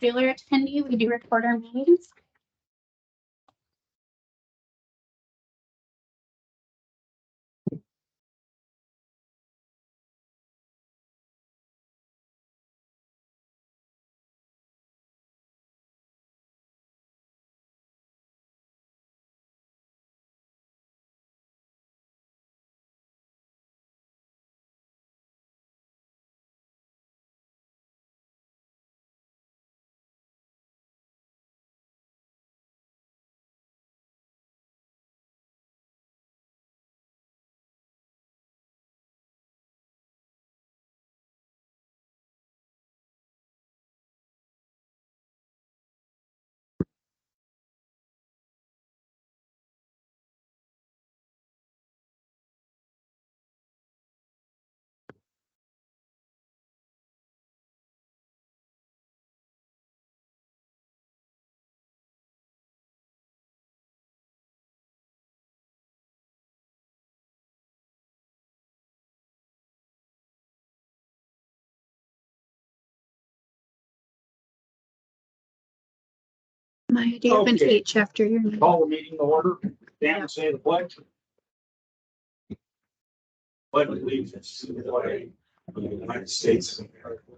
regular attendee, we do record our meetings. My day of Okay. H after your meeting. Call the meeting to order. Dan, say the pledge. Pledge allegiance to the flag of the United States of America,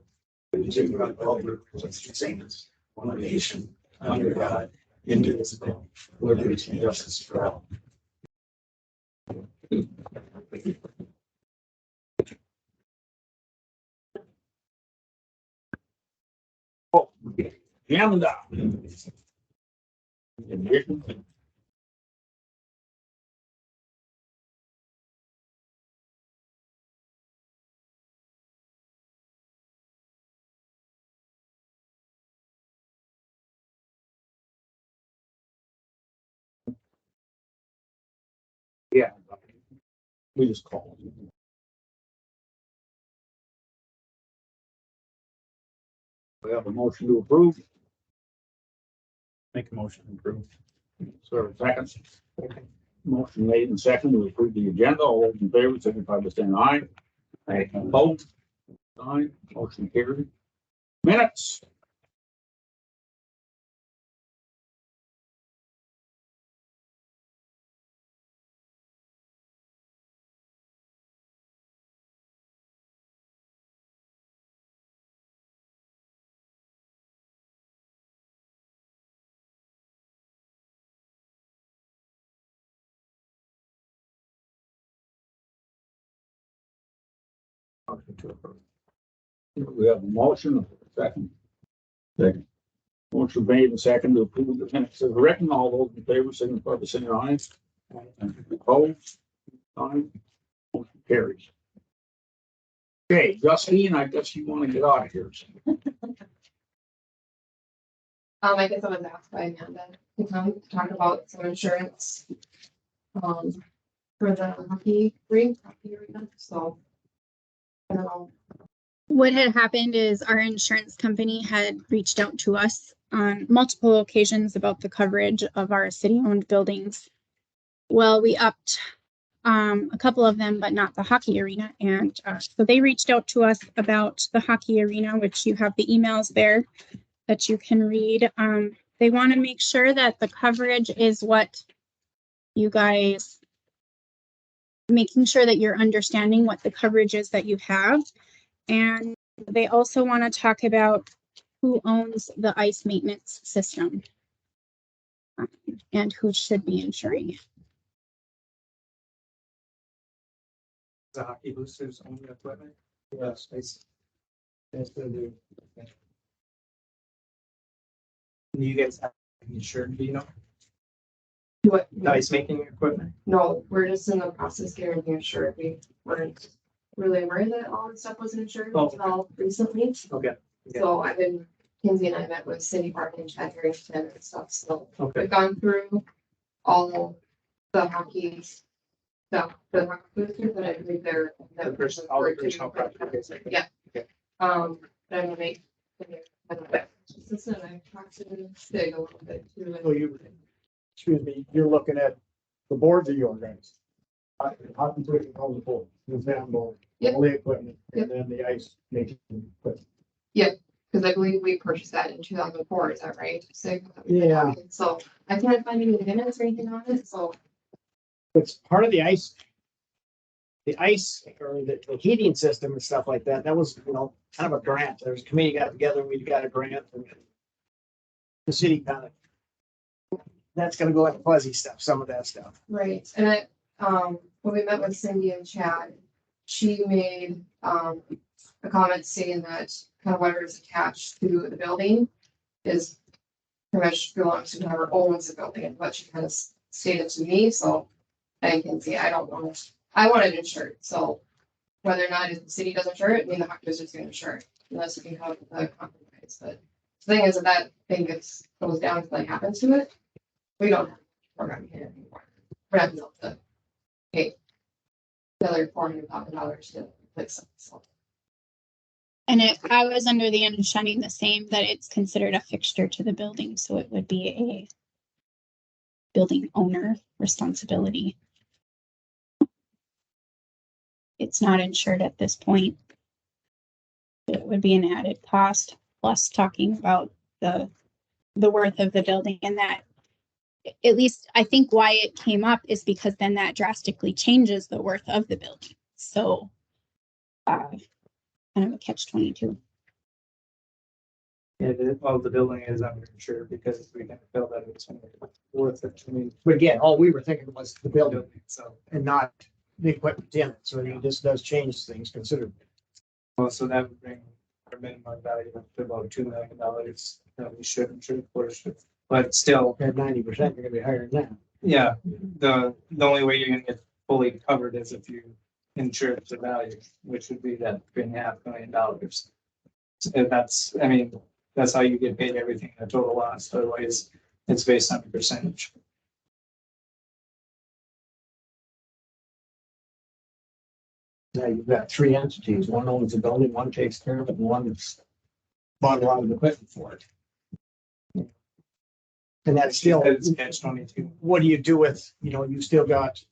and to the republic for which it stands, one nation, under God, indivisible, with liberty and justice for all. Oh, Cando. Yeah. We just call it. We have a motion to approve. Make a motion to approve. So second. Motion made and second to approve the agenda. All those in favor, signify by saying aye. Aye. Opposed? Aye. Motion carried. Minutes. Motion to approve. We have a motion, a second. Second. Motion made and second to approve the minutes as written. All those in favor, signify by saying aye. Opposed? Aye. Motion carries. Okay, Justine, I guess you want to get out of here. I guess I was asked by Amanda to come to talk about some insurance. For the hockey arena, so. I don't know. What had happened is our insurance company had reached out to us on multiple occasions about the coverage of our city-owned buildings. Well, we upped a couple of them, but not the hockey arena. And so they reached out to us about the hockey arena, which you have the emails there that you can read. They want to make sure that the coverage is what you guys, making sure that you're understanding what the coverage is that you have. And they also want to talk about who owns the ice maintenance system and who should be insuring it. The hockey boosters own the equipment? Yes. That's what they do. Do you guys have insured, do you know? What? The ice making equipment? No, we're just in the process getting insured. We weren't really aware that all this stuff was insured Oh, until recently. Okay. So I've been, Kinsey and I met with City Park and Chad Harrington and stuff, so Okay. we've gone through all the hockey stuff, the hockey boosters, but I believe they're. The person, all the original project. Yeah. Okay. But I'm gonna make. Assistant, I talked to Stig a little bit too. So you, excuse me, you're looking at the boards of your organized. How completely owns the board, the fan board, Yep. all the equipment, Yep. and then the ice making equipment. Because Cause I believe we purchased that in 2004, is that right? So, Yeah. So I can't find any minutes or anything on it, so. It's part of the ice. The ice or the heating system and stuff like that, that was, kind of a grant. There was a committee got together, and we got a grant and the city kind of, that's gonna go like fuzzy stuff, some of that stuff. Right, and when we met with Cindy and Chad, she made, a comment saying that kind of whatever is attached to the building is pretty much belongs to whoever owns the building, and what she kind of stated to me, so I can see, I don't want, I want it insured, so whether or not the city does insure it, I mean, the hockey is gonna insure it, unless you can come up with a compromise, but the thing is that thing goes down, if something happens to it, we don't have, we're not gonna hit it anymore. We're not gonna be able to pay the other $400,000 to fix it, so. And I was under the understanding the same, that it's considered a fixture to the building, so it would be a building owner responsibility. It's not insured at this point. It would be an added cost, plus talking about the worth of the building, and that, at least I think why it came up is because then that drastically changes the worth of the building. So kind of a catch-22. Yeah, the building is underinsured because we can feel that it's worth it to me. But again, all we were thinking was the building So, and not the equipment in it. So it just does change things considerably. well, so that would bring our minimum value up to about $2 million that we should insure for sure. But still, At 90%, you're gonna be higher than that. yeah, the only way you're gonna get fully covered is if you insure the value, which would be that $3.5 million. And that's, I mean, that's how you get paid everything, the total loss. Otherwise, it's based on a percentage. Now you've got three entities. One owns the building, one takes care of it, and one that's bought a lot of equipment for it. And that's still, It's catch-22. what do you do with, you still got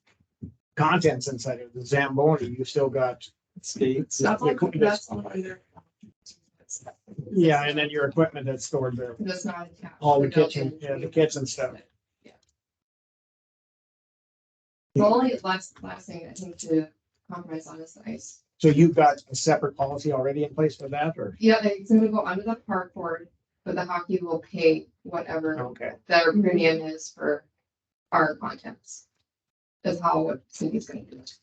contents inside of the Zamboni, you still got. Skates. Stuff like that's Yeah, and then your equipment that's stored there, that's not attached. all the to kitchen, building. the kitchen stuff. The only last thing I think to compromise on is the ice. So you've got a separate policy already in place for that, or? Yeah, it's gonna go under the park board, but the hockey will pay whatever Okay, their premium is for our contents. Is how what Cindy's gonna do it.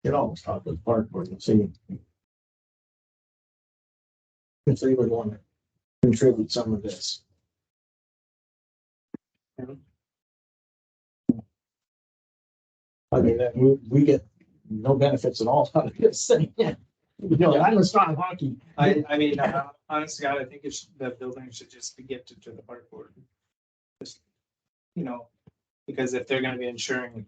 it almost talked with park board and see. If they would want to contribute some of this. I mean, we get no benefits at all out of this thing. I'm a strong hockey. I mean, honest to God, I think the building should just be gifted to the park board. Just, because if they're gonna be insuring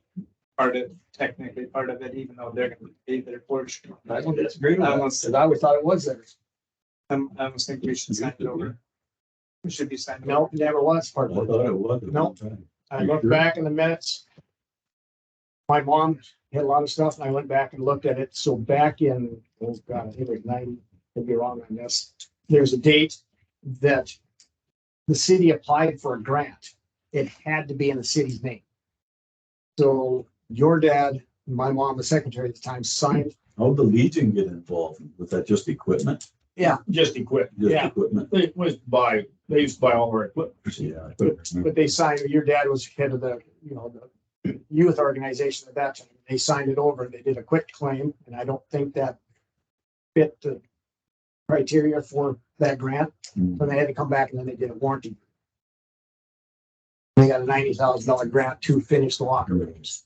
technically part of it, even though they're gonna pay their portion. I don't disagree with I that, almost- because I always thought it was theirs. I almost think we should sign it over. It should be signed. No, it never was park I board. thought it was. No. I looked back in the minutes. My mom had a lot of stuff, and I went back and looked at it. So back in, oh God, I think it was 90, could be wrong on this. There's a date that the city applied for a grant. It had to be in the city's name. So your dad, my mom, the secretary at the time, signed. How'd the Legion get involved? Was that just equipment? Yeah, Just equipment. Just Yeah. equipment? They used to buy all our equipment. Yeah. I couldn't remember. but they signed, your dad was head of the, the youth organization at that time. They signed it over. They did a quick claim, and I don't think that fit the criteria for that grant. Hmm. So they had to come back and then they did a warranty. They got a $90,000 grant to finish the locker rooms.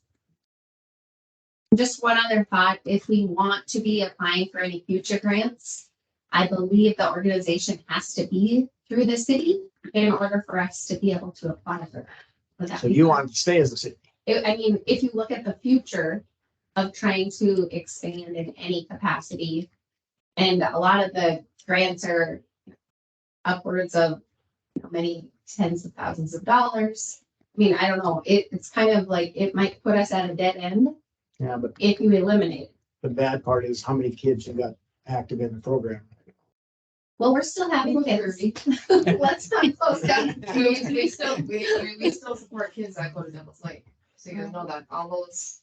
Just one other thought, if we want to be applying for any future grants, I believe the organization has to be through the city in order for us to be able to apply for that. Would that So be you fine? want to stay as the city. I mean, if you look at the future of trying to expand in any capacity, and a lot of the grants are upwards of many tens of thousands of dollars. I mean, I don't know, it's kind of like, it might put us at a dead end Yeah, but if you eliminate it. the bad part is how many kids you got active in the program. Well, we're still having kids. Let's not close down. We still support kids that go to Devil's Lake. So you guys know that all those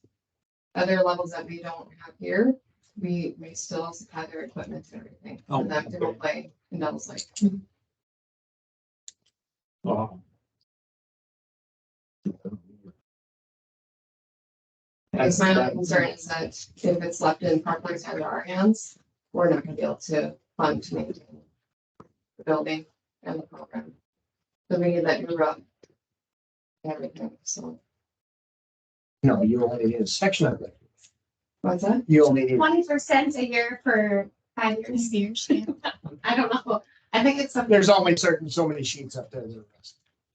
other levels that we don't have here, we still supply their equipment and everything. Oh, And that to go okay. play in Devil's Lake. I guess my only concern is that if it's left in Parkland's out of our hands, we're not gonna be able to fund to maintain the building and the program. So we need that new rub. and everything, so, No, you only need a section of it. what's that? You only need, 20% a year for 5 years. Years, yeah. I don't know. I think it's something. there's only so many sheets up there.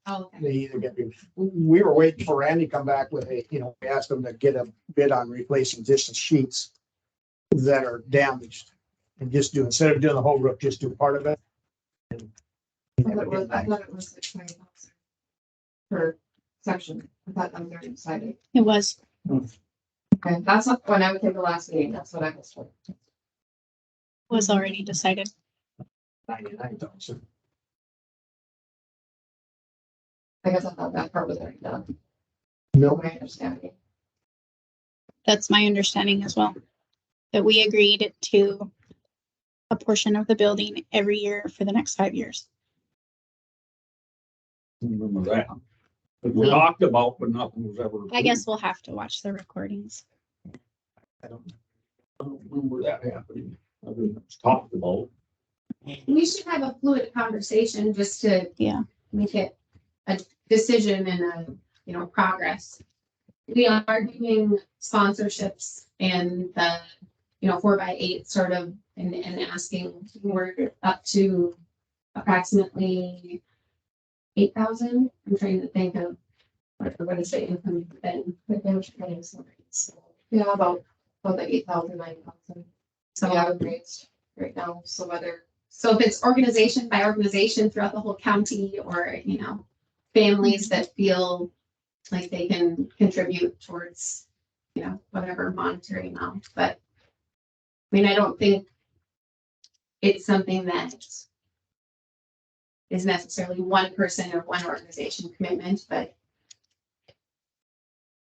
Oh, okay. They either get, we were waiting for Randy to come back with a, we asked him to get a bid on replacing just the sheets that are damaged. And just do, instead of doing the whole roof, just do part of it. And I thought it was like 20,000 per section. I thought that was already decided. It was. Okay, that's what, when I was in the last meeting, that's what I was told. Was already decided. 99,000. I guess I thought that part was already done. No, My understanding. That's my understanding as well. That we agreed to a portion of the building every year for the next 5 years. Remember that. It was talked about, but nothing was ever. I guess we'll have to watch the recordings. I don't remember that happening. I mean, it's talked about. We should have a fluid conversation just to. Yeah. Make it a decision and progress. We are doing sponsorships and the, 4x8 sort of, and asking, we're up to approximately 8,000. I'm trying to think of what is the income then. Yeah, about the 8,000, 9,000. So, Yeah, I've raised right now, so whether, so if it's organization by organization throughout the whole county or, families that feel like they can contribute towards, whatever monetary amount, but I mean, I don't think it's something that is necessarily one person or one organization commitment, but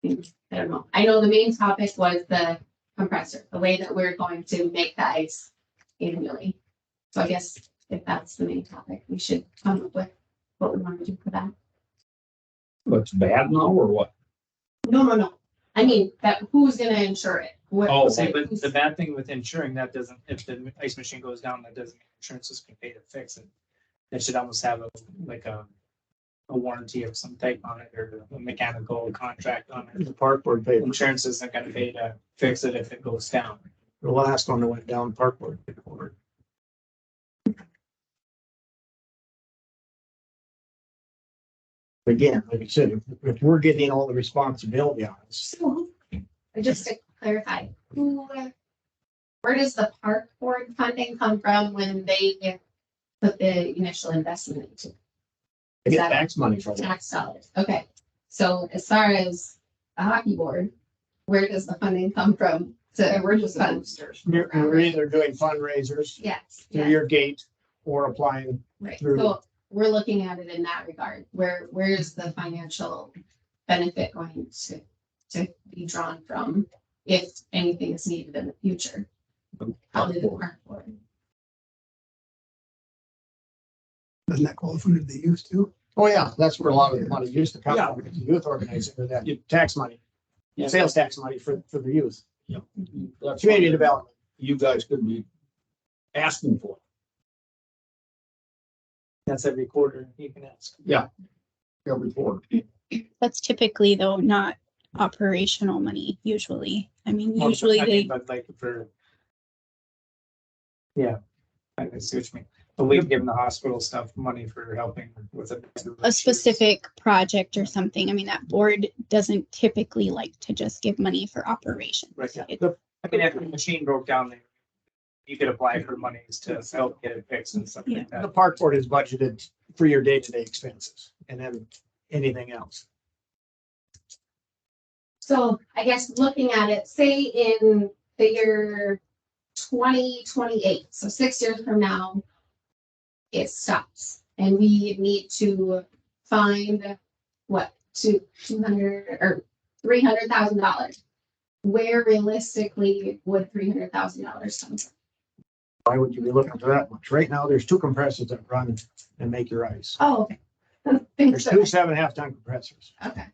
I don't know. I know the main topic was the compressor, the way that we're going to make the ice annually. So I guess if that's the main topic, we should come up with what we want to do for that. What's bad now or what? No. I mean, that who's gonna insure it? Oh, See, like, but who's- the bad thing with insuring, that doesn't, if the ice machine goes down, that doesn't mean insurance is gonna pay to fix it. It should almost have a warranty of some type on it or a mechanical contract on it. the park board paid. Insurance isn't gonna pay to fix it if it goes down. The last one that went down, park board paid for it. Again, like I said, if we're getting all the responsibility on this, So, just to clarify, where does the park board funding come from when they put the initial investment into they Is get that- tax money from it. tax dollars? Okay, so as far as the hockey board, where does the funding come from? and To we're just fund? boosters. You're either doing fundraisers Yes, through yes, your gate or applying. right. through- So we're looking at it in that regard. Where is the financial benefit going to be drawn from if anything is needed in the future? Probably the park board. Doesn't that qualify under the youth too? Oh, yeah, that's where a lot of the money used to come Yeah. from, youth organizing, or that tax money, Yeah. sales tax money for the youth, That's community what development. you guys could be asking for. That's every quarter you can ask. Every quarter. That's typically though not operational money usually. I mean, Well, usually I mean, they, But like for. Yeah, I see what you mean. But we've given the hospital stuff money for helping with a specific project or something. I mean, that board doesn't typically like to just give money for operations. Right, yeah. It- I mean, if the machine broke down, then you could apply for monies to help get it fixed and stuff like The that. park board is budgeted for your day-to-day expenses and then anything else. So I guess looking at it, say in the year 2028, so 6 years from now, it stops and we need to find what, 200 or $300,000. Where realistically would $300,000 come from? Why would you be looking for that much? Right now, there's two compressors that run and make your ice. Oh, okay. There's two 7.5 ton compressors. Okay,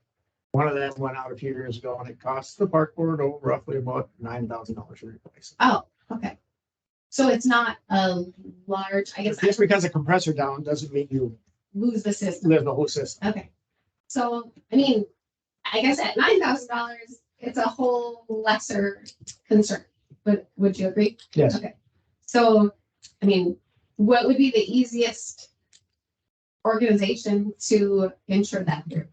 One of them went out a few years ago and it costs the park board roughly about $9,000 to replace it. oh, okay. So it's not a large, I guess, Just because a compressor down doesn't mean you lose the system. live the whole system. Okay. So, I mean, I guess at $9,000, it's a whole lesser concern. But would you agree? Yes. Okay. So, I mean, what would be the easiest organization to insure that through?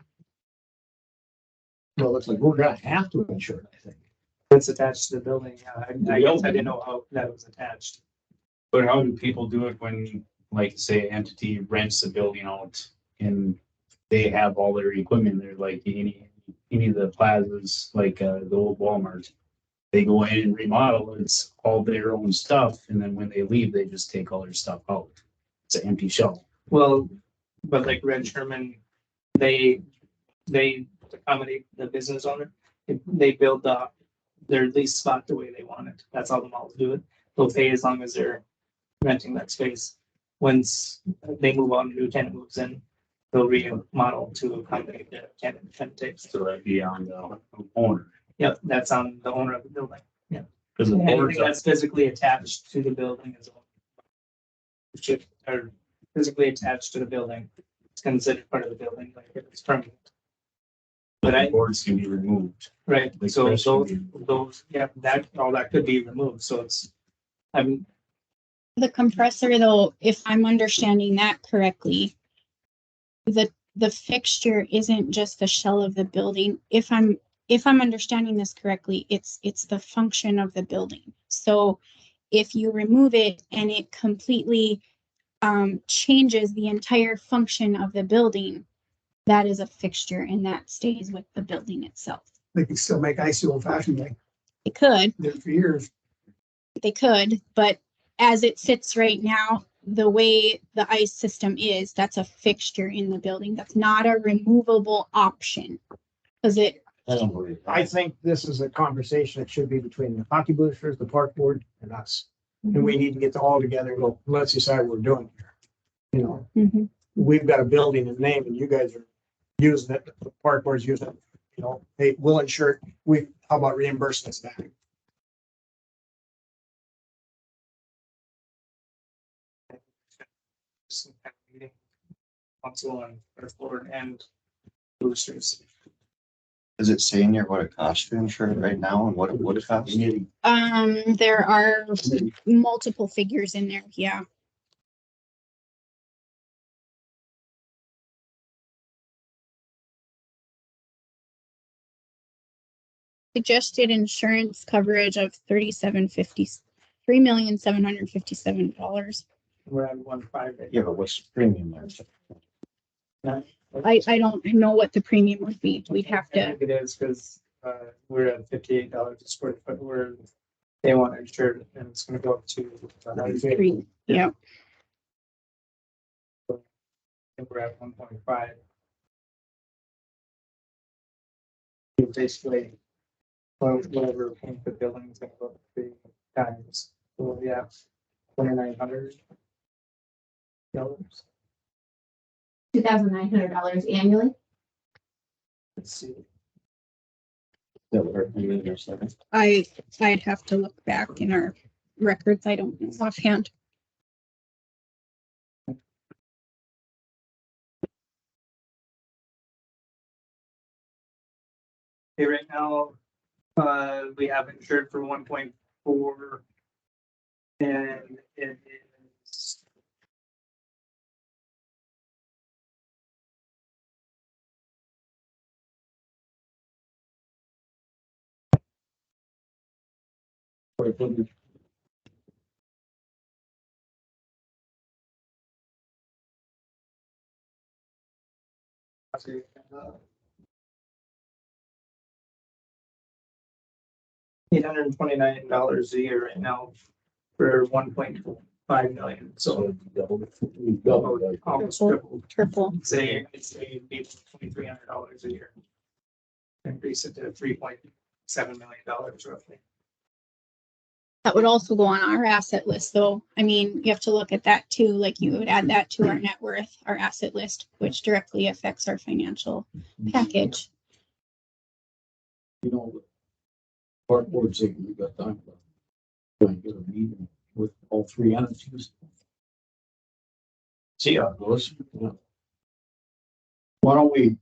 Well, it looks like we're gonna have to insure it, I think. It's attached to the building. Yeah, I guess I didn't know how that was attached. But how do people do it when, like, say, an entity rents a building out and they have all their equipment there, like any of the plazas, like the old Walmart? They go in and remodel, it's all their own stuff, and then when they leave, they just take all their stuff out. It's an empty shell. Well, but like Red Sherman, they accommodate the business owner. They build their lease spot the way they want it. That's how the malls do it. They'll pay as long as they're renting that space. Once they move on, a new tenant moves in, they'll remodel to accommodate the tenant takes. So that'd be on the owner. Yep, that's on the owner of the building. Because the board's Anything that's physically attached to the building is or physically attached to the building. It's considered part of the building, like if it's permanent. But the boards can be removed. right, Like so rest those, can yeah, that, all that could be removed, so it's, I'm, The compressor though, if I'm understanding that correctly, the fixture isn't just the shell of the building. If I'm understanding this correctly, it's the function of the building. So if you remove it and it completely changes the entire function of the building, that is a fixture and that stays with the building itself. They can still make ice the old fashioned way. It could, Did it for years. they could, but as it sits right now, the way the ice system is, that's a fixture in the building. That's not a removable option. Because it, I don't believe that. I think this is a conversation that should be between the hockey boosters, the park board, and us. And we need to get all together and go, let's decide what we're doing here. You know, Mhm. we've got a building and name and you guys are using it, the park board's using it, you know, hey, we'll insure it. How about reimbursing us back? some kind of meeting. Council and first board and boosters. Does it say in here what it costs to insure it right now and what it would cost? there are multiple figures in there, yeah. Suggested insurance coverage of $3,757,000. We're at 1.5 right Yeah, but what's the premium there? now. I don't know what the premium would be. We'd have I to, think it is because we're at $58 a square foot, where they want insured and it's gonna go up to. yeah. And we're at 1.5. Basically, whatever we're paying for the building is gonna go up 3 times. So we have $2,900. $2,900 annually. Let's see. That would hurt me in a second. I'd have to look back in our records. I don't know offhand. Okay, right now, we have insured for 1.4. And it is. $829 a year right now for 1.5 million. So almost triple. Triple. Say people $2,300 a year. Increase it to $3.7 million roughly. That would also go on our asset list, though. I mean, you have to look at that too, like you would add that to our net worth, our asset list, which directly affects our financial package. You know, the park board saying we got time for. Going to get a meeting with all three entities. See how it goes. Yeah. Why don't we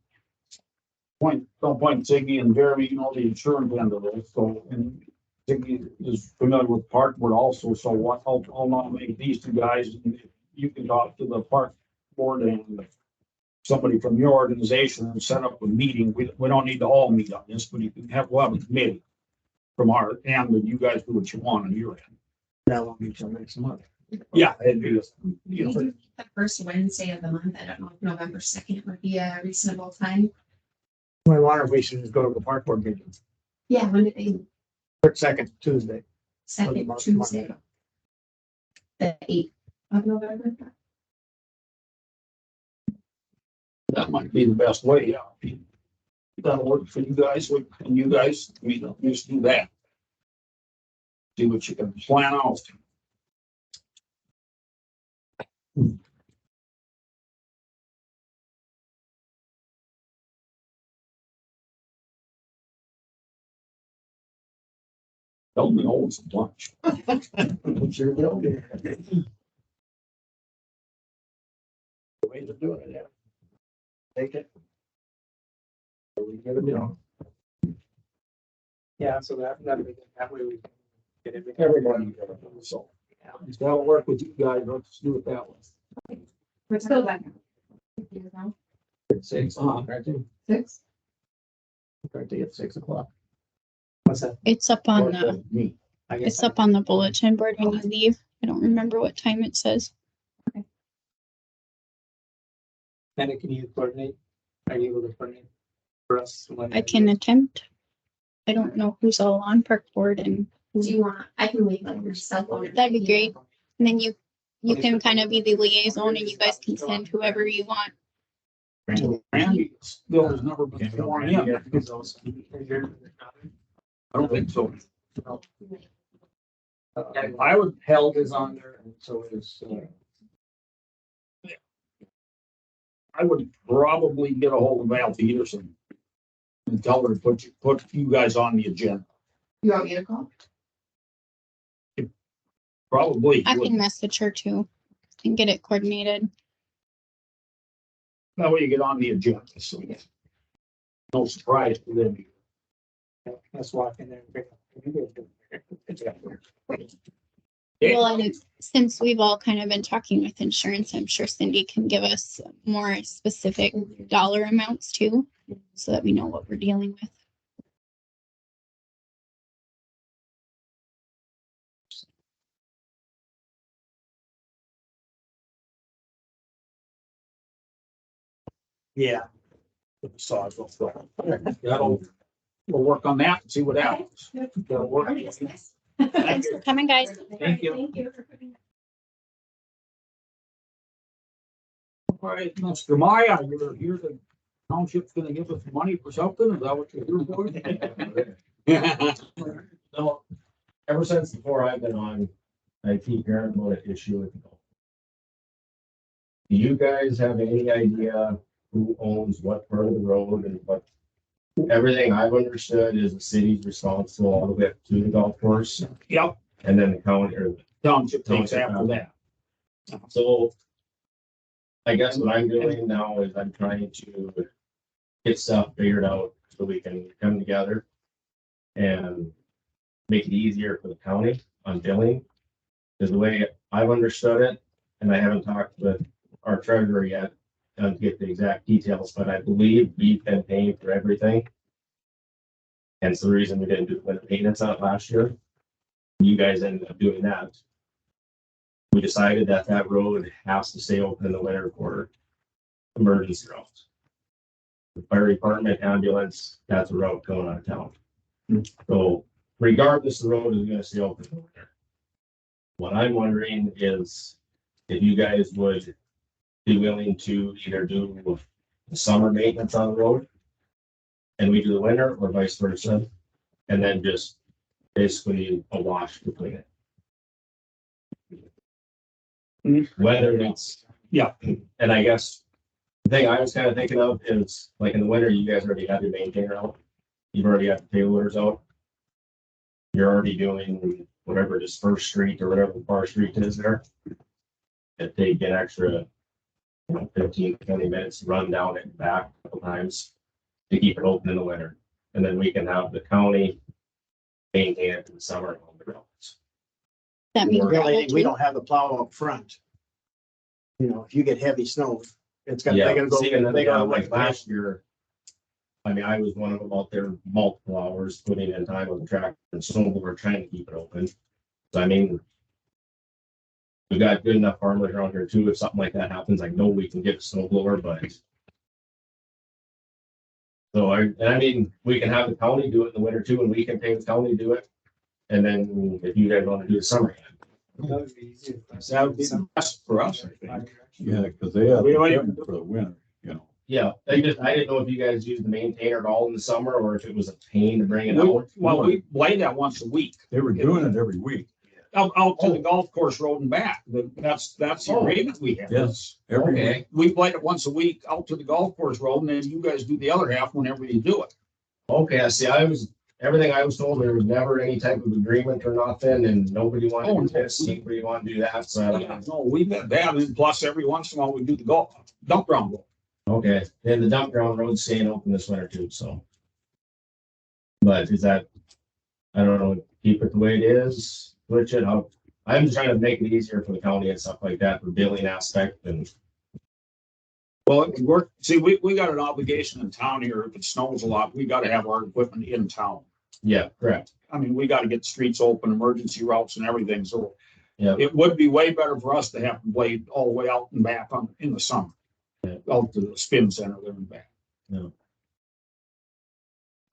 don't point Ziggy and Jeremy, you know, the insurance end of it, so, and Ziggy is familiar with park board also, so what, I'll nominate these two guys, and you can talk to the park board and somebody from your organization and set up a meeting. We don't need to all meet on this, but you can we'll have a committee from our end, and you guys do what you want on your end. That won't be till next month. Yeah, it'd be, you know, The first Wednesday of the month, I don't know if November 2nd would be a reasonable time. I wonder if we should just go to the park board meeting, Yeah, when did they, second Tuesday. second month, Tuesday, Monday. the 8th of November? that might be the best way, yeah. That'll work for you guys, and you guys, just do that. See what you can plan out. Tell me hold some lunch. I'm sure they'll be. The way to do it, yeah. Take it. We get it done. Yeah, so that way we can get it. Everybody, so, it's gotta work with you guys, let's do it that way. We're still back. Six, right there, 6? right there at 6 o'clock. What's that? It's up on the, Me. I guess it's up on the bulletin board when you leave. I don't remember what time it says. Amanda, can you coordinate? Are you able to coordinate for us? I can attempt. I don't know who's all on park board, and Do you want, I can leave like your cell phone. that'd be great. And then you can kind of be the liaison, and you guys can send whoever you want. Randy still has never been sworn in. I don't think so. I would held is on there, and so is, I would probably get a hold of Val Peterson and tell her to put you guys on the agenda. You want me to call? Probably. I can message her too and get it coordinated. That way you get on the agenda, so no surprise to them. Let's walk in there and pick up. Well, and since we've all kind of been talking with insurance, I'm sure Cindy can give us more specific dollar amounts too, so that we know what we're dealing with. yeah. So we'll work on that and see what happens. That'll work. Thanks for coming, guys. Thank you. Thank you. All right, Mr. Maya, you're here, the township's gonna give us money for something, is that what you're here for? So, ever since before I've been on, I keep hearing about an issue with. Do you guys have any idea who owns what part of the road and what? Everything I've understood is the city's responsible all the way up to the golf course Yep, and then the county or the township takes after that. So I guess what I'm doing now is I'm trying to get stuff figured out so we can come together and make it easier for the county on billing. Because the way I've understood it, and I haven't talked with our treasurer yet to get the exact details, but I believe we've been paying for everything. And so the reason we didn't do the maintenance on it last year, you guys ended up doing that. We decided that that road has to stay open in the winter for emergency routes. The fire department, ambulance, that's a route going out of town. So regardless, the road is gonna stay open. in the winter. What I'm wondering is if you guys would be willing to either do the summer maintenance on the road and we do the winter, or vice versa, and then just basically a wash between it. Whether it's, Yeah. and I guess the thing I was kind of thinking of is like in the winter, you guys already have your maintainer out. You've already got the tailors out. You're already doing whatever this First Street or whatever the Bar Street is there. If they get extra, 15, 20 minutes to run down it and back a couple times to keep it open in the winter. And then we can have the county maintain it in the summer on the roads. That means Or- gravel Really, we too. don't have the plow up front. You know, if you get heavy snow, it's got, they Yeah, gotta go, see, and then, they gotta like like last year. I mean, I was one of them out there multiple hours putting in time on the track and some of them were trying to keep it open. So I mean. We got good enough farmers around here too. If something like that happens, I know we can get a snow blower, but. So I mean, we can have the county do it in the winter too, and we can pay the county to do it. And then if you guys want to do the summer. That would be easy. That would be the best for us, I think. Yeah, because they have We like- equipment for the winter, you know. Yeah, I didn't know if you guys use the maintainer at all in the summer or if it was a pain to bring it out. Well, we blade that once a week, They were doing it every week. out to the golf course road and back. That's the arrangement we have. Yes, every Okay. week. We blade it once a week out to the golf course road, and then you guys do the other half whenever you do it. Okay, I see. Everything I was told, there was never any type of agreement or nothing, and nobody wanted to do this, nobody wanted to do that, so I don't know. No, we've had that, and plus every once in a while we do the golf dump ground road. Okay, and the dump ground road's staying open this winter too, so. But is that, I don't know, keep it the way it is, switch it up. I'm trying to make it easier for the county and stuff like that for billing aspect and, Well, it could work. See, we got an obligation in town here. If it snows a lot, we gotta have our equipment in town. yeah, correct. I mean, we gotta get the streets open, emergency routes and everything, so. Yeah. It would be way better for us to have the blade all the way out and back in the summer. Yeah. Out to the spin center there and back.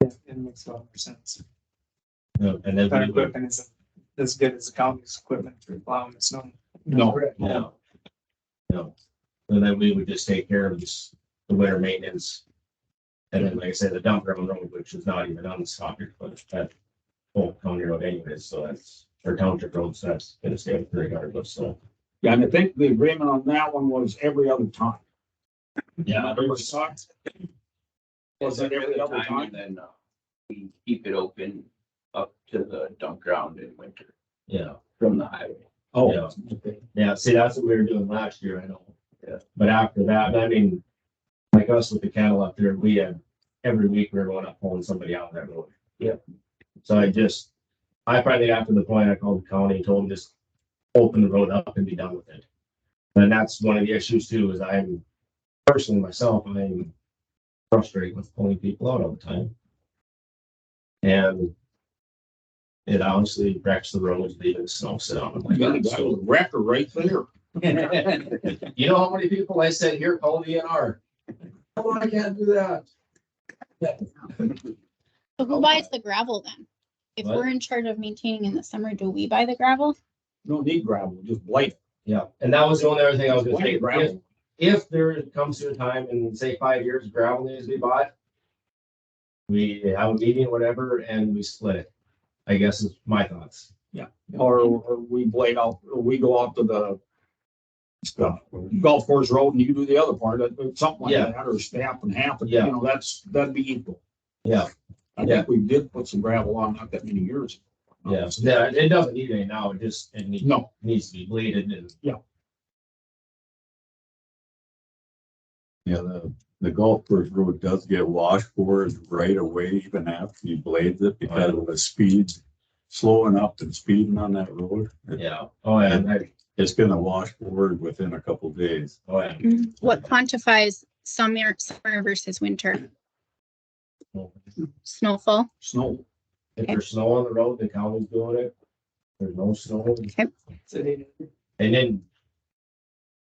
It makes a lot more sense. Yeah, and then Our we would, equipment isn't as good as the county's equipment for plowing the snow. No, yeah. No, and then we would just take care of this, the winter maintenance. And then, like I said, the dump ground road, which is not even on the Stockard, but that whole county road anyways, so that's, or township road, so that's gonna stay up regardless, so. yeah, and I think the agreement on that one was every other time. Yeah, There was talks. Was it every other And time? then we keep it open up to the dump ground in winter yeah, from the highway. Oh, Yeah. okay. yeah, see, that's what we were doing last year, I know. Yeah. But after that, I mean, like us with the cattle up there, we had, every week we were going up pulling somebody out of that road. Yep. So I finally got to the point, I called the county and told them just open the road up and be done with it. And that's one of the issues too, is I'm personally myself, I'm frustrated with pulling people out all the time. And it honestly wrecks the roads, leaving snow sit on them. You got a Like guy that. with a wrecker right there. So, you know how many people I said, here, call the DNR. Oh, I can't do that. So who buys the gravel then? If What? we're in charge of maintaining in the summer, do we buy the gravel? No need gravel, just blade. Yeah, and that was the only other thing I was gonna say. Blade If, gravel. if there comes to a time in, say, 5 years, gravel needs to be bought, we have a meeting, whatever, and we split it. I guess is my thoughts. Or we blade out, or we go out to the golf course road and you do the other part, something like Yeah. that, or snap and half, Yeah. you know, that'd be equal. Yeah, I Yeah. think we did put some gravel on not that many years. ago. yeah. It doesn't need any now. It No, needs to be bleeded and, Yeah, the golf course road does get washboard right away, even after you blade it, because of the speed slowing up and speeding on that road. yeah. Oh, yeah. It's gonna washboard within a couple days. Oh, yeah. What quantifies summer versus winter? Snowfall? snow. If there's snow on the road, the county's doing it. If there's no snow. And then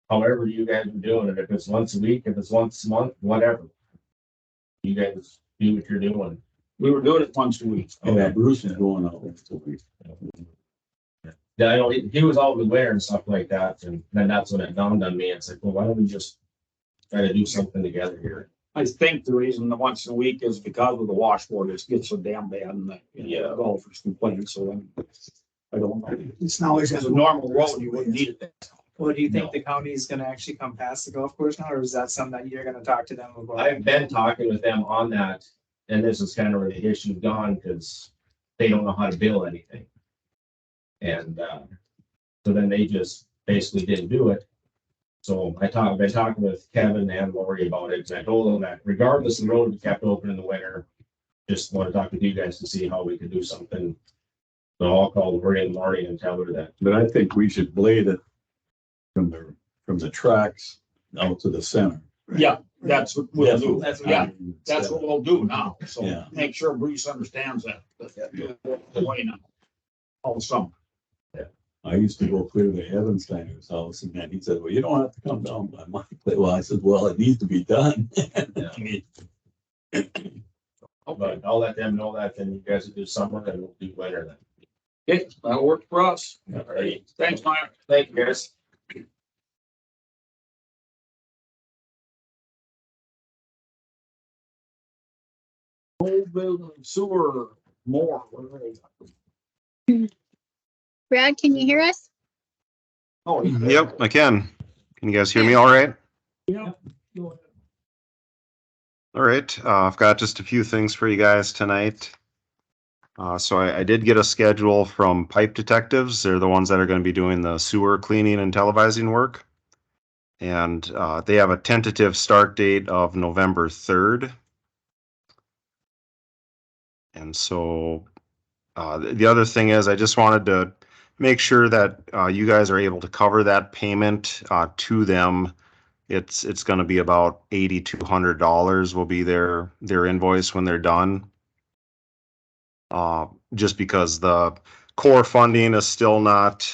however you guys are doing it, if it's once a week, if it's once a month, whatever. You guys do what you're doing. We were doing it once a week. Yeah, Bruce is going out once a week. Yeah, I know he was all aware and stuff like that, and then that's when it dawned on me. It's like, well, why don't we just try to do something together here? I think the reason the once a week is because of the washboard, it gets so damn bad and the, Yeah. golfers complain, so I don't know. It's not always As got a normal road, you wouldn't need it. Well, do you think No. the county is gonna actually come past the golf course now, or is that something that you're gonna talk to them about? I've been talking with them on that, and this is kind of where the issue's gone, because they don't know how to bill anything. And, so then they just basically didn't do it. So I've been talking with Kevin and Lori about it, and I told them that regardless of the road we kept open in the winter, just want to talk with you guys to see how we could do something. So I'll call Lori in the morning and tell her that. But I think we should blade it from the tracks out to the center. Yeah, that's what we'll do. That's what- Yeah, that's what we'll do now. So Yeah. make sure Bruce understands that. The way now. All summer. I used to go clear to Evansteiner's house and then he said, well, you don't have to come down by my place. Well, I said, well, it needs to be done. I mean, But I'll let them know that, then you guys will do summer and we'll do winter then. Okay, that'll work for us. All right. Thanks, Mike. Thank you, guys. Old building sewer more. Where are they? Brad, can you hear us? Oh, he's there. Yep, I can. Can you guys hear me all right? Yeah. Go ahead. All right, I've got just a few things for you guys tonight. So I did get a schedule from Pipe Detectives. They're the ones that are going to be doing the sewer cleaning and televising work. And they have a tentative start date of November 3rd. And so the other thing is I just wanted to make sure that you guys are able to cover that payment to them. It's going to be about $8,200 will be their invoice when they're done. Just because the core funding is still not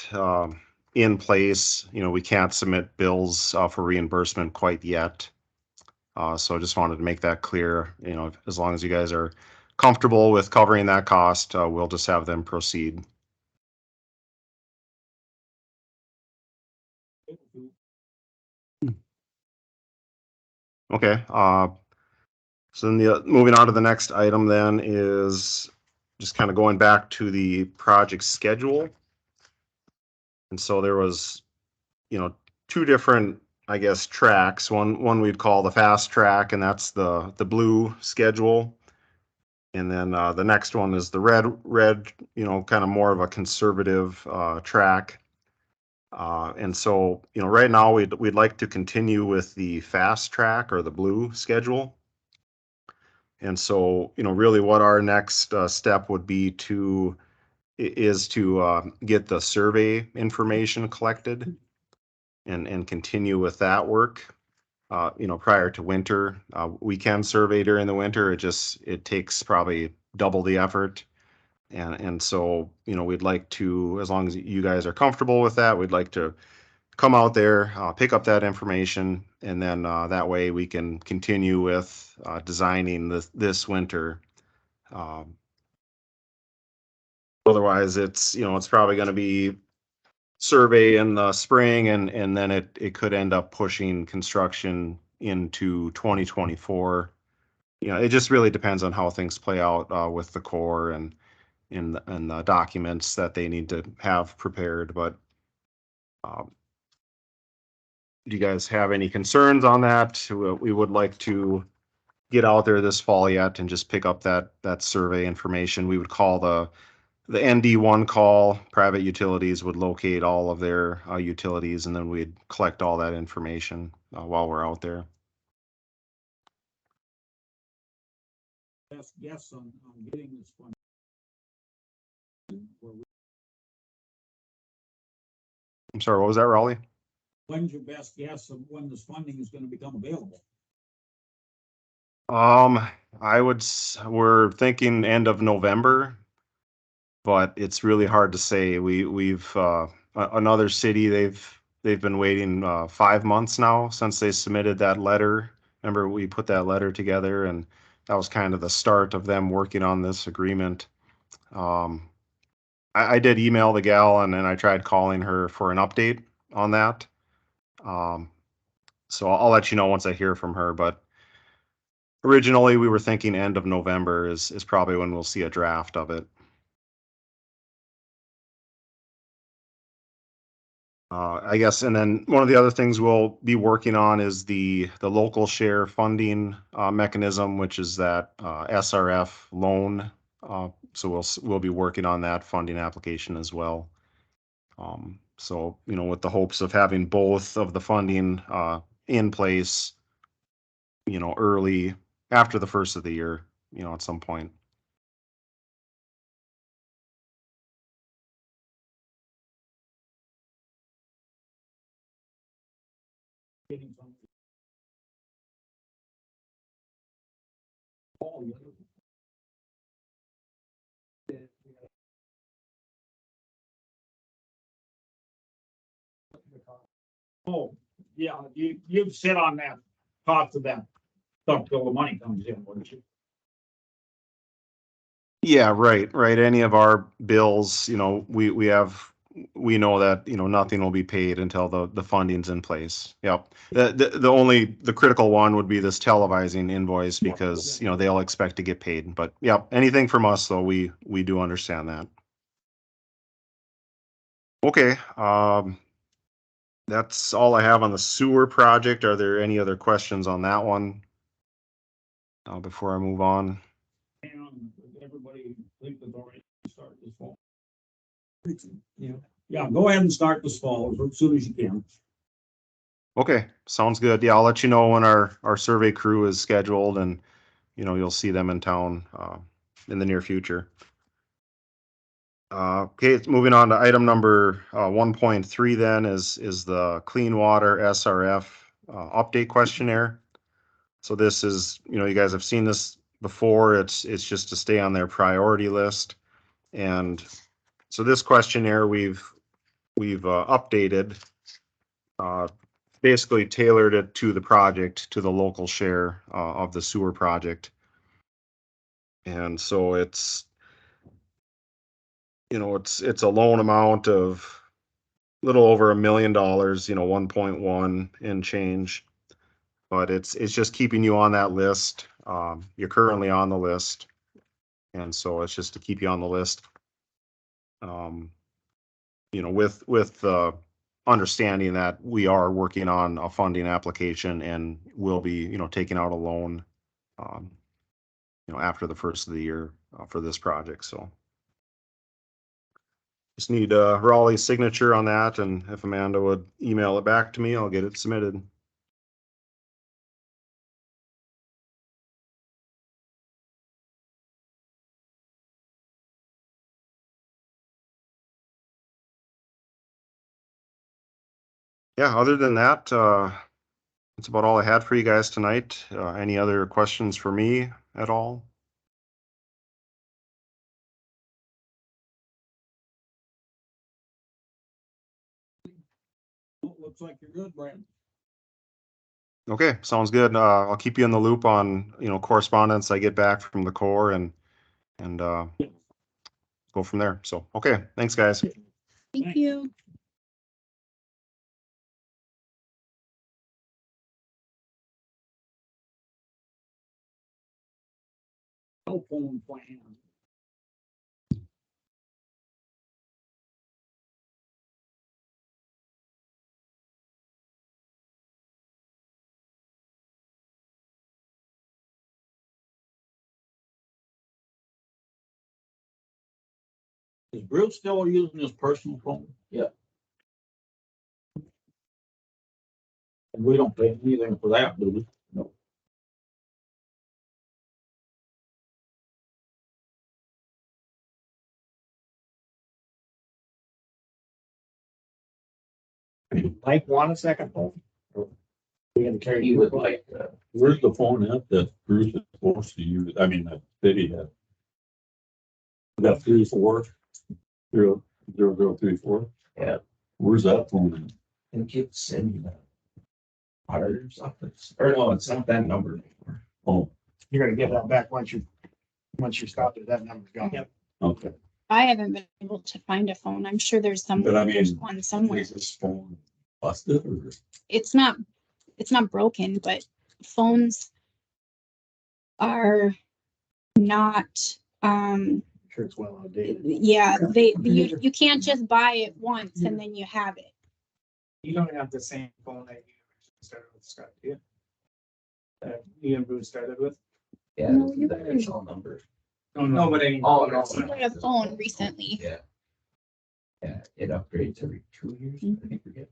in place, we can't submit bills for reimbursement quite yet. So I just wanted to make that clear. As long as you guys are comfortable with covering that cost, we'll just have them proceed. Okay. So then moving on to the next item then is just kind of going back to the project schedule. And so there was, two different, I guess, tracks. One we'd call the fast track, and that's the blue schedule. And then the next one is the red, kind of more of a conservative track. And so, right now we'd like to continue with the fast track or the blue schedule. And so, really what our next step would be to get the survey information collected and continue with that work. Prior to winter, we can survey during the winter. It takes probably double the effort. And so, we'd like to, as long as you guys are comfortable with that, we'd like to come out there, pick up that information, and then that way we can continue with designing this winter. Otherwise, it's probably going to be survey in the spring, and then it could end up pushing construction into 2024. It just really depends on how things play out with the Corps and the documents that they need to have prepared. But do you guys have any concerns on that? We would like to get out there this fall yet and just pick up that survey information. We would call the ND1 call. Private utilities would locate all of their utilities, and then we'd collect all that information while we're out there. Best guess on getting this one. I'm sorry, what was that, Raleigh? When's your best guess of when this funding is going to become available? We're thinking end of November, but it's really hard to say. We've another city, they've been waiting 5 months now since they submitted that letter. Remember, we put that letter together, and that was kind of the start of them working on this agreement. I did email the gal and then I tried calling her for an update on that. So I'll let you know once I hear from her, but originally we were thinking end of November is probably when we'll see a draft of it. I guess, and then one of the other things we'll be working on is the local share funding mechanism, which is that SRF loan. So we'll be working on that funding application as well. So, you know, with the hopes of having both of the funding in place, you know, early after the first of the year, you know, at some point. Oh, yeah, you'd sit on that, talk to them, talk till the money comes in, wouldn't you? Yeah, right. Any of our bills, you know, we know that, you know, nothing will be paid until the funding's in place. Yep. The critical one would be this televising invoice because, you know, they'll expect to get paid. But yep, anything from us though, we do understand that. Okay, that's all I have on the sewer project. Are there any other questions on that one? Before I move on. And everybody think that already start this fall. Yeah, go ahead and start this fall as soon as you can. Okay, sounds good. Yeah, I'll let you know when our survey crew is scheduled and, you know, you'll see them in town in the near future. Okay, moving on to item number 1.3 then is the Clean Water SRF update questionnaire. So this is, you know, you guys have seen this before. It's just to stay on their priority list. And so this questionnaire we've updated, basically tailored it to the project, to the local share of the sewer project. And so it's, you know, it's a loan amount of a little over $1 million, you know, 1.1 and change. But it's just keeping you on that list. You're currently on the list. And so it's just to keep you on the list. You know, with understanding that we are working on a funding application and will be, you know, taking out a loan, you know, after the first of the year for this project. So just need Raleigh's signature on that, and if Amanda would email it back to me, I'll get it submitted. Yeah, other than that, that's about all I had for you guys tonight. Any other questions for me at all? Looks like you're good, Brent. Okay, sounds good. I'll keep you in the loop on, you know, correspondence I get back from the Corps and go from there. So, okay, thanks, guys. Thank you. Cell phone plan. Is Bruce still using his personal phone? Yeah. And we don't pay anything for that, do we? No. Mike, want a second phone? We can carry You would like, Where's the phone at that Bruce is supposed to use? I mean, that city had. That 34 0034. Yeah. Where's that phone at? and keep sending that. Or something, or no, it's not that number anymore. Oh, You're gonna get that back once you stop it, that number's gone. Yep. Okay. I haven't been able to find a phone. I'm sure there's But I there's mean, one somewhere. is this phone busted or? It's not broken, but phones are not, Sure it's well outdated. yeah, you can't just buy it once and then you have it. You don't have the same phone that you started with, Scott, do you? That you and Bruce started with? Yeah, No, this is you the can- original number. No, but any. Oh, no. You got a phone recently. Yeah. Yeah, it upgrades every 2 years, I think we get.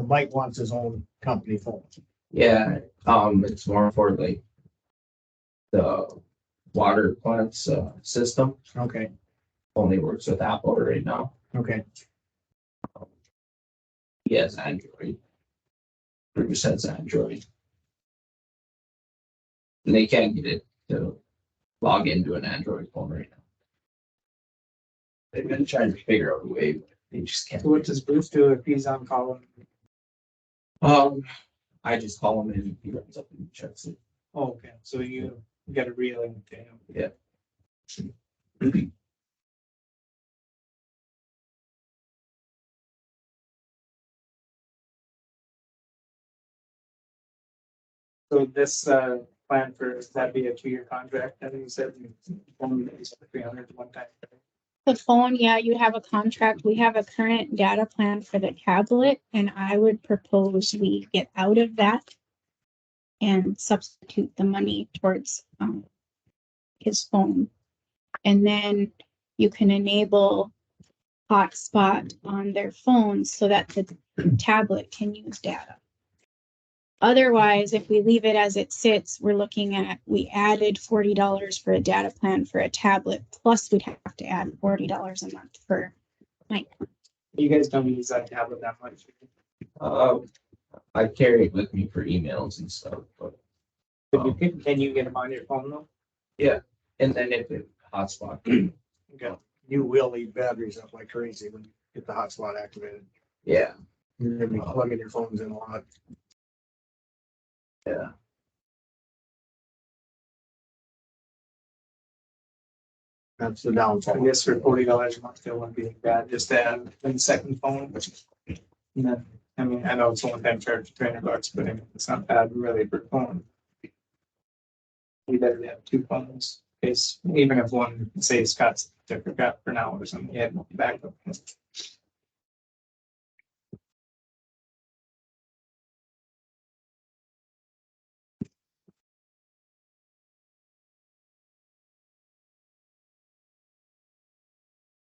Mike wants his own company phone. Yeah, it's more for like the water plants, system, Okay, only works with Apple right now. okay. He has Android. Bruce has Android. And they can't get it to log into an Android phone right now. They've been trying to figure out a way, but they just can't. So what does Bruce do if he's on call? I just call him and he runs up and checks it. Oh, okay, so you got a relay to him. Yeah. So this plan for, that be a 2-year contract, I think you said, only 300 one time. The phone, yeah, you'd have a contract. We have a current data plan for the tablet, and I would propose we get out of that and substitute the money towards his phone. And then you can enable hotspot on their phones so that the tablet can use data. Otherwise, if we leave it as it sits, we're looking at, we added $40 for a data plan for a tablet, plus we'd have to add $40 a month for Mike. You guys don't use that tablet that much. I carry it with me for emails and stuff, but, But can you get them on your phone though? and then if it hotspot, Okay. You will eat batteries up like crazy when you get the hotspot activated. yeah, You're gonna be plugging your phones in a lot. yeah. That's the I downfall. guess for $40 a month, it wouldn't be bad, just to add a second phone. And then, I mean, I know it's only time charge $300, but I mean, it's not bad really per phone. You better have 2 phones, in case, even if one, say Scott's forgot for now or something, you had no backup.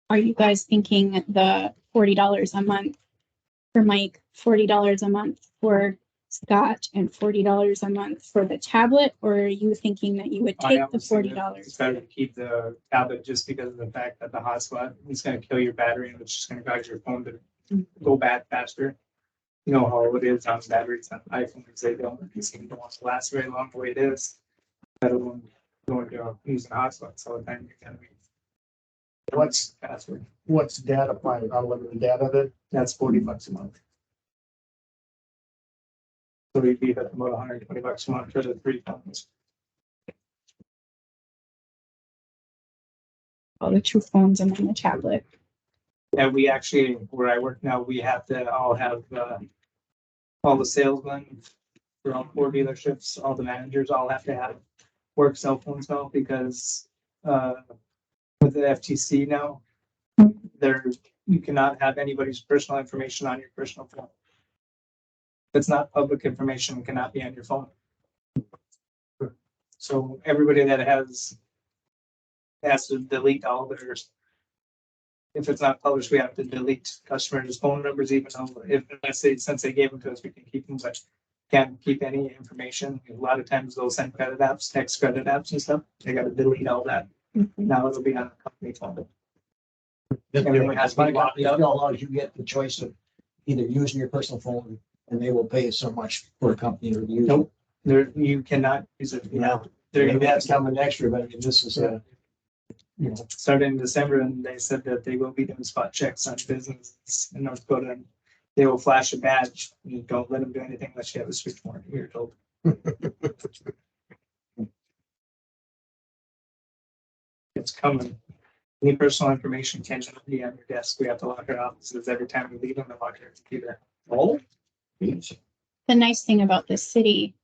Are you guys thinking the $40 a month for Mike, $40 a month for Scott, and $40 a month for the tablet? Or are you thinking that you would I take the honestly think $40? It's better to keep the tablet just because of the fact that the hotspot is gonna kill your battery and it's just gonna cause your phone to go bad faster. You know how it is on batteries on iPhones, they don't seem to want to last very long the way it is. Better than going to using hotspots all the time, you're gonna be. What's Password, data plan, unlimited data that? that's $40 a month. So we'd be at about $120 a month for the 3 phones. All the 2 phones and then the tablet. And we actually, where I work now, we have to all have, all the salesmen for all 4 dealerships, all the managers all have to have work cell phones now because, with the FTC now, you cannot have anybody's personal information on your personal phone. If it's not public information, it cannot be on your phone. So everybody that has to delete all theirs. If it's not published, we have to delete customers' phone numbers, even though if, let's say, since they gave them to us, we can keep them, but can't keep any information. A lot of times they'll send credit apps, text credit apps and stuff. They gotta delete all that. Now it'll be on a company phone. Everything has to be locked up. allows you get the choice of either using your personal phone and they will pay so much for a company to use. Nope. There, you cannot use it. Yeah. They're Maybe gonna that's coming extra, but I mean, this is started in December, and they said that they will be doing spot checks on businesses in North Dakota, and they will flash a badge. You don't let them do anything unless you have a switch warranty, you're told. It's coming. Any personal information can be on your desk. We have to lock our offices every time we leave them and lock our computer. Oh. Geez. The nice thing about this city,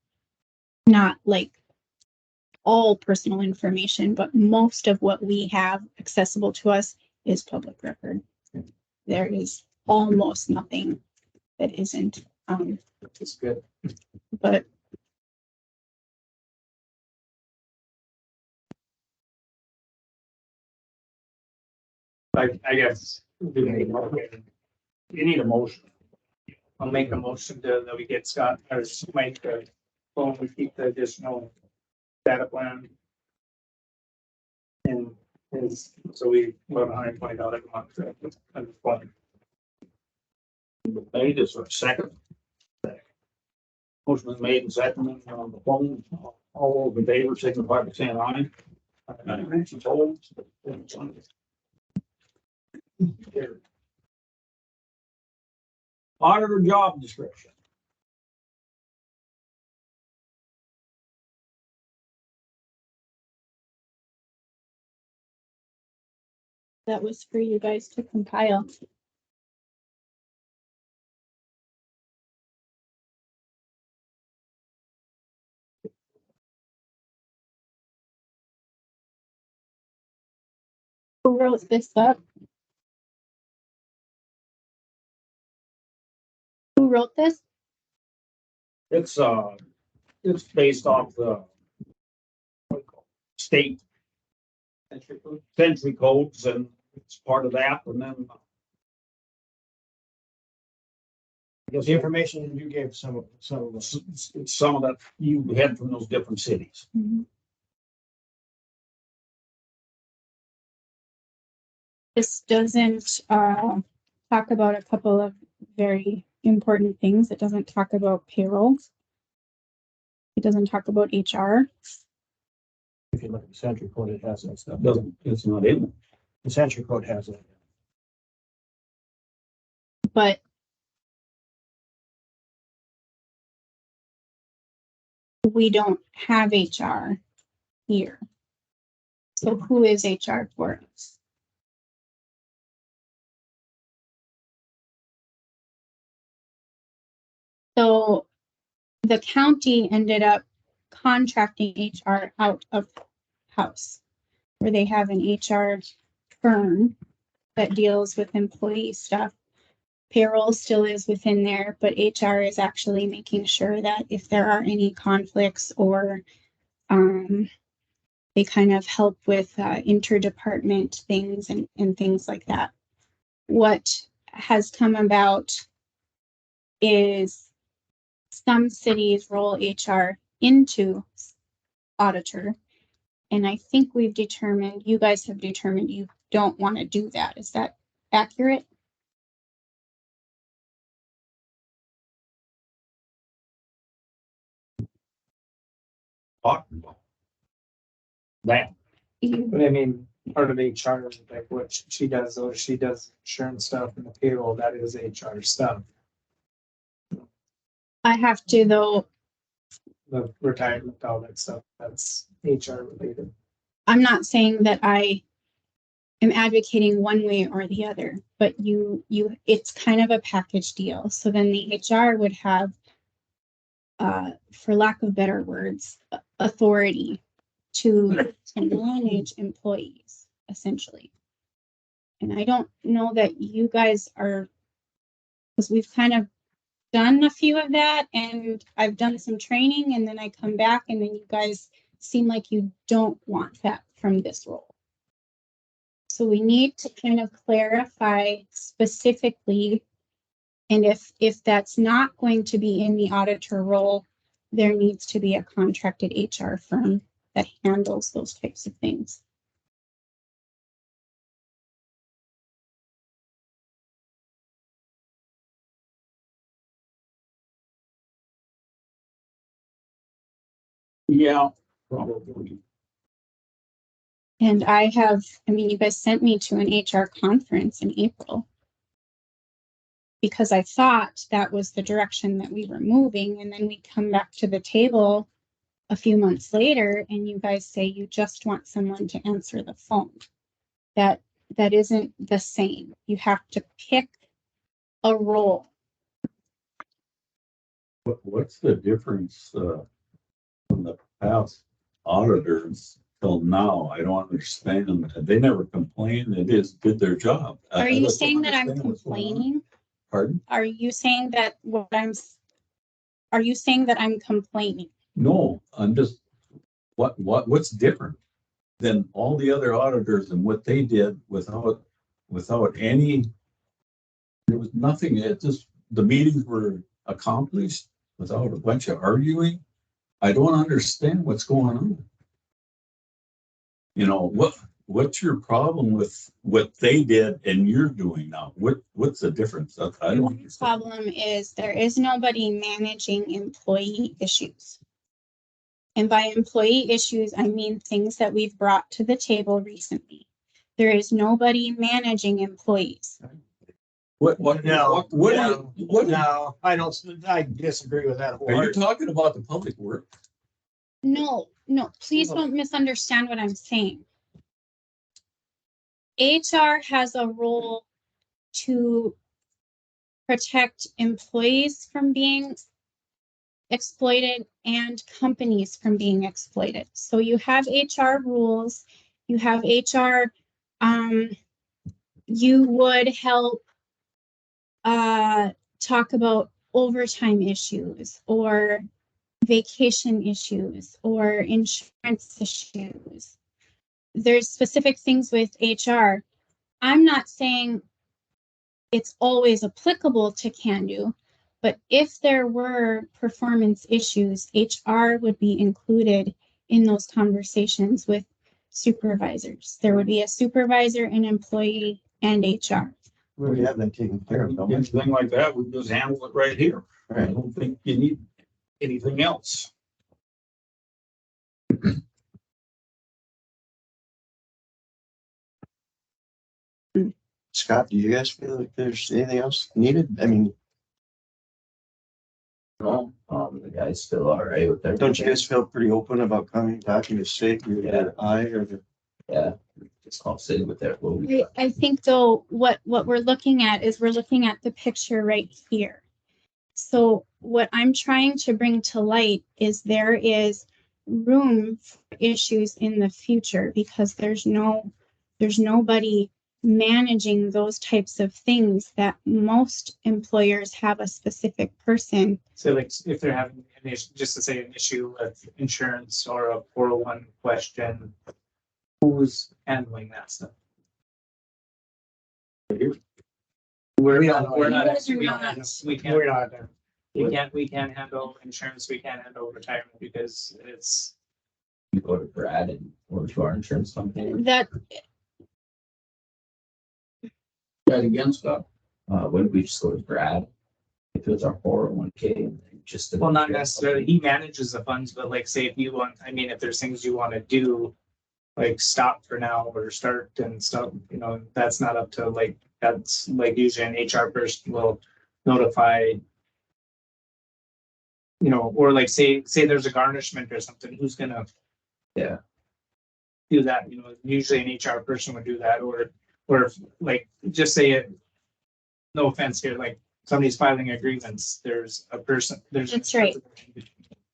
not like all personal information, but most of what we have accessible to us is public record. There is almost nothing that isn't, It's good. but I guess. You need a motion. I'll make a motion that we get Scott or Mike the phone, we keep the additional data plan. And is, so we about $120 a month at this point. Made is for a second. Motion was made and seconded on the phone. All over in favor, signify by saying aye. Opposed? Auditor job description. that was for you guys to compile. Who wrote this up? Who wrote this? It's based off the state century codes, and it's part of that, and then I guess The information you gave some of it's some of that you had from those different cities. This doesn't talk about a couple of very important things. It doesn't talk about payroll. It doesn't talk about HR. if you look at the century code, it has that stuff. It's not in it. The century code has it. But we don't have HR here. So who is HR for us? So the county ended up contracting HR out of house, where they have an HR firm that deals with employee stuff. Payroll still is within there, but HR is actually making sure that if there are any conflicts or they kind of help with interdepartment things and things like that. What has come about is some cities roll HR into auditor. And I think we've determined, you guys have determined you don't want to do that. Is that accurate? Talking about that. But I mean, part of HR, like what she does, or she does insurance stuff and the payroll, that is HR stuff. I have to, though, The retirement, all that stuff, that's HR related. I'm not saying that I am advocating one way or the other, but it's kind of a package deal. So then the HR would have, for lack of better words, authority to manage employees, essentially. And I don't know that you guys are, because we've kind of done a few of that, and I've done some training, and then I come back, and then you guys seem like you don't want that from this role. So we need to kind of clarify specifically, and if that's not going to be in the auditor role, there needs to be a contracted HR firm that handles those types of things. Yeah, probably. And I mean, you guys sent me to an HR conference in April. because I thought that was the direction that we were moving. And then we come back to the table a few months later and you guys say you just want someone to answer the phone. That isn't the same. You have to pick a role. What's the difference, from the past auditors till now? I don't understand. They never complained. They just did their job. Are I you just don't saying that I'm understand what's going on. complaining? Pardon? Are you saying that are you saying that I'm complaining? No, I'm just, what's different than all the other auditors and what they did without any, there was nothing, it just, the meetings were accomplished without a bunch of arguing. I don't understand what's going on. You know, what's your problem with what they did and you're doing now? What's the difference? I don't The understand. problem is there is nobody managing employee issues. And by employee issues, I mean things that we've brought to the table recently. There is nobody managing employees. No, What no, I don't, I disagree with that are you wholeheartedly. talking about? The public work? No, please don't misunderstand what I'm saying. HR has a role to protect employees from being exploited and companies from being exploited. So you have HR rules, you have HR, you would help talk about overtime issues or vacation issues or insurance issues. There's specific things with HR. I'm not saying it's always applicable to Cando, but if there were performance issues, HR would be included in those conversations with supervisors. There would be a supervisor, an employee, and HR. We have that taken care of, don't we? Anything like that, we just handle it right here. I Right. don't think you need anything else. Scott, do you guys feel like there's anything else needed? I mean, No, the guy's still all right with that. don't you guys feel pretty open about coming, talking to state, or I, or the? Yeah, just all sitting with that. I think though, what we're looking at is we're looking at the picture right here. So what I'm trying to bring to light is there is room for issues in the future because there's nobody managing those types of things that most employers have a specific person. So like if they're having an issue, just to say an issue with insurance or a 401 question, who's handling that stuff? We're not, We're not- we can't, We're not there. we can't handle insurance, we can't handle retirement because it's. You go to Brad or to our insurance company. That Again, Scott? Wouldn't we just go to Brad? If it was our 401k, just. Well, not necessarily, he manages the funds, but like say if you want, I mean, if there's things you want to do, like stop for now or start and stuff, you know, that's not up to like, that's like usually an HR person will notify. You know, or like say there's a garnishment or something, who's gonna. Yeah. Do that, you know, usually an HR person would do that, or if, like, just say it. No offense here, like somebody's filing a grievance, there's a person, there's. That's right.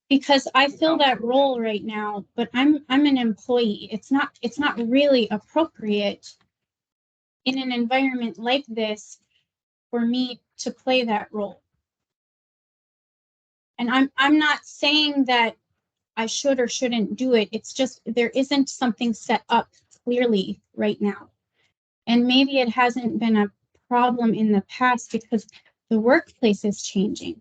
Because I fill that role right now, but I'm an employee. It's not really appropriate in an environment like this for me to play that role. And I'm not saying that I should or shouldn't do it. It's just there isn't something set up clearly right now. And maybe it hasn't been a problem in the past because the workplace is changing.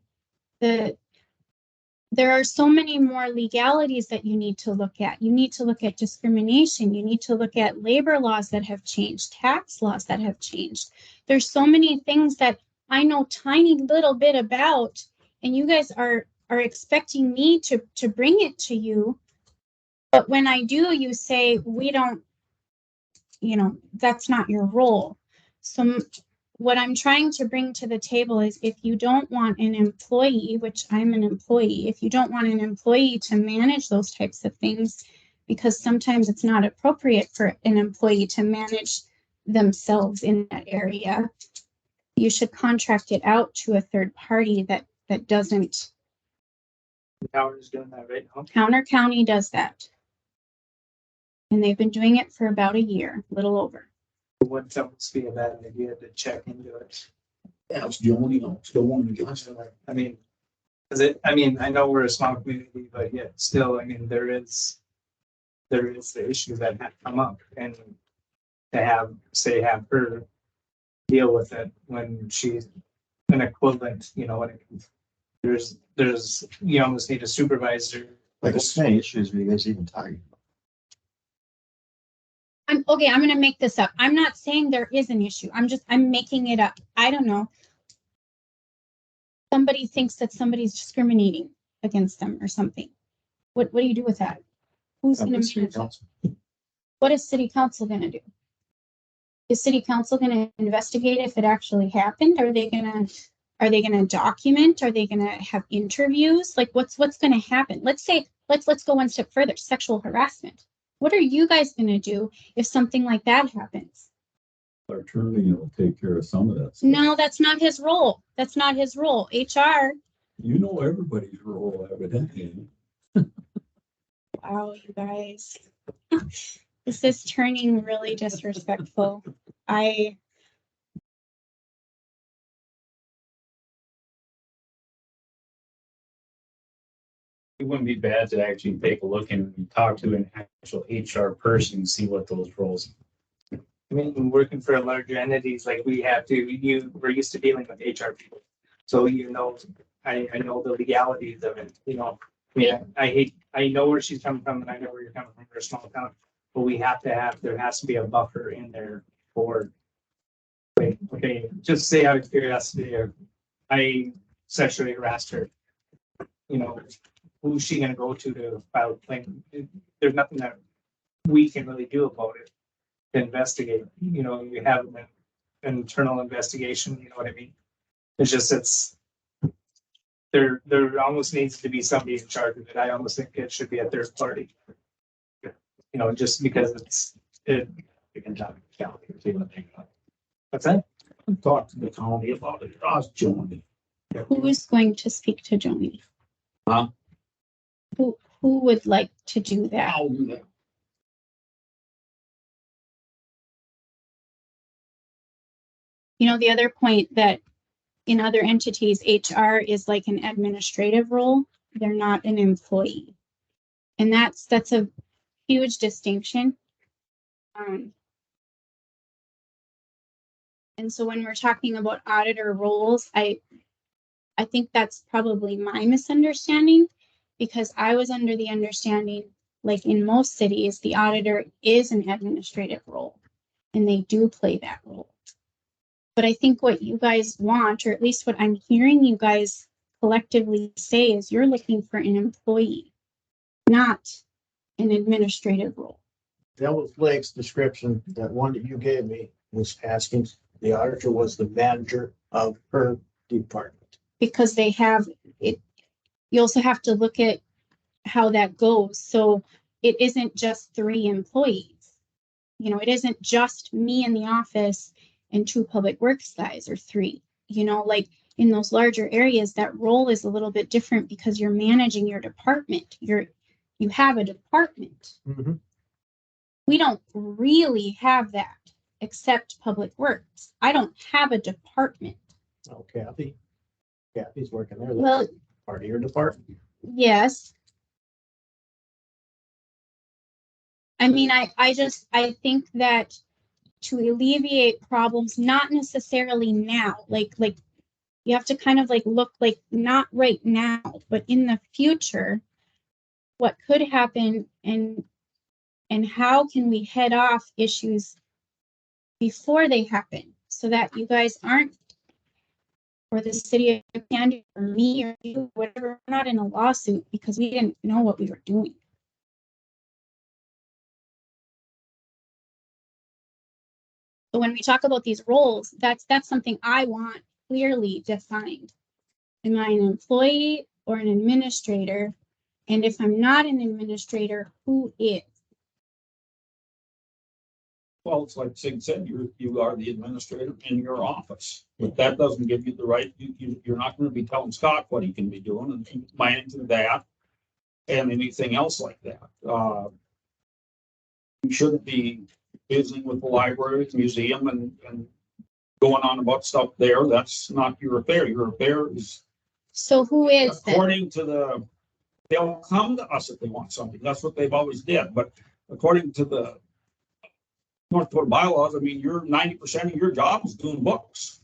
There are so many more legalities that you need to look at. You need to look at discrimination. You need to look at labor laws that have changed, tax laws that have changed. There's so many things that I know tiny little bit about, and you guys are expecting me to bring it to you. But when I do, you say, we don't, you know, that's not your role. So what I'm trying to bring to the table is if you don't want an employee, which I'm an employee, if you don't want an employee to manage those types of things, because sometimes it's not appropriate for an employee to manage themselves in that area, you should contract it out to a third party that doesn't. Howard's doing that right now. Counter County does that. And they've been doing it for about a year, little over. Wouldn't almost be a bad idea to check into it. That's Joni, still one of the guys. I mean, I know we're a small community, but yet still, I mean, there is the issues that have come up, and to have her deal with it when she's an equivalent, you know what I mean? There's, you almost need a supervisor. Like, how many issues are you guys even talking about? I'm going to make this up. I'm not saying there is an issue. I'm making it up. I don't know. Somebody thinks that somebody's discriminating against them or something. What do you do with that? Who's going to manage that? What is city council going to do? Is city council going to investigate if it actually happened? Are they going to document? Are they going to have interviews? Like what's going to happen? Let's go one step further. Sexual harassment. What are you guys going to do if something like that happens? Our attorney will take care of some of that stuff. No, that's not his role. That's not his role. HR. You know everybody's role, evidently. Wow, you guys. This is turning really disrespectful. It wouldn't be bad to actually take a look and talk to an actual HR person and see what those roles. I mean, working for larger entities like we have to, we're used to dealing with HR people. So, I know the legalities of it, I know where she's coming from and I know where you're coming from. We're a small town, but there has to be a buffer in there for, okay, just say out of curiosity, I sexually harassed her, who's she going to go to file a claim? There's nothing that we can really do about it to investigate. You have an internal investigation, you know what I mean? There almost needs to be somebody in charge of it. I almost think it should be a third party. Just because We can talk to the county and see what they got. what's that? Talk to the county about it. Ask Joni. Who is going to speak to Joni? Huh? Who would like to do that? I'll do that. The other point that in other entities, HR is like an administrative role. They're not an employee. And that's a huge distinction. And so when we're talking about auditor roles, I think that's probably my misunderstanding, because I was under the understanding, like in most cities, the auditor is an administrative role and they do play that role. But I think what you guys want, or at least what I'm hearing you guys collectively say, is you're looking for an employee, not an administrative role. That was Blake's description. That one that you gave me was asking, the auditor was the manager of her department. Because they have it, you also have to look at how that goes. So it isn't just 3 employees. It isn't just me in the office and 2 public works guys, or 3. Like in those larger areas, that role is a little bit different because you're managing your department. You have a department. Mm-hmm. We don't really have that except public works. I don't have a department. Oh, Kathy's working there. Well, Part of your department. yes. I mean, I think that to alleviate problems, not necessarily now, like you have to kind of look not right now, but in the future, what could happen and how can we head off issues before they happen, so that you guys aren't, or the city of Cando, or me, or you, whatever, we're not in a lawsuit because we didn't know what we were doing. So when we talk about these roles, that's something I want clearly defined. Am I an employee or an administrator? And if I'm not an administrator, who is? Well, it's like Sig said, you are the administrator in your office, but that doesn't give you the right, you're not gonna be telling Scott what he can be doing and managing that and anything else like that. You shouldn't be visiting with the library, the museum and going on about stuff there. That's not your affair. Your affair is So who is then? according to they'll come to us if they want something. That's what they've always did. But according to the North Dakota bylaws, I mean, you're 90% of your job is doing books.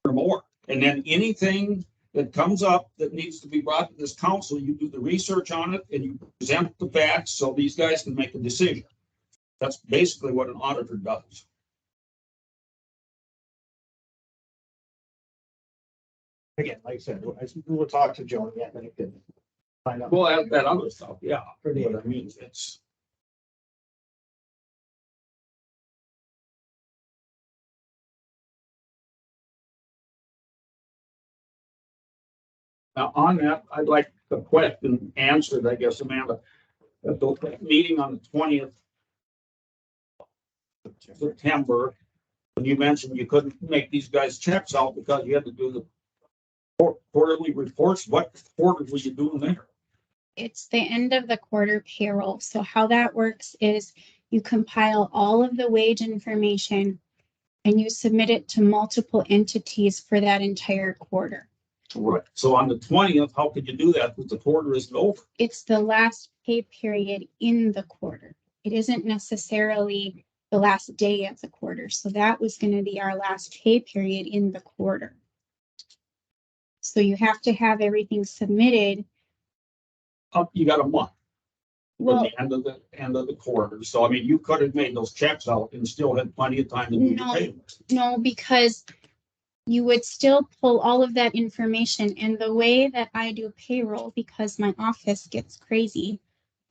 Or more. And then anything that comes up that needs to be brought to this council, you do the research on it and you present the facts so these guys can make a decision. That's basically what an auditor does. Again, like I said, we'll talk to Joe again, and he can find out. Well, that other stuff, yeah. For the- But I mean, it's. Now, on that, I'd like the question answered, I guess, Amanda, at the meeting on the 20th September, when you mentioned you couldn't make these guys checks out because you had to do the quarterly reports. What quarter were you doing there? It's the end of the quarter payroll. So how that works is you compile all of the wage information and you submit it to multiple entities for that entire quarter. Right. So on the 20th, how could you do that? Because the quarter isn't over. It's the last pay period in the quarter. It isn't necessarily the last day of the quarter. So that was going to be our last pay period in the quarter. So you have to have everything submitted. You got a month from Well, the end of the quarter. So I mean, you could have made those checks out and still had plenty of time to do the No. payments. no, because you would still pull all of that information. And the way that I do payroll, because my office gets crazy,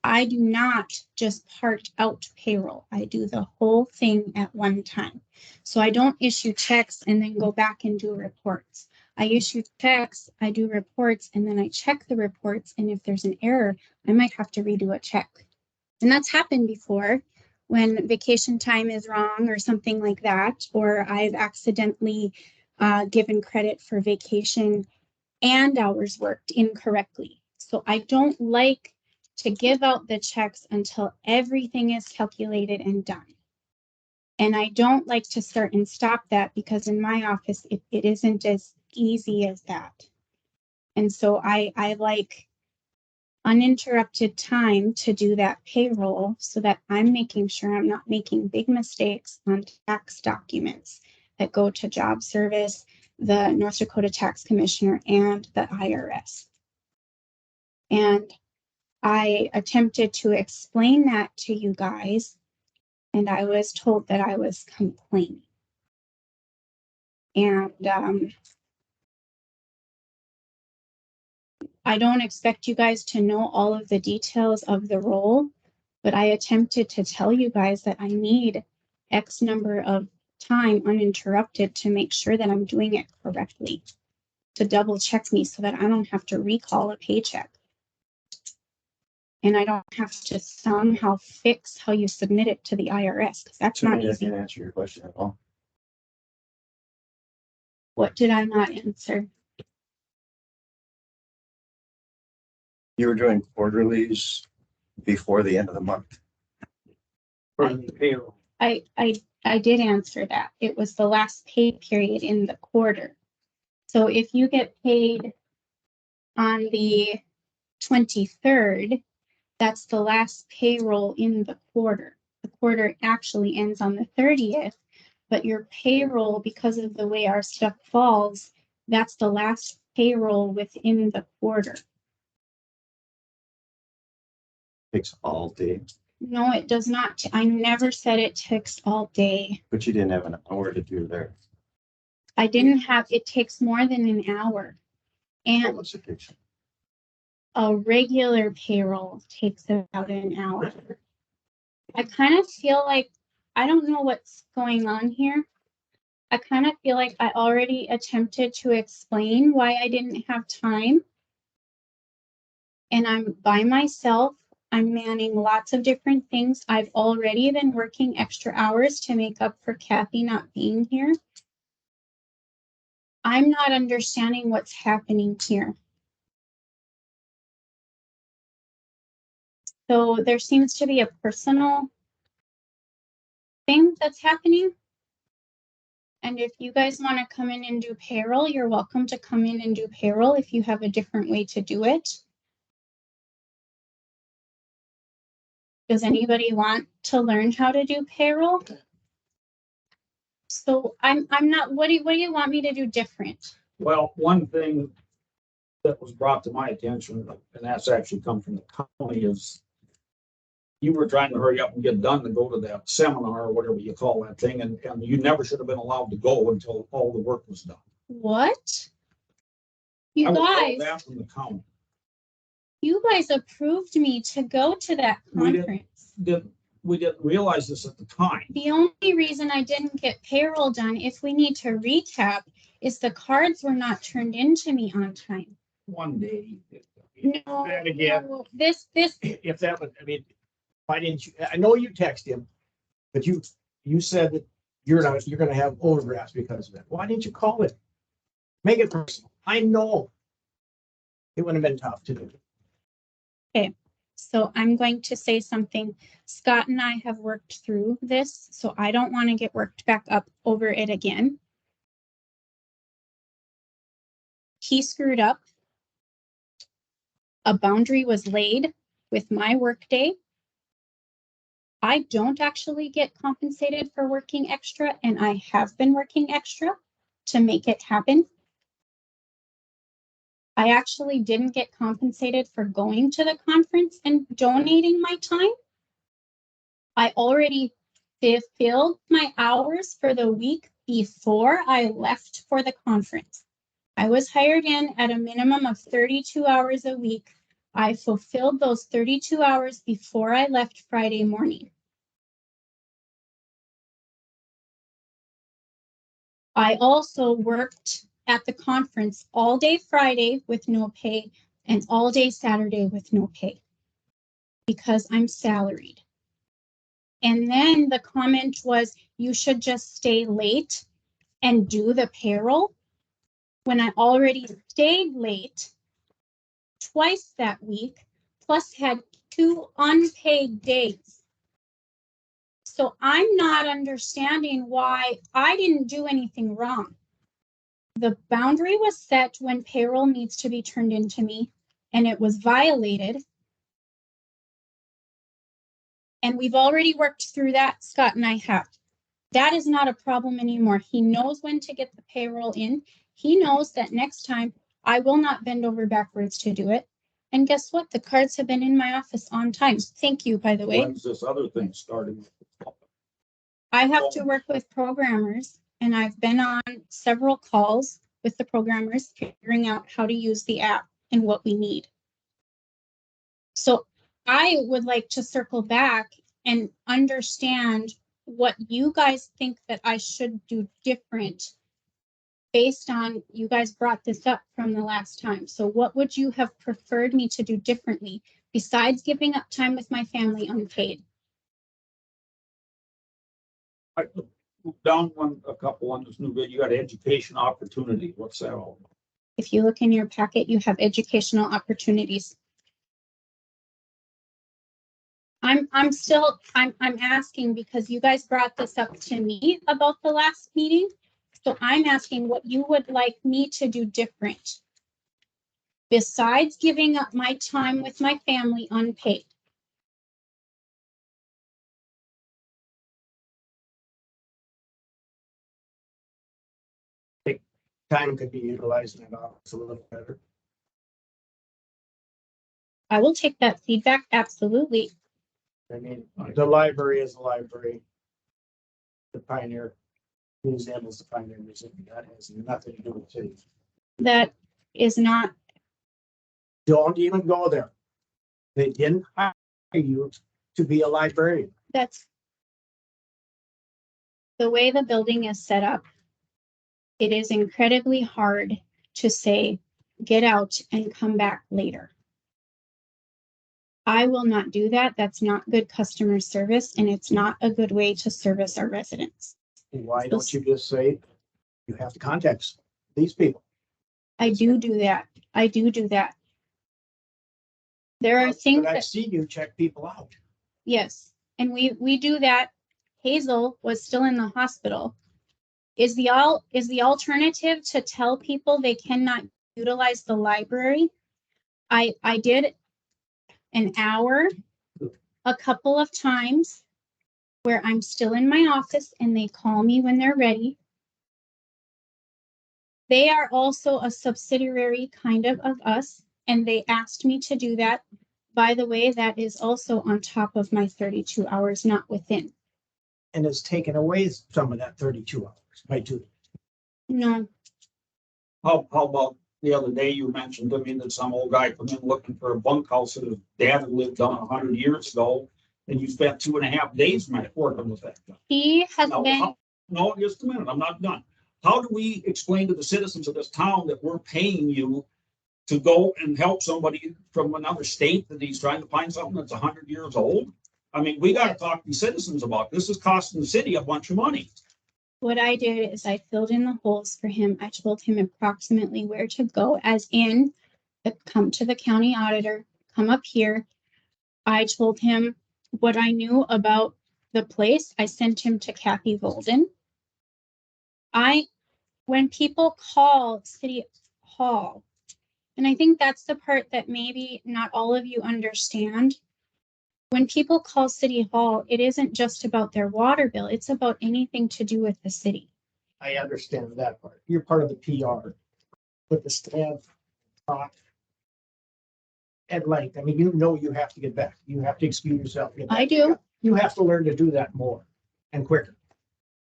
I do not just part out payroll. I do the whole thing at one time. So I don't issue checks and then go back and do reports. I issue checks, I do reports, and then I check the reports. And if there's an error, I might have to redo a check. And that's happened before when vacation time is wrong or something like that, or I've accidentally given credit for vacation and hours worked incorrectly. So I don't like to give out the checks until everything is calculated and done. And I don't like to start and stop that because in my office, it isn't as easy as that. And so I like uninterrupted time to do that payroll so that I'm making sure I'm not making big mistakes on tax documents that go to job service, the North Dakota Tax Commissioner, and the IRS. And I attempted to explain that to you guys, and I was told that I was complaining. And I don't expect you guys to know all of the details of the role, but I attempted to tell you guys that I need X number of time uninterrupted to make sure that I'm doing it correctly, to double check me so that I don't have to recall a paycheck. And I don't have to somehow fix how you submit it to the IRS, because that's To not me, that easy. didn't answer your question at all. What did I not answer? You were doing quarterlies before the end of the month. For the payroll. I did answer that. It was the last pay period in the quarter. So if you get paid on the 23rd, that's the last payroll in the quarter. The quarter actually ends on the 30th, but your payroll, because of the way our stuff falls, that's the last payroll within the quarter. Takes all day, No, it does not. I never said it takes all day. but you didn't have an hour to do there. I didn't have, it takes more than an hour. And What's it take? a regular payroll takes about an hour. I kind of feel like, I don't know what's going on here. I kind of feel like I already attempted to explain why I didn't have time. And I'm by myself. I'm manning lots of different things. I've already been working extra hours to make up for Kathy not being here. I'm not understanding what's happening here. So there seems to be a personal thing that's happening. And if you guys want to come in and do payroll, you're welcome to come in and do payroll if you have a different way to do it. Does anybody want to learn how to do payroll? So I'm not, what do you want me to do different? Well, one thing that was brought to my attention, and that's actually come from the county, is you were trying to hurry up and get done to go to that seminar or whatever you call that thing, and you never should have been allowed to go until all the work was done. What? You I was told guys, that from the county. you guys approved me to go to that We didn't. conference. We didn't realize this at the time. The only reason I didn't get payroll done, if we need to recap, is the cards were not turned into me on time. One day. No, And again- no, this, If that was, I mean, why didn't you, I know you texted him, but you said that you're gonna have overdrafts because of that. Why didn't you call it? Make it personal. I know. It would have been tough to do. so I'm going to say something. Scott and I have worked through this, so I don't want to get worked back up over it again. He screwed up. A boundary was laid with my workday. I don't actually get compensated for working extra, and I have been working extra to make it happen. I actually didn't get compensated for going to the conference and donating my time. I already fulfilled my hours for the week before I left for the conference. I was hired in at a minimum of 32 hours a week. I fulfilled those 32 hours before I left Friday morning. I also worked at the conference all day Friday with no pay and all day Saturday with no pay because I'm salaried. And then the comment was, you should just stay late and do the payroll when I already stayed late twice that week, plus had 2 unpaid days. So I'm not understanding why I didn't do anything wrong. The boundary was set when payroll needs to be turned into me, and it was violated. And we've already worked through that, Scott and I have. That is not a problem anymore. He knows when to get the payroll in. He knows that next time I will not bend over backwards to do it. And guess what? The cards have been in my office on time. Thank you, by the way. When's this other thing starting? I have to work with programmers, and I've been on several calls with the programmers, figuring out how to use the app and what we need. So I would like to circle back and understand what you guys think that I should do different based on, you guys brought this up from the last time. So what would you have preferred me to do differently besides giving up time with my family unpaid? I down a couple on this new bid. You got education opportunity. What's that all about? If you look in your packet, you have educational opportunities. I'm asking because you guys brought this up to me about the last meeting. So I'm asking what you would like me to do different besides giving up my time with my family unpaid. Time could be utilized in that office a little better. I will take that feedback, absolutely. I mean, the library is a library. The Pioneer Museum is the Pioneer Museum. That has nothing to do with city. That is not, Don't even go there. They didn't hire you to be a librarian. That's the way the building is set up. It is incredibly hard to say, get out and come back later. I will not do that. That's not good customer service, and it's not a good way to service our residents. Why don't you just say, you have to contact these people? I do that. I do that. There are things But I've that, seen you check people out. yes, and we do that. Hazel was still in the hospital. Is the alternative to tell people they cannot utilize the library? I did an hour a couple of times where I'm still in my office and they call me when they're ready. They are also a subsidiary kind of us, and they asked me to do that. By the way, that is also on top of my 32 hours, not within. And has taken away some of that 32 hours by doing it. No, How about the other day you mentioned to me that some old guy come in looking for a bunkhouse that his dad had lived on 100 years ago, and you spent 2.5 days working with that guy. he has Now, been, no, just a minute, I'm not done. How do we explain to the citizens of this town that we're paying you to go and help somebody from another state that he's trying to find something that's 100 years old? I mean, we gotta talk to citizens about this. Is costing the city a bunch of money. what I did is I filled in the holes for him. I told him approximately where to go, as in, come to the county auditor, come up here. I told him what I knew about the place. I sent him to Kathy Volden. When people call City Hall, and I think that's the part that maybe not all of you understand. When people call City Hall, it isn't just about their water bill. It's about anything to do with the city. I understand that part. You're part of the PR with the staff talk at length. I mean, you have to get back. You have to excuse yourself. Get back. I do. You have to learn to do that more and quicker.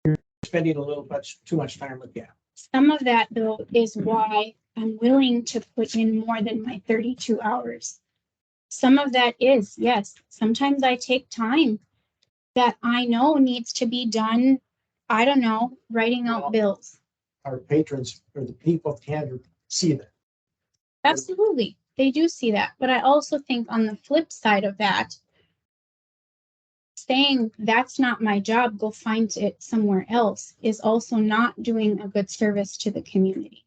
You're spending a little bit too much time with that. Some of that, though, is why I'm willing to put in more than my 32 hours. Some of that is, yes, sometimes I take time that I know needs to be done. I don't know, writing out bills. Our patrons or the people can see that. Absolutely, they do see that. But I also think on the flip side of that, saying that's not my job, go find it somewhere else, is also not doing a good service to the community.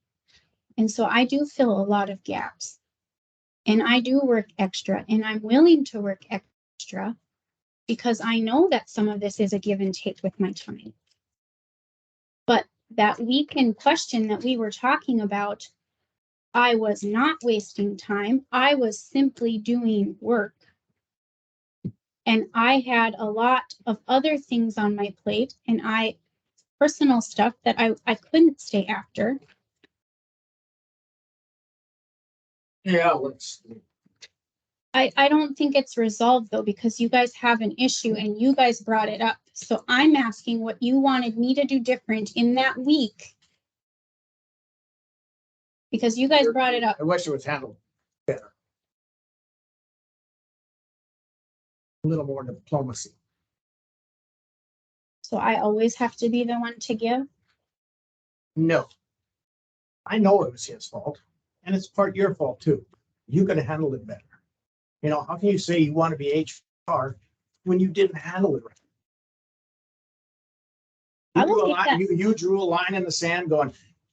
And so I do fill a lot of gaps. And I do work extra, and I'm willing to work extra because I know that some of this is a give and take with my time. But that weekend question that we were talking about, I was not wasting time. I was simply doing work. And I had a lot of other things on my plate, and personal stuff that I couldn't stay after. Yeah, let's. I don't think it's resolved though, because you guys have an issue and you guys brought it up. So I'm asking what you wanted me to do different in that week. Because you guys brought it up. I wish it was handled better. A little more diplomacy. So I always have to be the one to give. No. I know it was his fault, and it's part your fault too. You could have handled it better. You know, how can you say you want to be HR when you didn't handle it right? I will take that. You drew a line in the sand going,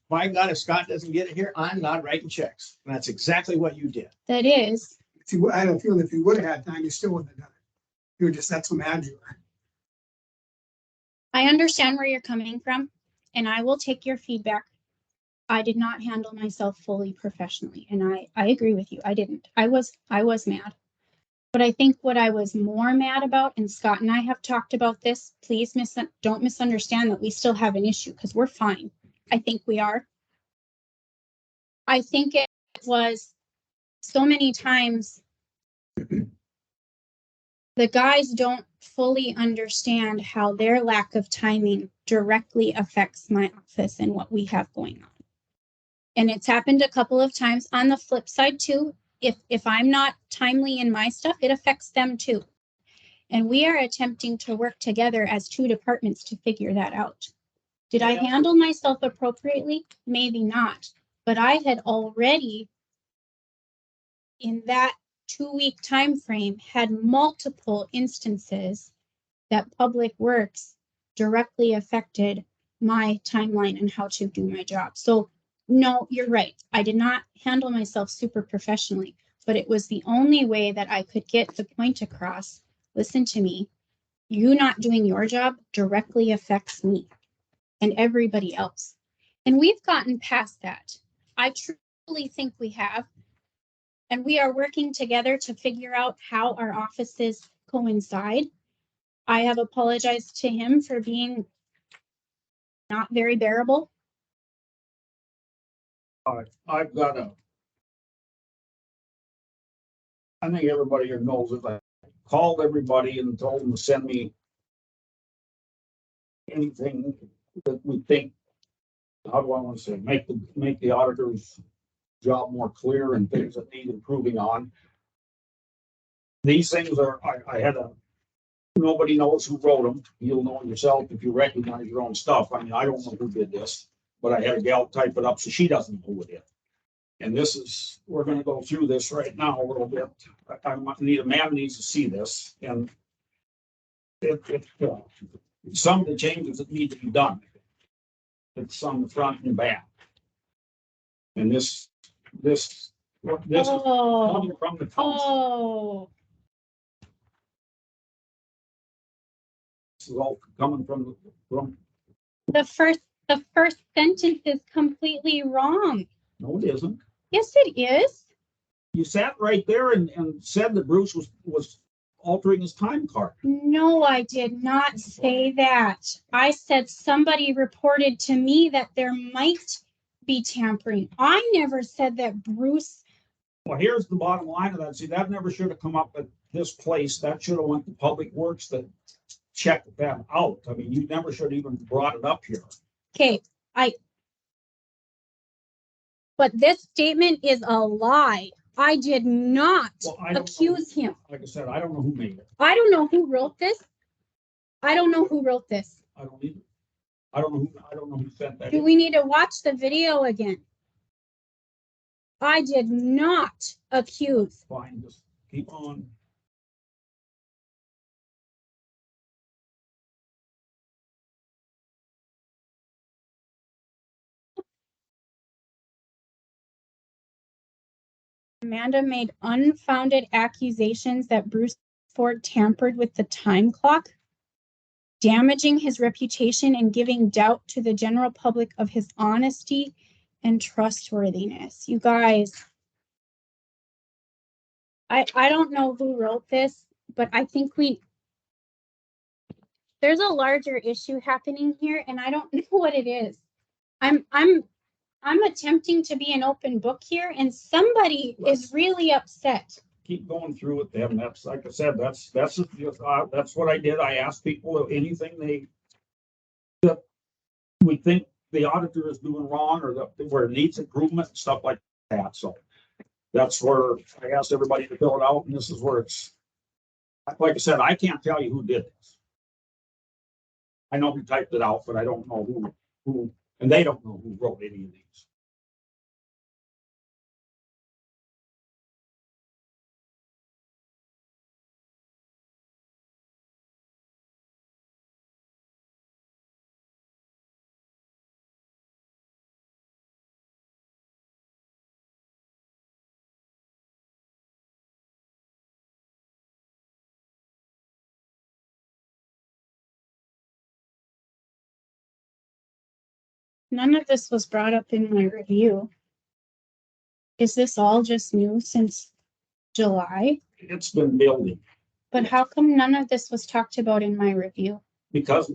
my God, if Scott doesn't get it here, I'm not writing checks. And that's exactly what you did. That is. I have a feeling if you would have had time, you still wouldn't have done it. You're just, that's how mad you are. I understand where you're coming from, and I will take your feedback. I did not handle myself fully professionally, and I agree with you. I didn't. I was mad. But I think what I was more mad about, and Scott and I have talked about this, please don't misunderstand that we still have an issue, because we're fine. I think we are. I think it was so many times the guys don't fully understand how their lack of timing directly affects my office and what we have going on. And it's happened a couple of times. On the flip side too, if I'm not timely in my stuff, it affects them too. And we are attempting to work together as two departments to figure that out. Did I handle myself appropriately? Maybe not, but I had already in that 2-week time frame had multiple instances that Public Works directly affected my timeline and how to do my job. So no, you're right. I did not handle myself super professionally, but it was the only way that I could get the point across. Listen to me. You not doing your job directly affects me and everybody else. And we've gotten past that. I truly think we have. And we are working together to figure out how our offices coincide. I have apologized to him for being not very bearable. I've got I think everybody here knows it. I called everybody and told them to send me anything that we think, how do I want to say, make the auditor's job more clear and things that need improving on. These things are, I had nobody knows who wrote them. You'll know yourself if you recognize your own stuff. I mean, I don't know who did this, but I had a gal type it up so she doesn't know who it is. And this is, we're gonna go through this right now a little bit. I need, a man needs to see this, and some of the changes that need to be done. It's on the front and back. And this is coming from the council. Oh, This is all coming from the first sentence is completely wrong. no, it isn't. Yes, it is. You sat right there and said that Bruce was altering his time card. No, I did not say that. I said somebody reported to me that there might be tampering. I never said that Bruce. Well, here's the bottom line of that. See, that never should have come up at this place. That should have went to Public Works that checked that out. I mean, you never should have even brought it up here. Okay, but this statement is a lie. I did not accuse him. Like I said, I don't know who made it. I don't know who wrote this. I don't know who wrote this. I don't either. I don't know who sent that. Do we need to watch the video again? I did not accuse. Fine, just keep on. Amanda made unfounded accusations that Bruce Ford tampered with the time clock, damaging his reputation and giving doubt to the general public of his honesty and trustworthiness. You guys, I don't know who wrote this, but I think there's a larger issue happening here, and I don't know what it is. I'm attempting to be an open book here, and somebody is really upset. Keep going through with them. That's, like I said, that's what I did. I asked people anything that we think the auditor is doing wrong or where it needs improvement and stuff like that. So that's where I asked everybody to fill it out, and this is where it's, like I said, I can't tell you who did this. I know who typed it out, but I don't know who, and they don't know who wrote any of these. None of this was brought up in my review. Is this all just new since July? It's been building. But how come none of this was talked about in my review? Because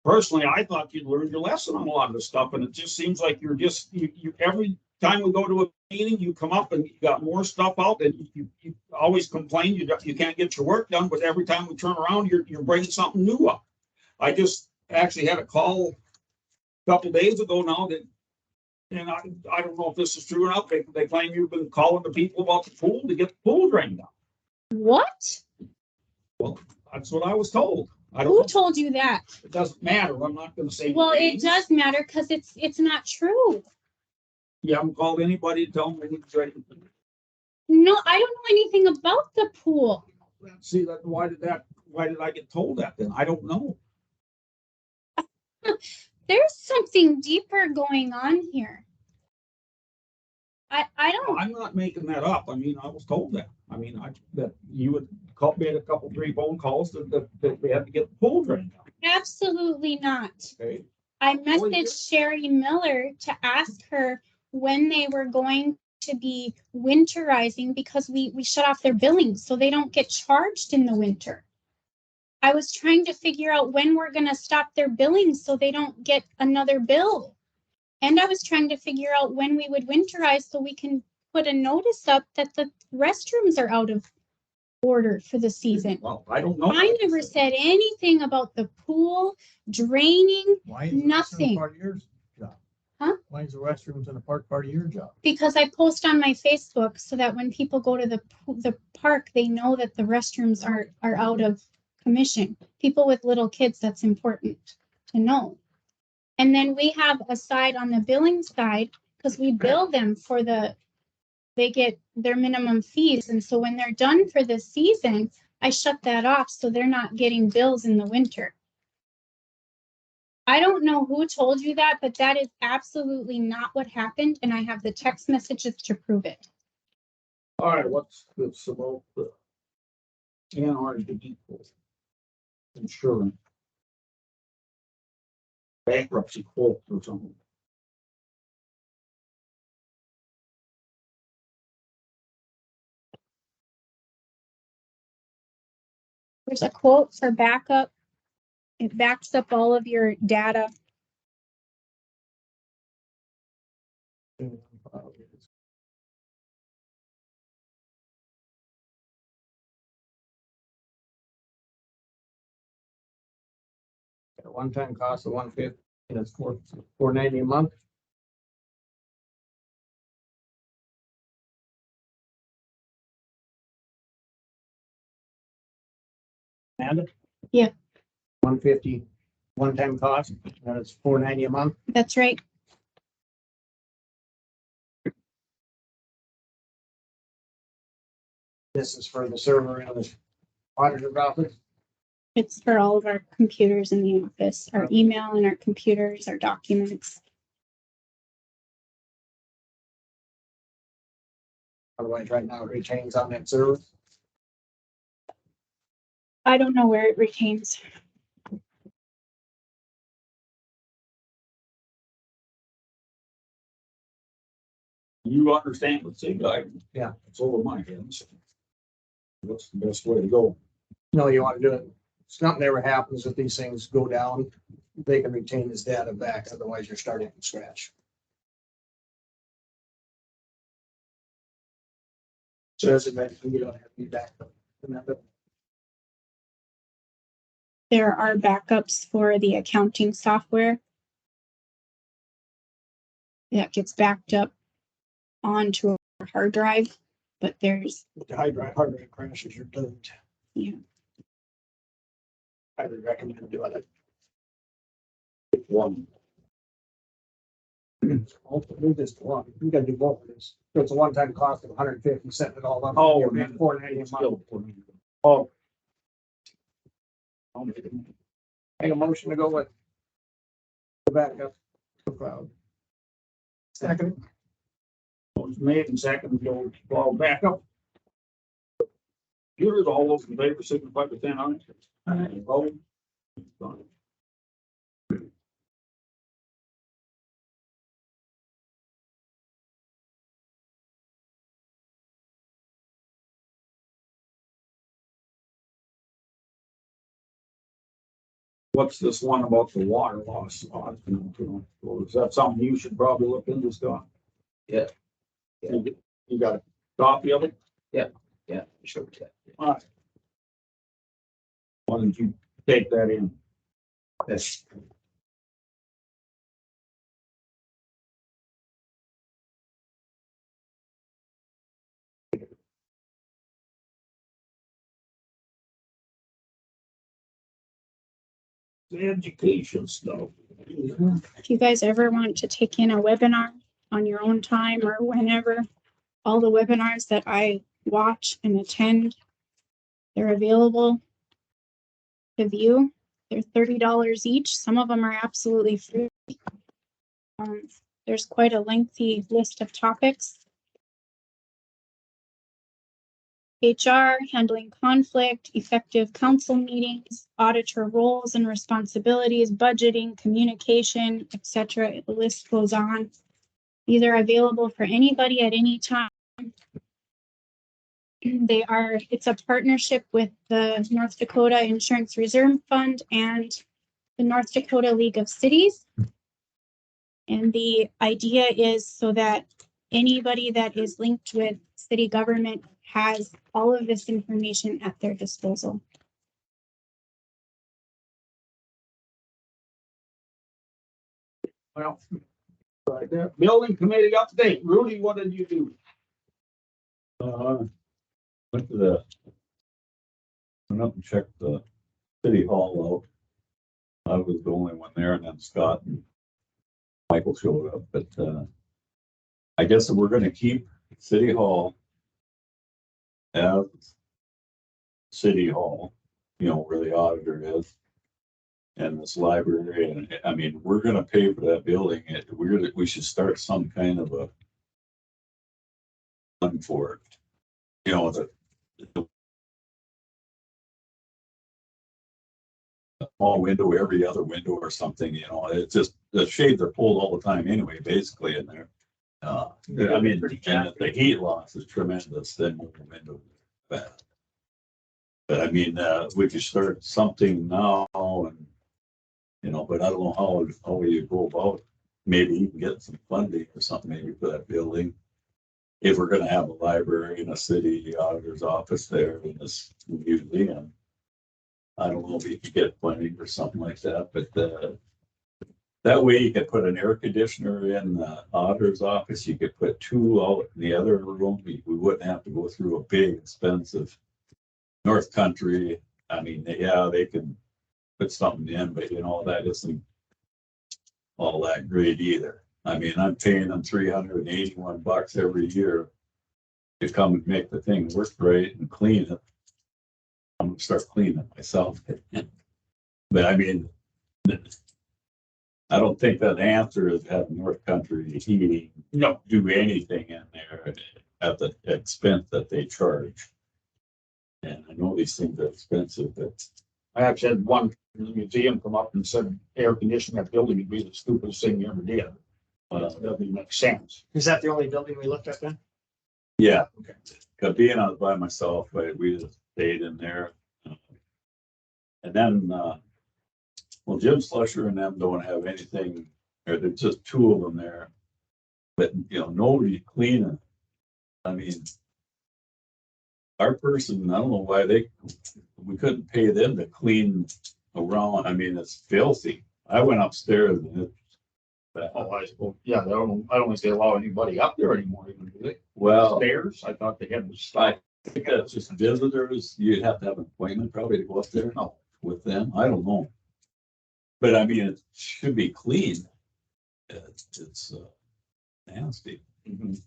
personally, I thought you'd learned your lesson on a lot of this stuff, and it just seems like you're just, you every time we go to a meeting, you come up and you got more stuff out, and you always complain you can't get your work done, but every time we turn around, you're bringing something new up. I just actually had a call a couple days ago now that, and I don't know if this is true or not, they claim you've been calling the people about the pool to get the pool drained out. What? Well, That's what I was told. I don't Who know. told you that? It doesn't matter. I'm not gonna say. Well, it names. does matter because it's not true. You haven't called anybody to tell me it's ready. No, I don't know anything about the pool. See, why did I get told that then? I don't know. There's something deeper going on here. I don't, I'm not making that up. I mean, I was told that. I mean, that you would call, made a couple, 3 phone calls that they had to get the pool drained out. absolutely not. Okay. I Well, you- messaged Sherry Miller to ask her when they were going to be winterizing because we shut off their billing so they don't get charged in the winter. I was trying to figure out when we're gonna stop their billing so they don't get another bill. And I was trying to figure out when we would winterize so we can put a notice up that the restrooms are out of order for the season. Well, I don't know. I never said anything about the pool draining, Why is the restroom nothing. part of your job? Huh? Why is the restrooms in the park part of your job? Because I post on my Facebook so that when people go to the park, they know that the restrooms are out of commission. People with little kids, that's important to know. And then we have a side on the billing side, because we bill them for they get their minimum fees. And so when they're done for the season, I shut that off so they're not getting bills in the winter. I don't know who told you that, but that is absolutely not what happened. And I have the text messages to prove it. All right, what's this about the NRD insurance? Bankruptcy quote or something. There's a quote for backup. It backs up all of your data. A one-time cost of $150, and it's $490 a month. Amanda? Yeah. 150 one-time cost, and it's $490 a month. That's right. This is for the server in the auditor's office. It's for all of our computers in the office, our email and our computers, our documents. Otherwise, right now it retains on that server. I don't know where it retains. You understand what's in guy? Yeah. It's over my head. So what's the best way to go? No, you want to do it. If something ever happens, if these things go down, they can retain this data back. Otherwise, you're starting from scratch. So as it mentioned, you don't have to be back. There are backups for the accounting software that gets backed up onto a hard drive, but there's, If the hard drive crashes, you're doomed. yeah, I would recommend doing it. One. Also, do this one. You gotta do both of these. So it's a one-time cost of 150, setting it all up. Oh, You're and paying then $490 a month. Oh. Make a motion to go with the backup for cloud. Second. Motion made and second, go fall back up. Here's all those in favor, signify by saying aye. Aye. Opposed? Done. What's this one about the water loss? Or is that something you should probably look into, Scott? Yeah. You got a copy of it? Yeah, sure. All right. Why don't you take that in? That's The education stuff. If you guys ever want to take in a webinar on your own time or whenever, all the webinars that I watch and attend, they're available to view. They're $30 each. Some of them are absolutely free. There's quite a lengthy list of topics. HR, handling conflict, effective council meetings, auditor roles and responsibilities, budgeting, communication, etc. The list goes on. These are available for anybody at any time. It's a partnership with the North Dakota Insurance Reserve Fund and the North Dakota League of Cities. And the idea is so that anybody that is linked with city government has all of this information at their disposal. Well, right there. Building committee update. Rudy, what did you do? Went up and checked the city hall out. I was the only one there, and then Scott and Michael showed up, but, I guess that we're gonna keep city hall as city hall, you know, where the auditor is. And this library, and I mean, we're gonna pay for that building. We should start some kind of a fund for it. You know, the small window, every other window or something, you know, it's just, the shades are pulled all the time anyway, basically in there. I mean, and the heat loss is tremendous, then the window. But I mean, we could start something now and, you know, but I don't know how you go about, maybe you can get some funding or something maybe for that building. If we're gonna have a library and a city auditor's office there in this museum. I don't know if you could get funding or something like that, but that way you could put an air conditioner in the auditor's office. You could put two out in the other room. We wouldn't have to go through a big expensive North Country. I mean, yeah, they can put something in, but you know, that isn't all that great either. I mean, I'm paying them $381 every year to come and make the thing work right and clean it. I'm gonna start cleaning it myself. But I mean, I don't think that the answer is have North Country heating, do anything in there at the expense that they charge. And I know these things are expensive, but I actually had one in the museum come up and said air conditioning that building would be the stupidest thing you ever did. But it doesn't even make sense. Is that the only building we looked at then? yeah. Okay. Cause being out by myself, we just stayed in there. And then, well, Jim Slusher and them don't have anything, or there's just two of them there. But, you know, nobody cleaning. I mean, our person, I don't know why we couldn't pay them to clean around. I mean, it's filthy. I went upstairs and it. Oh, I suppose, yeah, I don't think they allow anybody up there anymore, even do they? Well, Stairs, I thought they had to I stop. think that's just visitors. You'd have to have an appointment probably to go up there. No, with them. I don't know. But I mean, it should be clean. It's nasty. Mhm.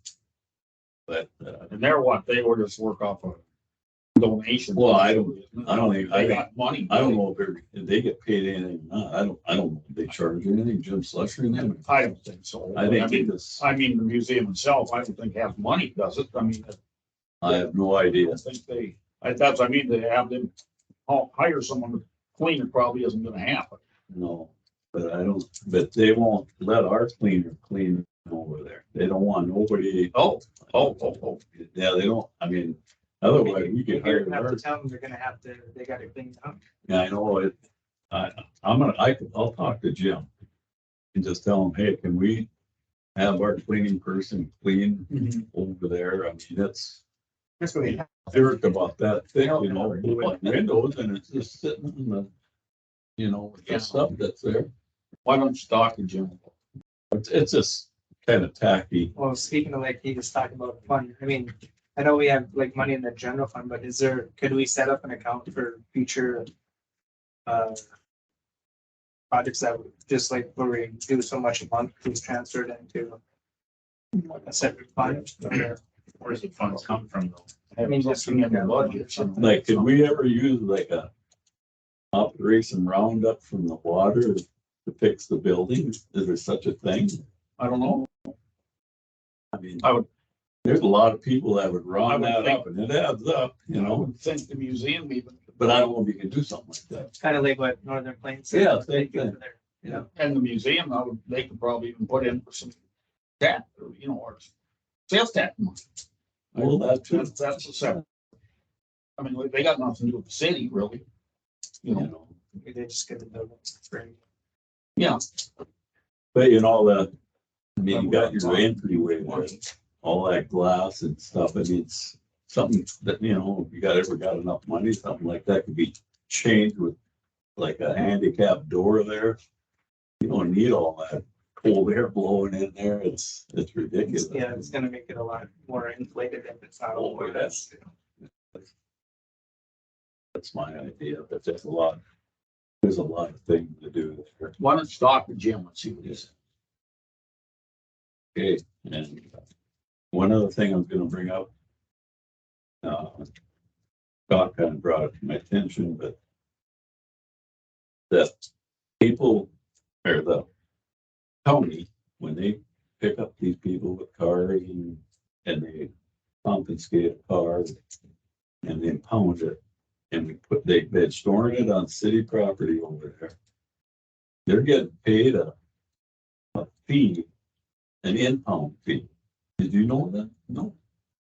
But And they're what, they were just work off of donations. well, I don't think They got money. I don't know if they get paid anything or not. I don't know if they charge anything, Jim Slusher and them. I don't think so. I think it's, I mean, the museum itself, I don't think has money, does it? I mean, I have no I idea. don't think that's, I mean, they have them hire someone to clean it probably isn't gonna happen. No, but they won't let our cleaner clean over there. They don't want nobody. Oh. Yeah, they don't, I mean, otherwise we could hire. You're gonna have to tell them they gotta clean up. Yeah, I know it. I'll talk to Jim and just tell him, hey, can we have our cleaning person clean over there? I mean, that's what we have. dirt about that thing, you know, blowing windows and it's just sitting in the, you know, with the stuff that's there. Why don't you talk to Jim? It's just kind of tacky. Well, speaking of like he was talking about fund, I mean, I know we have like money in the general fund, but could we set up an account for future projects that would, just like where we do so much a month, is transferred into a separate fund. Where's the funds come from though? I mean, just from the budget or something. Like, could we ever use like a Operation Roundup from the water to fix the building? Is there such a thing? I don't know. I mean, I would- there's a lot of people that would I round would that think- up and it adds up, you I know, would think the museum even, but I don't know if you can do something like that. Kind of like what Northern Plains. Yeah, said, same they do thing. for their- and the museum, they could probably even put in some tax, or, or sales tax money. Well, that too. That's a separate. I mean, they got nothing to do with the city, really. You know, They just get the building for. Yeah. but you know, I mean, you got your entryway there, all that glass and stuff. I mean, it's something that, you know, if you ever got enough money, something like that could be changed with like a handicap door there. You don't need all that cold air blowing in there. It's ridiculous. Yeah, it's gonna make it a lot more inflated if it's not all. Oh, yes. That's my idea, but there's a lot of things to do there. Why don't you talk to Jim and see what he says? Okay, and one other thing I was gonna bring up. Scott kind of brought it to my attention, but that people, or the county, when they pick up these people with cars and they confiscate a car and they impound it, and they're storing it on city property over there. They're getting paid a fee, an impound fee. Did you know that? No.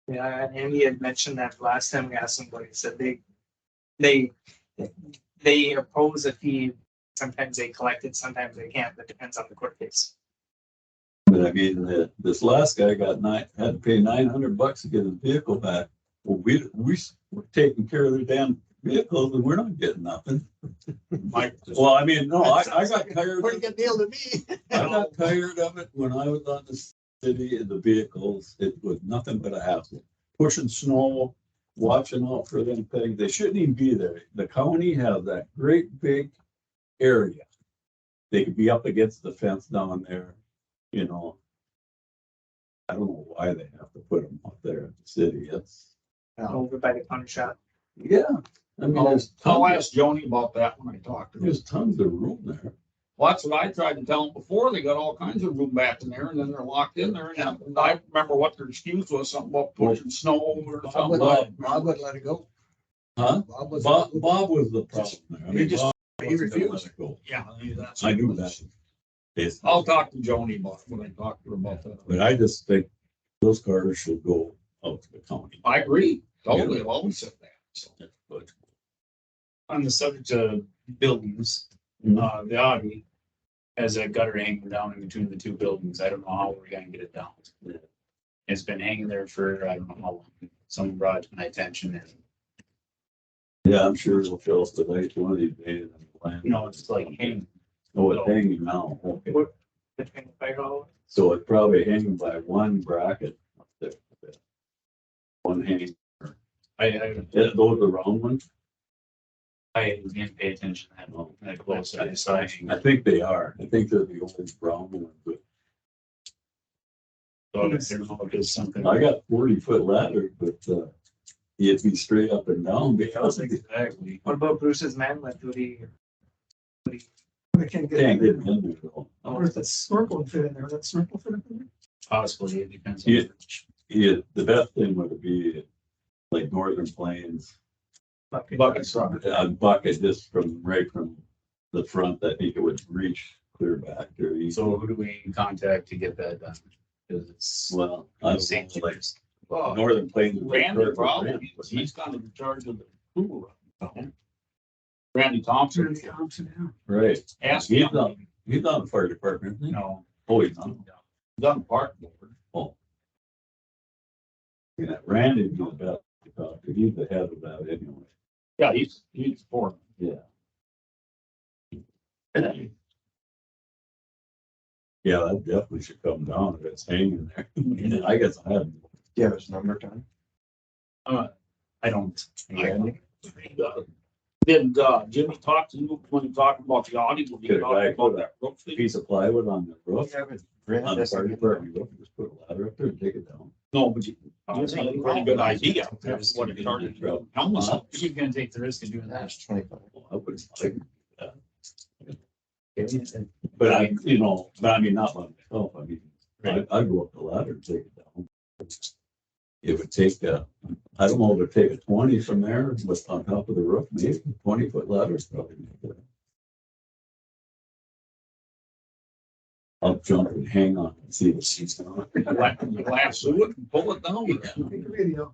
Yeah, and Andy had mentioned that last time we asked somebody, said they oppose a fee. Sometimes they collect it, sometimes they can't. That depends on the court case. But I mean, this last guy had to pay $900 to get his vehicle back. Well, we're taking care of the damn vehicles and we're not getting nothing. Well, I mean, no, I got tired. Pretty good deal to me. I got tired of it when I was on the city and the vehicles. It was nothing but a hassle. Pushing snow, watching out for them things. They shouldn't even be there. The county has that great big area. They could be up against the fence down there, you know. I don't know why they have to put them up there in the city. It's, Over by the county shop. yeah. I mean, I'll ask Joni about that when I talk to him. there's tons of room there. Well, that's what I tried to tell them before. They got all kinds of room back in there and then they're locked in there. And I remember what their excuse was, something about pushing snow or Bob something. would let it go. Huh? Bob was. Bob was the problem there. I He mean, just- Bob he wasn't gonna refused. let it go. Yeah, that's. I knew that. Basically. I'll talk to Joni about it when I talk to her about that. But I just think those cars should go out to the county. I agree. Totally. I've always said that. So. But On the subject of buildings, the Audi has a gutter hanging down in between the two buildings. I don't know how we're gonna get it down. It's been hanging there for, I don't know how long. Someone brought it to my attention and, yeah, I'm sure it'll fill up the night one of these days. no, it's like hanging. Oh, it's hanging now. Okay. Between the fire hall. So it's probably hanging by one bracket up there. One hanging. Those are round ones? I didn't pay attention to that close. I just saw it hanging. I think they are. I think they're the old brown ones, but So I don't know if it's something. I got 40-foot ladder, but you'd be straight up and down because Exactly. What about Bruce's manlet? Do he? They can't get can't in get there. in there though. Or if it's snorkel would fit in there, that snorkel fit in there. Possibly, it depends. Yeah. Yeah, the best thing would be like Northern Plains, Buckets. a bucket just right from the front. I think it would reach clear back there. So who do we contact to get that done? Because it's, Well, I same don't know, like place. Northern Plains. is Randy perfect. probably, he's kind of in charge of the pool. Randy Thompson. Randy Thompson, yeah. Right. Ask He's him. on the fire department. isn't he? No, Oh, he's on. He's on the park board. Oh. Yeah, Randy's the best to talk to. He's the head of that anyway. Yeah, he's for. Yeah. Yeah, that definitely should come down if it's hanging there. I guess I haven't. Yeah, it's number 10. I don't. Yeah. Did, Jimmy talk to you when he talked about the Audi? Did he Good talk guy, about put that roof thing? Piece of plywood on the roof, Yeah, but on Brad, the that's fire a department roof, just put a ladder up there and take it down. No, but you, that's a pretty good idea. That's what it started to do. Helmets. Huh? Who's gonna take the risk of doing that? That's 25. Well, I wouldn't like that. But I, you know, but I mean, not by myself, I mean, I'd go up the ladder and take it down. It would take, I don't know, it would take a 20 from there, but on top of the roof, maybe 20-foot ladder is probably. Good. I'll jump and hang on and see if she's going. Lasso it and pull it down. Video.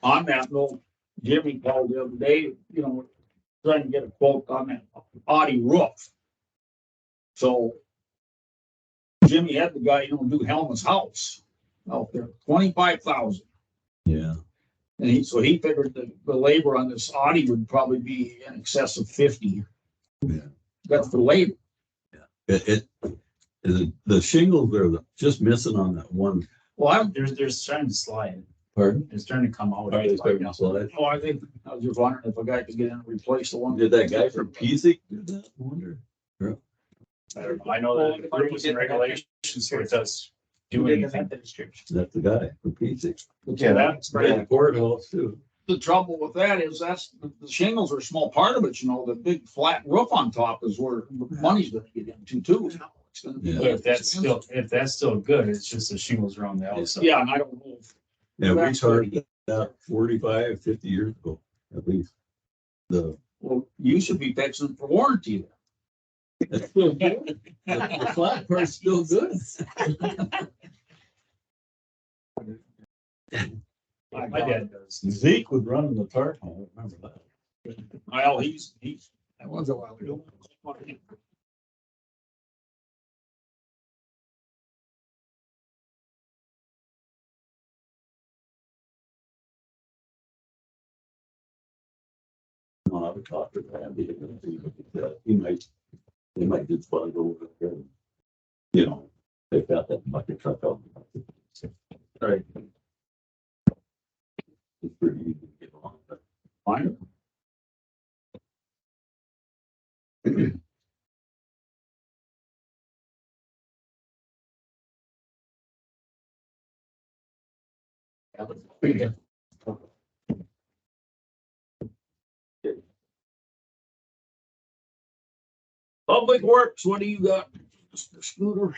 On that note, Jimmy called the other day, you know, trying to get a quote on that Audi roof. So Jimmy had the guy, you know, do Helma's house out there, 25,000. Yeah. And so he figured the labor on this Audi would probably be in excess of 50. Yeah. That's the labor. The shingles are just missing on that one. Well, There's starting to slide. Pardon? It's starting to come out. Are they starting to slide? I think, I was just wondering if a guy could get in and replace the one. Did that guy from Peasic do that? I wonder. I know that the rules and regulations for it does do anything. That's the guy from Peasic. Yeah, that's Right in the courthouse too. The trouble with that is the shingles are a small part of it, you know, the big flat roof on top is where the money's gonna get into too. It's gonna be- Yeah. But if that's still good, it's just the shingles around the outside. Yeah, and I don't know. Yeah, we started that 45, 50 years ago, at least. Well, you should be fixing for warranty. The flat part's still good. My dad does. Zeke would run in the tarp, I remember that. Well, that was a while ago. I would talk to Randy. They might just bug over there. You know, they've got that bucket truck out. Right. It's pretty easy to get along, but Fine. Public Works, what do you got, Mr. Scooter?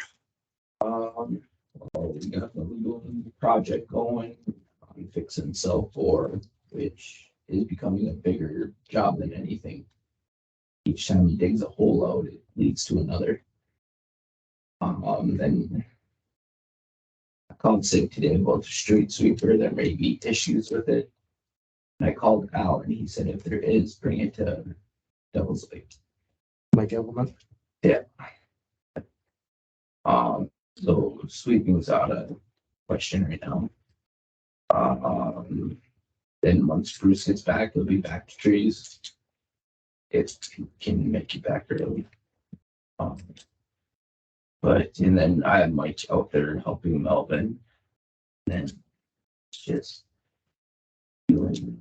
We got the legal project going on fixing cell 4, which is becoming a bigger job than anything. Each time he digs a hole out, it leads to another. Then I called sick today about the street sweeper. There may be issues with it. And I called Al and he said if there is, bring it to Devil's Lake. Like Evelyn. Yeah. So sweeping's out of question right now. Then once Bruce gets back, he'll be back to trees. It can make it back early. And then I have Mike out there helping Melvin. And just doing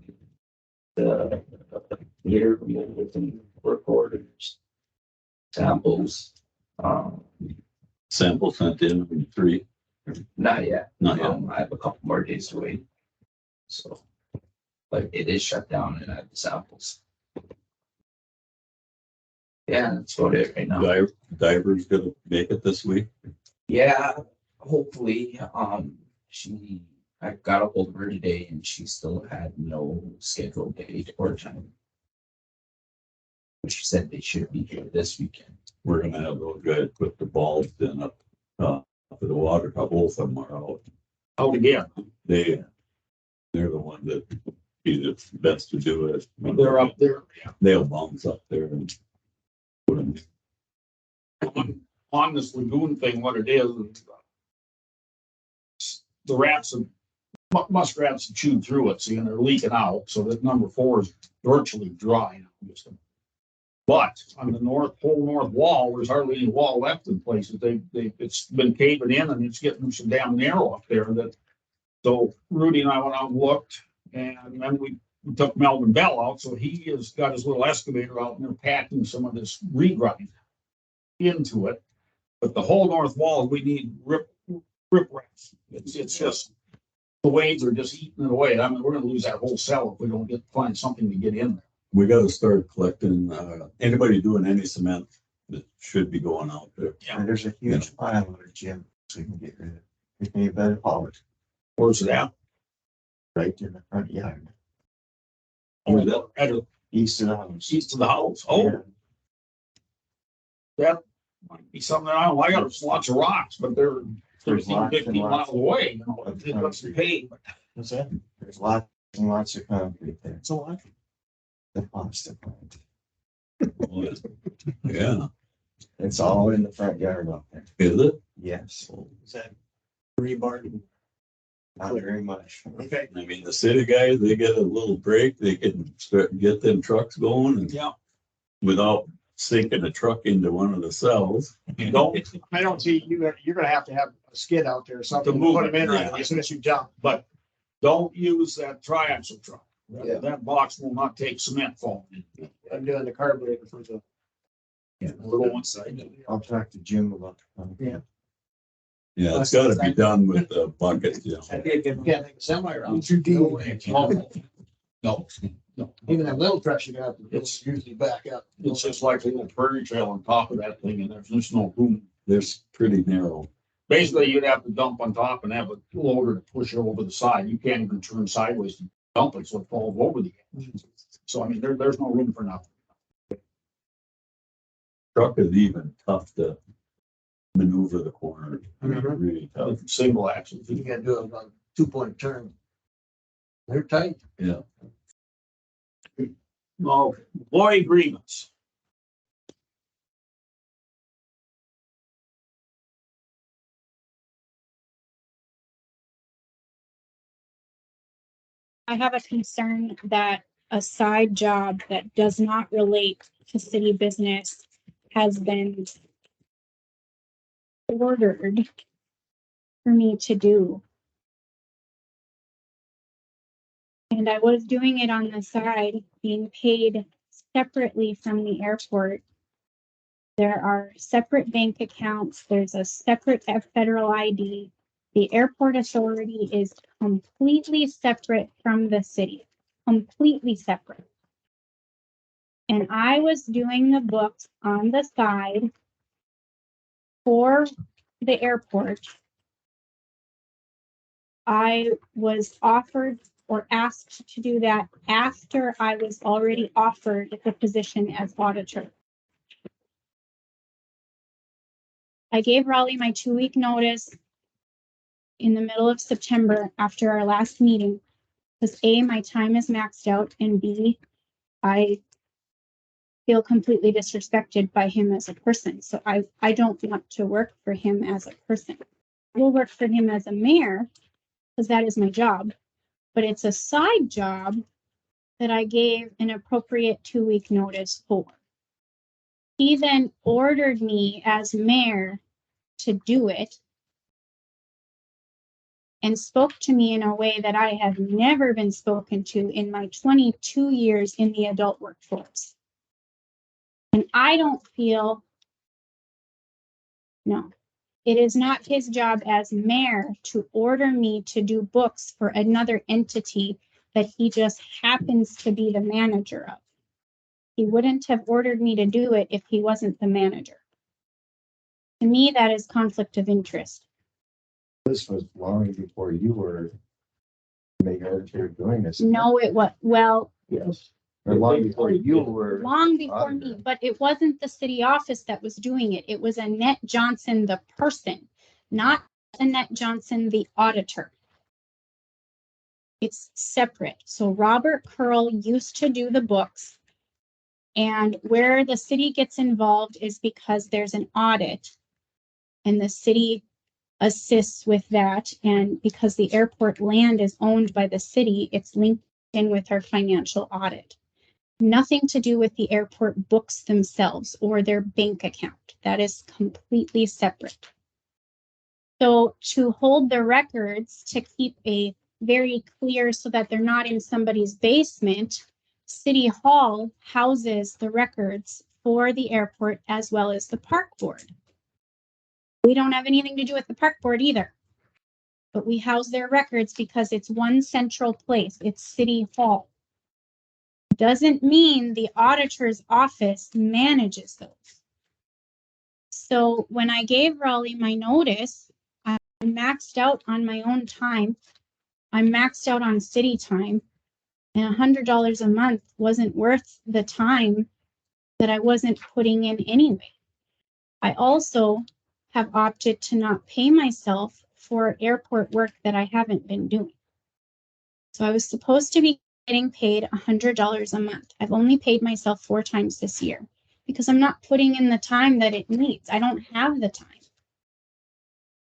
the meter removals and work orders, samples. sample sent in 3. Not yet. Not yet. I have a couple more days to wait. So, but it is shut down and I have the samples. Yeah, that's about it right now. Diver's gonna make it this week. Yeah, hopefully. I got a hold of her today and she still had no scheduled date or time. But she said they should be here this weekend. We're gonna have those guys put the bulbs in up for the water. Both of them are out. Out again. They're the ones that be the best to do it. They're up there. They'll bounce up there and put them. On this lagoon thing, what it is, the rats have, muskrats have chewed through it, see, and they're leaking out, so that number 4 is virtually dry now. But on the whole north wall, there's hardly any wall left in places. It's been caving in and it's getting so damn narrow up there that, so Rudy and I went out and looked, and then we we took Melvin Bell out, so he has got his little excavator out and they're packing some of this regrind into it. But the whole north wall, we need rip wraps. It's just, the waves are just eating it away. I mean, we're gonna lose that whole cell if we don't find something to get in there. We gotta start collecting, anybody doing any cement that should be going out there. And there's a huge pile of it, Jim, so you can get rid of it. You can get better haul it Where's it at? right in the front yard, Where's that? At the east of the house. east of the house. Oh, that might be something that I don't, I got lots of rocks, but they're There's 13, lots and 15 lots. miles away, you know, it doesn't pay. What's that? There's lots and lots of concrete there. It's a lot. The pasta plant. Yeah, It's all in the front yard up there. is it? Yes, Is that rebar? not very much. Okay. I mean, the city guys, they get a little break, they can start, get them trucks going and Yeah, without sinking a truck into one of the cells. you don't, I don't see, you're gonna have to have a skid out there or something To to move put them in it, right yeah. as soon as you dump. but don't use that triaxle truck. Yeah. That box will not take cement falling in. I'm doing the carburetor for the. Little one side. I'll talk to Jim about. Yeah. Yeah, it's gotta be done with the bucket, you know. I can't take a semi around. Too deep. No way. No, Even that little truck you got, It's- it's usually back up. it's just like a little prairie trail on top of that thing and there's just no room. There's pretty narrow. Basically, you'd have to dump on top and have a loader to push it over the side. You can't even turn sideways to dump it, so it falls over the edge. So I mean, there's no room for nothing. Truck is even tough to maneuver the corner. Mhm. Really tough. Single axle. You gotta do a 2-point turn. They're tight. Yeah. No, employee agreements. I have a concern that a side job that does not relate to city business has been ordered for me to do. And I was doing it on the side, being paid separately from the airport. There are separate bank accounts, there's a separate federal ID. The airport authority is completely separate from the city, completely separate. And I was doing the books on the side for the airport. I was offered or asked to do that after I was already offered the position as auditor. I gave Raleigh my 2-week notice in the middle of September after our last meeting, because A, my time is maxed out, and B, I feel completely disrespected by him as a person. So I don't want to work for him as a person. I will work for him as a mayor, because that is my job, but it's a side job that I gave an appropriate 2-week notice for. He then ordered me as mayor to do it and spoke to me in a way that I have never been spoken to in my 22 years in the adult workforce. And I don't feel, no, it is not his job as mayor to order me to do books for another entity that he just happens to be the manager of. He wouldn't have ordered me to do it if he wasn't the manager. To me, that is conflict of interest. This was long before you were mayor here doing this. No, it was, well, Yes. Or long before you were. long before me, but it wasn't the city office that was doing it. It was Annette Johnson, the person, not Annette Johnson, the auditor. It's separate. So Robert Curl used to do the books. And where the city gets involved is because there's an audit and the city assists with that. And because the airport land is owned by the city, it's linked in with our financial audit. Nothing to do with the airport books themselves or their bank account. That is completely separate. So to hold the records, to keep a very clear so that they're not in somebody's basement, City Hall houses the records for the airport as well as the park board. We don't have anything to do with the park board either, but we house their records because it's one central place. It's City Hall. Doesn't mean the auditor's office manages those. So when I gave Raleigh my notice, I maxed out on my own time. I'm maxed out on city time, and $100 a month wasn't worth the time that I wasn't putting in anyway. I also have opted to not pay myself for airport work that I haven't been doing. So I was supposed to be getting paid $100 a month. I've only paid myself 4 times this year because I'm not putting in the time that it needs. I don't have the time.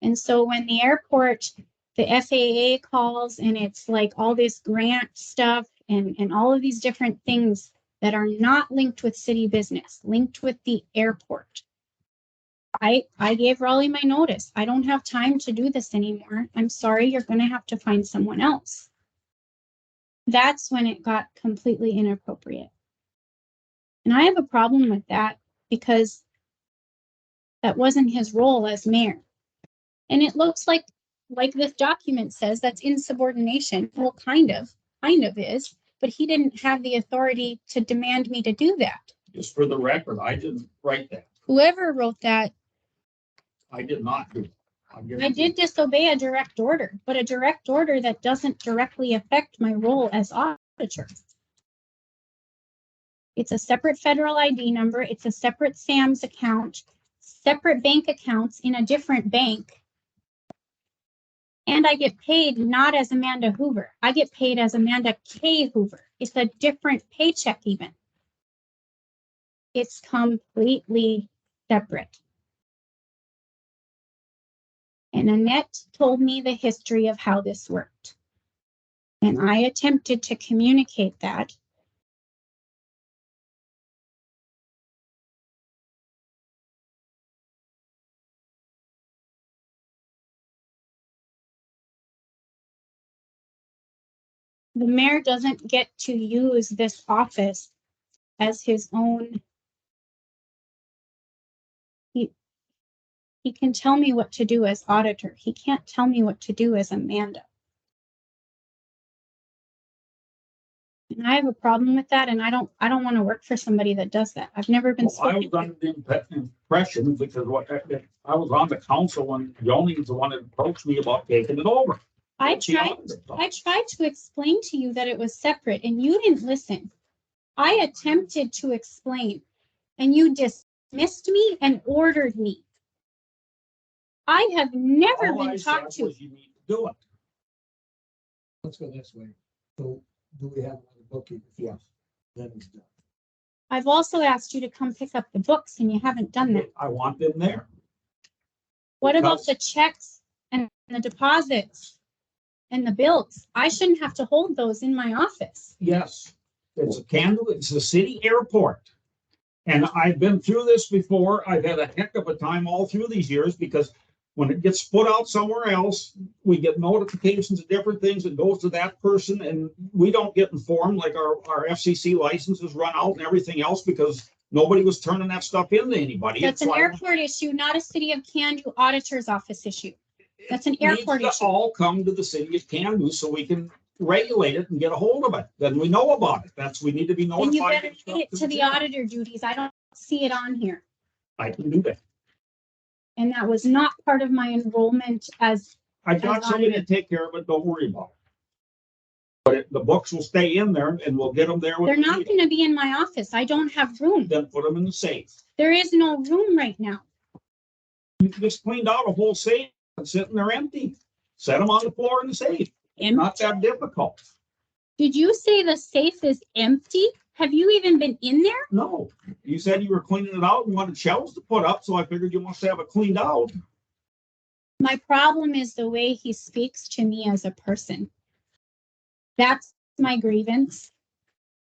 And so when the airport, the FAA calls and it's like all this grant stuff and all of these different things that are not linked with city business, linked with the airport. I gave Raleigh my notice. I don't have time to do this anymore. I'm sorry, you're going to have to find someone else. That's when it got completely inappropriate. And I have a problem with that because that wasn't his role as mayor. And it looks like this document says, that's insubordination. Well, kind of is, but he didn't have the authority to demand me to do that. Just for the record, I didn't write that. Whoever wrote that, I did not do it. I did disobey a direct order, but a direct order that doesn't directly affect my role as auditor. It's a separate federal ID number. It's a separate SAMS account, separate bank accounts in a different bank. And I get paid not as Amanda Hoover. I get paid as Amanda K. Hoover. It's a different paycheck even. It's completely separate. And Annette told me the history of how this worked. And I attempted to communicate that. The mayor doesn't get to use this office as his own. He can tell me what to do as auditor. He can't tell me what to do as Amanda. And I have a problem with that, and I don't want to work for somebody that does that. I've never been. Well, I was under the impression because I was on the council when Yoni's the one that approached me about taking it over. I tried to explain to you that it was separate, and you didn't listen. I attempted to explain, and you dismissed me and ordered me. I have never been talked to. You need to do it. Let's go this way. So do we have another bookkeeper? Yes. Then it's done. I've also asked you to come pick up the books and you haven't done that. I want them there. What about the checks and the deposits and the bills? I shouldn't have to hold those in my office. Yes, it's a Cando, it's the city airport. And I've been through this before. I've had a heck of a time all through these years because when it gets put out somewhere else, we get notifications of different things. It goes to that person and we don't get informed, like our FCC licenses run out and everything else because nobody was turning that stuff into anybody. That's an airport issue, not a city of Cando auditor's office issue. That's an airport issue. All come to the city of Cando so we can regulate it and get a hold of it. Then we know about it. We need to be notified. And you better get it to the auditor duties. I don't see it on here. I can do that. And that was not part of my enrollment as. I got somebody to take care of it. Don't worry about it. But the books will stay in there and we'll get them there. They're not going to be in my office. I don't have room. Then put them in the safe. There is no room right now. You just cleaned out a whole safe and sitting there empty. Set them on the floor in the safe. Empty? Not that difficult. Did you say the safe is empty? Have you even been in there? No. You said you were cleaning it out and wanted shelves to put up, so I figured you must have it cleaned out. My problem is the way he speaks to me as a person. That's my grievance.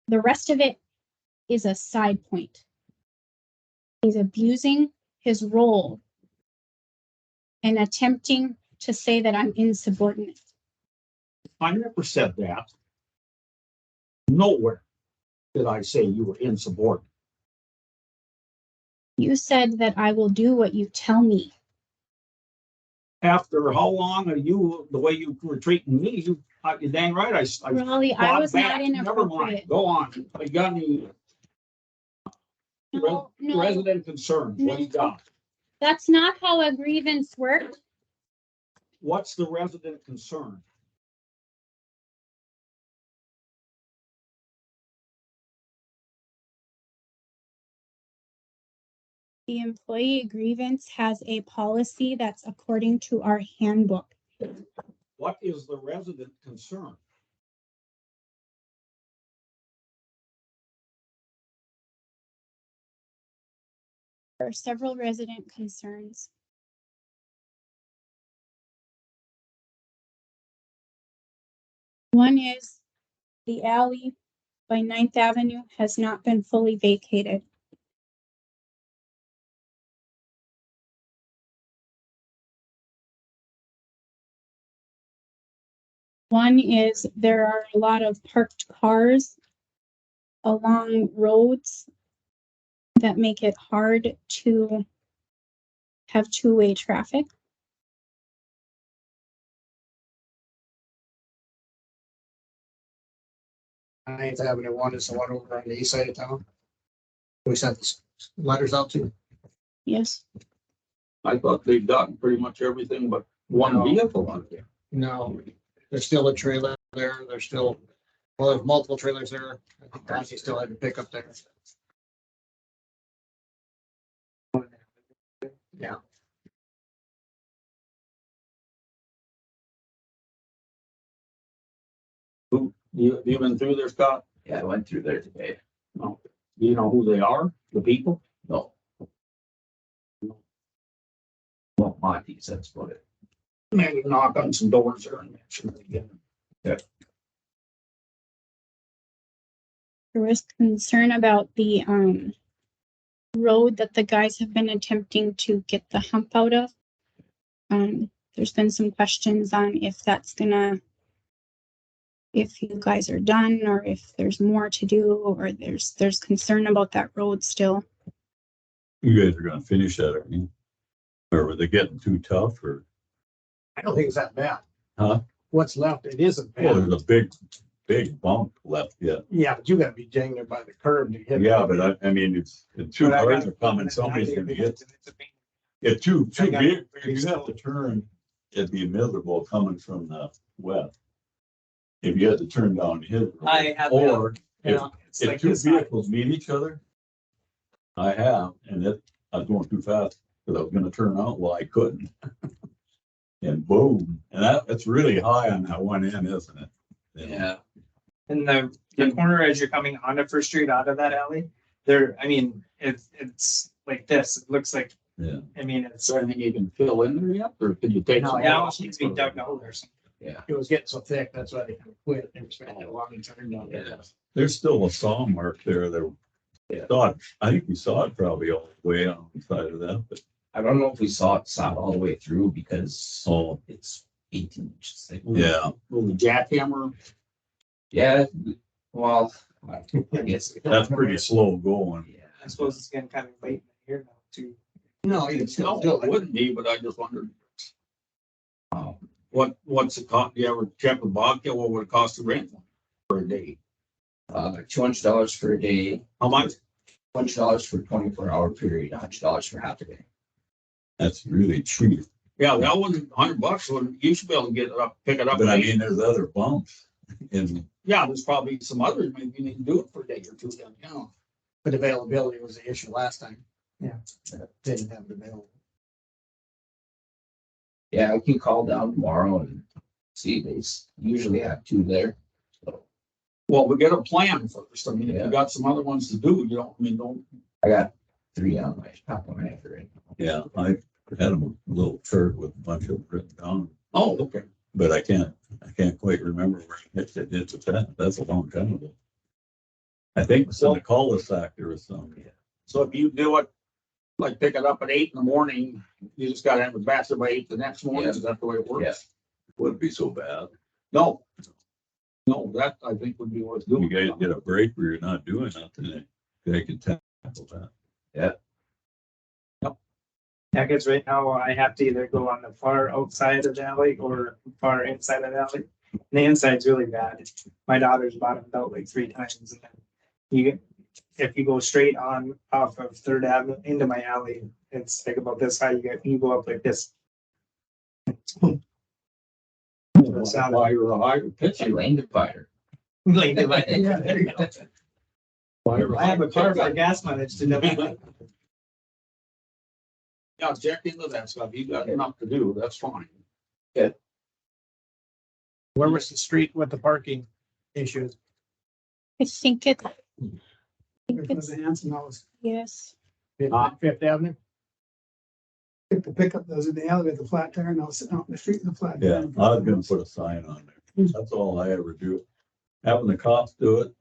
The rest of it is a side point. He's abusing his role and attempting to say that I'm insubordinate. I never said that. Nowhere did I say you were insubordinate. You said that I will do what you tell me. After how long are you, the way you were treating me, you're dang right, I Raleigh, I fought was back. not Never mind, inappropriate. go on. I got any No, no, resident concerns? What do you got? that's not how a grievance works. What's the resident concern? The employee grievance has a policy that's according to our handbook. What is the resident concern? There are several resident concerns. One is the alley by 9th Avenue has not been fully vacated. One is there are a lot of parked cars along roads that make it hard to have two-way traffic. Ninth Avenue one is the one over on the east side of town. We sent the letters out to. Yes. I thought they'd gotten pretty much everything but one No. vehicle on there. No, there's still a trailer there. There's still, well, there's multiple trailers there. I think Darcy still had to pick up there. Yeah. You been through there, Scott? Yeah, I went through there today. No. Do you know who they are? The people? No. Well, Monty's, that's what it. Maybe knock on some doors there and mention it again. There was concern about the road that the guys have been attempting to get the hump out of. There's been some questions on if that's gonna, if you guys are done or if there's more to do, or there's concern about that road still. You guys are gonna finish that, aren't you? Or were they getting too tough or? I don't think it's that bad. Huh? What's left, it isn't Well, bad. there's a big bump left yet. Yeah, but you gotta be dang there by the curb to hit. Yeah, but I mean, it's two cars are coming, somebody's gonna get. Yeah, two big, if you have to turn, it'd be miserable coming from the west. If you had to turn down his. I have. Or if, It's if like two this. vehicles meet each other. I have, and I was going too fast because I was gonna turn out, well, I couldn't. And boom, and that's really high on that one end, isn't it? Yeah. In the corner as you're coming onto First Street out of that alley, there, I mean, it's like this. It looks like, Yeah. I mean, Is it's, there anything you can fill in there yet, or can you take? No, some yeah, off? it needs to be dug out or something. It was getting so thick, that's why they kind of quit. They were spending a long time down there. Yeah. There's still a saw mark there that. Yeah. I think we saw it probably all the way on the side of that, but. I don't know if we saw it all the way through because Oh, it's 18 inches thick. yeah, Will the jackhammer? Yeah, well, I guess. that's pretty slow going. Yeah. I suppose it's getting kind of late in the year now too. No, you can still No, do it it. wouldn't be, but I just wondered. Um, What's the cost? You ever check with Bobcat? What would it cost to rent one for a day? $200 for a day, How much? $200 for a 24-hour period, $100 for half a day. That's really cheap, Yeah, that wasn't $100. So you should be able to get it up, pick it up. but I mean, there's other bumps. And Yeah, there's probably some others. Maybe you need to do it for a day or two. Then, you know. But availability was the issue last time. Yeah. Didn't have it available. Yeah, I can call down tomorrow and see. They usually have two there. Well, we get a plan first. I mean, if Yeah. you got some other ones to do, you don't. I mean, don't. I got 3 on my top of my head right now. yeah, I had a little chart with a bunch of them written down, Oh, okay. but I can't quite remember where I hit it. That's a long time ago. I think it's in the cul-de-sac there was some. So if you do it, like pick it up at 8 in the morning, you just gotta have it back by 8 the next morning. Yeah. Is that the way it works? Yeah. Wouldn't be so bad. No. No, that I think would be worth doing. You guys get a break where you're not doing nothing, they can tackle that. Yeah, because right now I have to either go on the far outside of the alley or far inside of the alley. And the inside's really bad. My daughter's bottomed out like 3 times. And then if you go straight on off of Third Avenue into my alley, it's like about this high. You go up like this. That's why you're a higher pitch. A lane divider. Like, Yeah, there you go. I have a car for gas mileage to double. Yeah, check into that stuff. You got enough to do. That's fine. Where was the street with the parking issues? I think it, It was the Hanson House. yes. Fifth Avenue? Pick the pickup, those in the alley with the flat tire, and I was sitting out in the street with the flat Yeah, tire. I was gonna put a sign on there. That's all I ever do. Having the cops do it.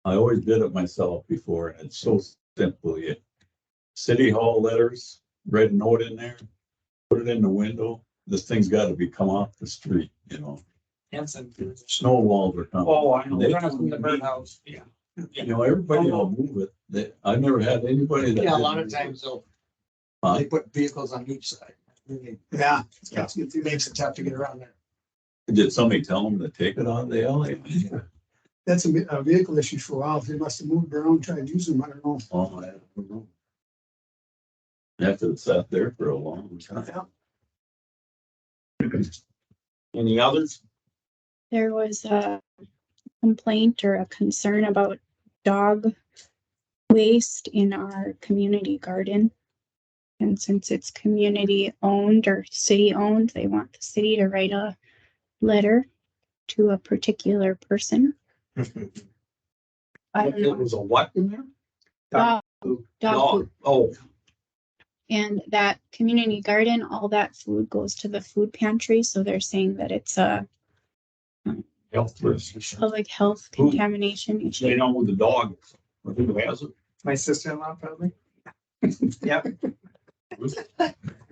I always did it myself before, and it's so simple. You City Hall letters, write a note in there, put it in the window. This thing's gotta be come off the street, you know. Hanson. Snow walls are coming. Oh, I know. They- That's from the birdhouse. Yeah. You know, everybody will move it. I've never had anybody that. Yeah, a lot didn't of move times it. they'll, Huh? they put vehicles on each side. Yeah. It makes it tough to get around there. Did somebody tell them to take it on the alley? That's a vehicle issue for a while. They must have moved around, tried using them. I don't know. Oh, I don't know. After it sat there for a long time. Any others? There was a complaint or a concern about dog waste in our community garden. And since it's community owned or city owned, they want the city to write a letter to a particular person. I don't There know. was a what in there? Dog food. Oh, And that community garden, all that food goes to the food pantry. So they're saying that it's a health risk. public health Who? contamination They issue. know who the dog, or who has it. My sister-in-law probably. Yep.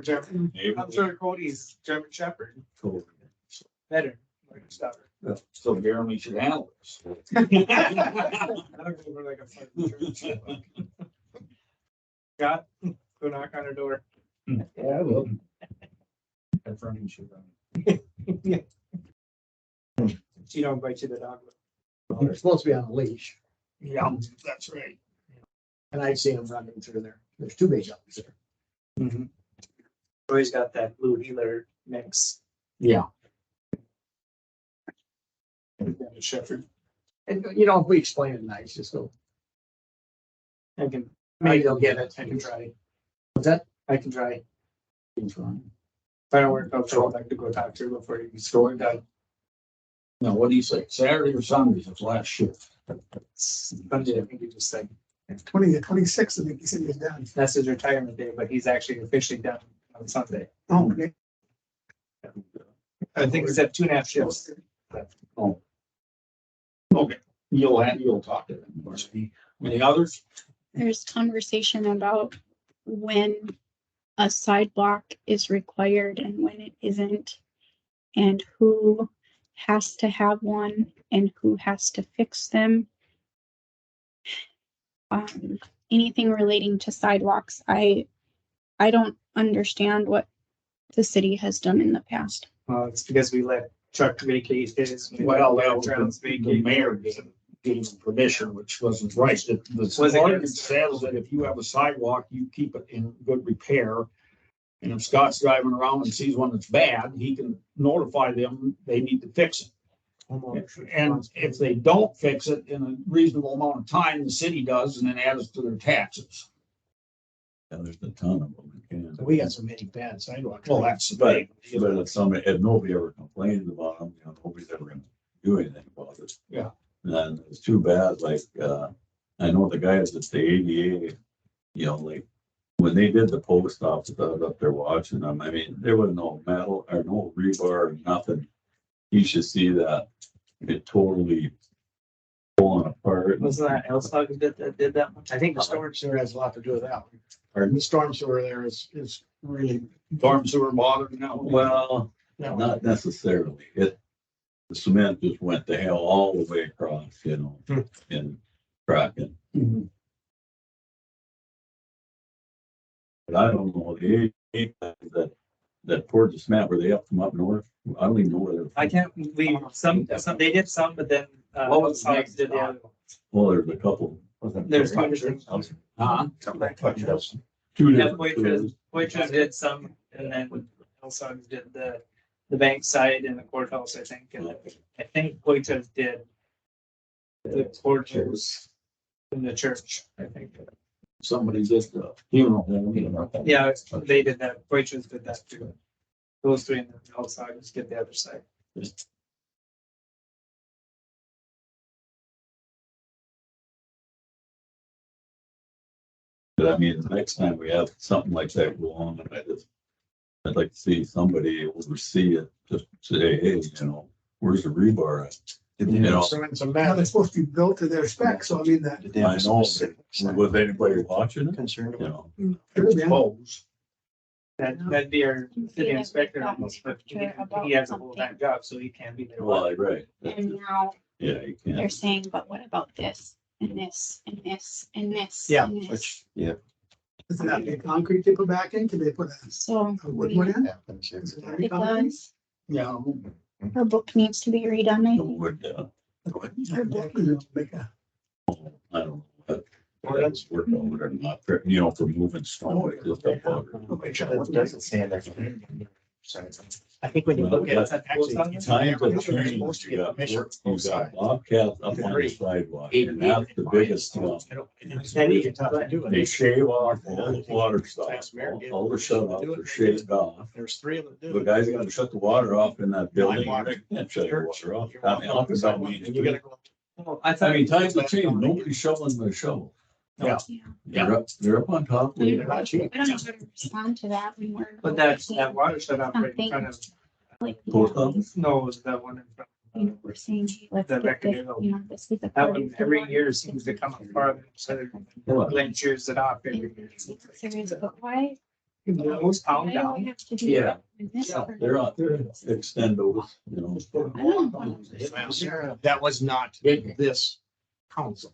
German. I'm sure Cody's German Shepherd. Better. Like a daughter. So Jeremy should handle this. I don't go for like a fucking German Shepherd. Scott, go knock on her door. Yeah, I will. Confirming she She don't bite you the dog. They're supposed to be on a leash, Yeah, that's right. and I've seen them running through there. There's 2 big dogs there. Mm-hmm. Always got that blue healer mix. Yeah. Shepherd. And, you know, if we explain it nice, just go, I can, maybe they'll get it. I can try. What's that? I can try. If I don't work out, I'd like to go talk to her before you store it down. Now, what do you say? Saturday or Sunday is his last shift? Sunday, I think you just said, 26th, I think he said he was done. that's his retirement day, but he's actually officially done on Sunday. Oh, okay. I think it's at 2.5 shifts. Oh. Okay, you'll talk to them. Any others? There's conversation about when a sidewalk is required and when it isn't, and who has to have one and who has to fix them. Anything relating to sidewalks, I don't understand what the city has done in the past. It's because we let Chuck vacate his. Well, the mayor gave him permission, which wasn't right. The ordinance says that if you have a sidewalk, you keep it in good repair. And if Scott's driving around and sees one that's bad, he can notify them they need to fix it. And if they don't fix it in a reasonable amount of time, the city does and then adds to their taxes. And there's a ton of them. in So we got some many bad sidewalks. Well, that's the But, thing. but if somebody, if nobody ever complains about them, you know, nobody's ever gonna do anything about it. Yeah. And it's too bad, like, I know the guys at the ADA, you know, like, when they did the post office, I was up there watching them, I mean, there was no metal or no rebar, nothing. You should see that, it totally falling apart. Wasn't that Elshog that did that one? I think the storm sewer has a lot to do with that one. Pardon? The storm sewer there is really, Storm sewer bothering now. Well, you know, not necessarily, the the cement just went to hell all the way across, you know, in Kraken. But I don't know, the eight that poured the cement, were they up from up north? I don't even know where they're. I can't, some, they did some, but then, What was the Hillside next did the one? other. Well, there's a couple. There's two different. Huh? Two Waitrose did some, and then Hillside did the bank side and the courthouse, I think, and I think Waitrose did the courthouse in the church, I think. Somebody just, funeral home. Yeah, they did that. Waitrose did that too. Those three and then Hillside just did the other side. But I mean, the next time we have something like that go on, I'd like to see somebody oversee it, just say, hey, you know, where's the rebar at? You know, Some Now they're supposed to be built to their specs, so I mean that. I know, was anybody watching it? Concerned You about. know, Suppose. That'd be our city Yeah, inspector we've got almost, but he about has a something. full-time job, so he can't be there. well, right. And now Yeah, you they're can't. saying, but what about this and this and this and this? Yeah, and this? Which, yeah. Does it have to be concrete they put back in? Can they put So a wood one in? happens here. Does it have to be it concrete? does. Yeah. Her book needs to be redone, I think. Would, Her book, you know, make a- I don't know, but that's work over it or not, you know, for moving snow. It just don't bother me. It doesn't say in there. I think when you look at it, actually. Times have Supposed changed. to You get got permission work, from you both got sides. bobcats up on the sidewalk, and that's the biggest one. It's really tough to do it. They shave off all the water stuff, all the shut offs are shaved off. There's three of them. do The it. guys gotta shut the water off in that building. water. You can't shut the water off. You're I mean, up and down Main And you gotta Street. go. Oh, I mean, times have changed. Nobody's shoveling the shovel. Yeah. They're up on top. I They're not cheap. don't know how to respond to that when we're. But that water shut off right in front of, Like, Post office? no, it's that one in front. you know, we're saying, hey, let's The get this, record, you know, this is. That one every year seems to come apart, so Glenn cheers it off every year. Serious, but why? Those Why pound do I down. have to do Yeah. that in this part? They're on, they're extendos, you know. I don't know. That was not this council.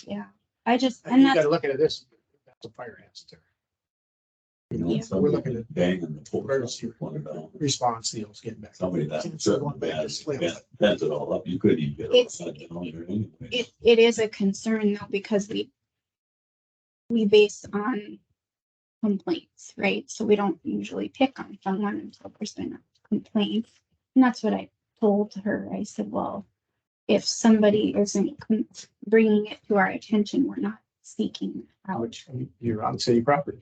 Yeah, I just, You and that's, gotta look at it this, that's a fire hazard. You know, Yeah. somebody We're looking at banging the pole emergency one down. response deals getting back. Somebody that It's certain going back to bad, slim. bent it all up. You couldn't even get it It's- upside down there anyway. it is a concern though, because we base on complaints, right? So we don't usually pick on someone until there's been a complaint. And that's what I told her. I said, well, if somebody isn't bringing it to our attention, we're not seeking out. Which you're on city property.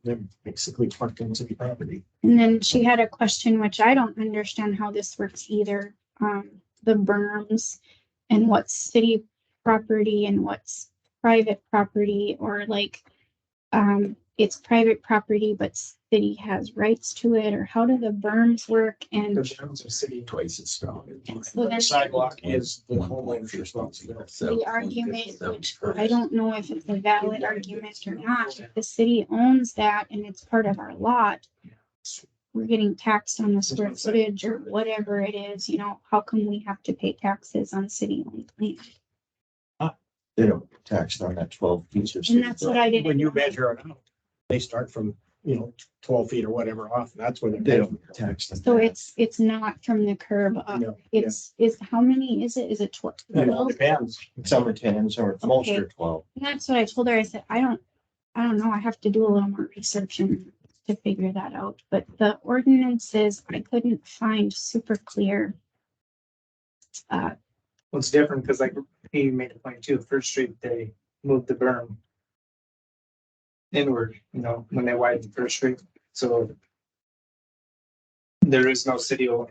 They're basically parked on city property. And then she had a question, which I don't understand how this works either. The berms and what's city property and what's private property, or like, it's private property, but city has rights to it, or how do the berms work? And The berms are city. Twice as strong. so then Sidewalk is the homeowner's responsibility. the argument, which I don't know if it's a valid argument or not, if the city owns that and it's part of our lot, we're getting taxed on the square footage or whatever it is, you know, how come we have to pay taxes on city-owned land? They don't tax on that 12 feet or. And that's what I didn't. When you measure it out, they start from, 12 feet or whatever off, that's where They they're. don't tax them. So it's not from the curb up, No, is how many is it? Is it 12? It all depends. Some are 10, some are, most are 12. And that's what I told her. I said, I don't know. I have to do a little more research and to figure that out. But the ordinances, I couldn't find super clear. What's different, because like he made a point too, First Street, they moved the berm inward, when they widened First Street, so there is no city owned,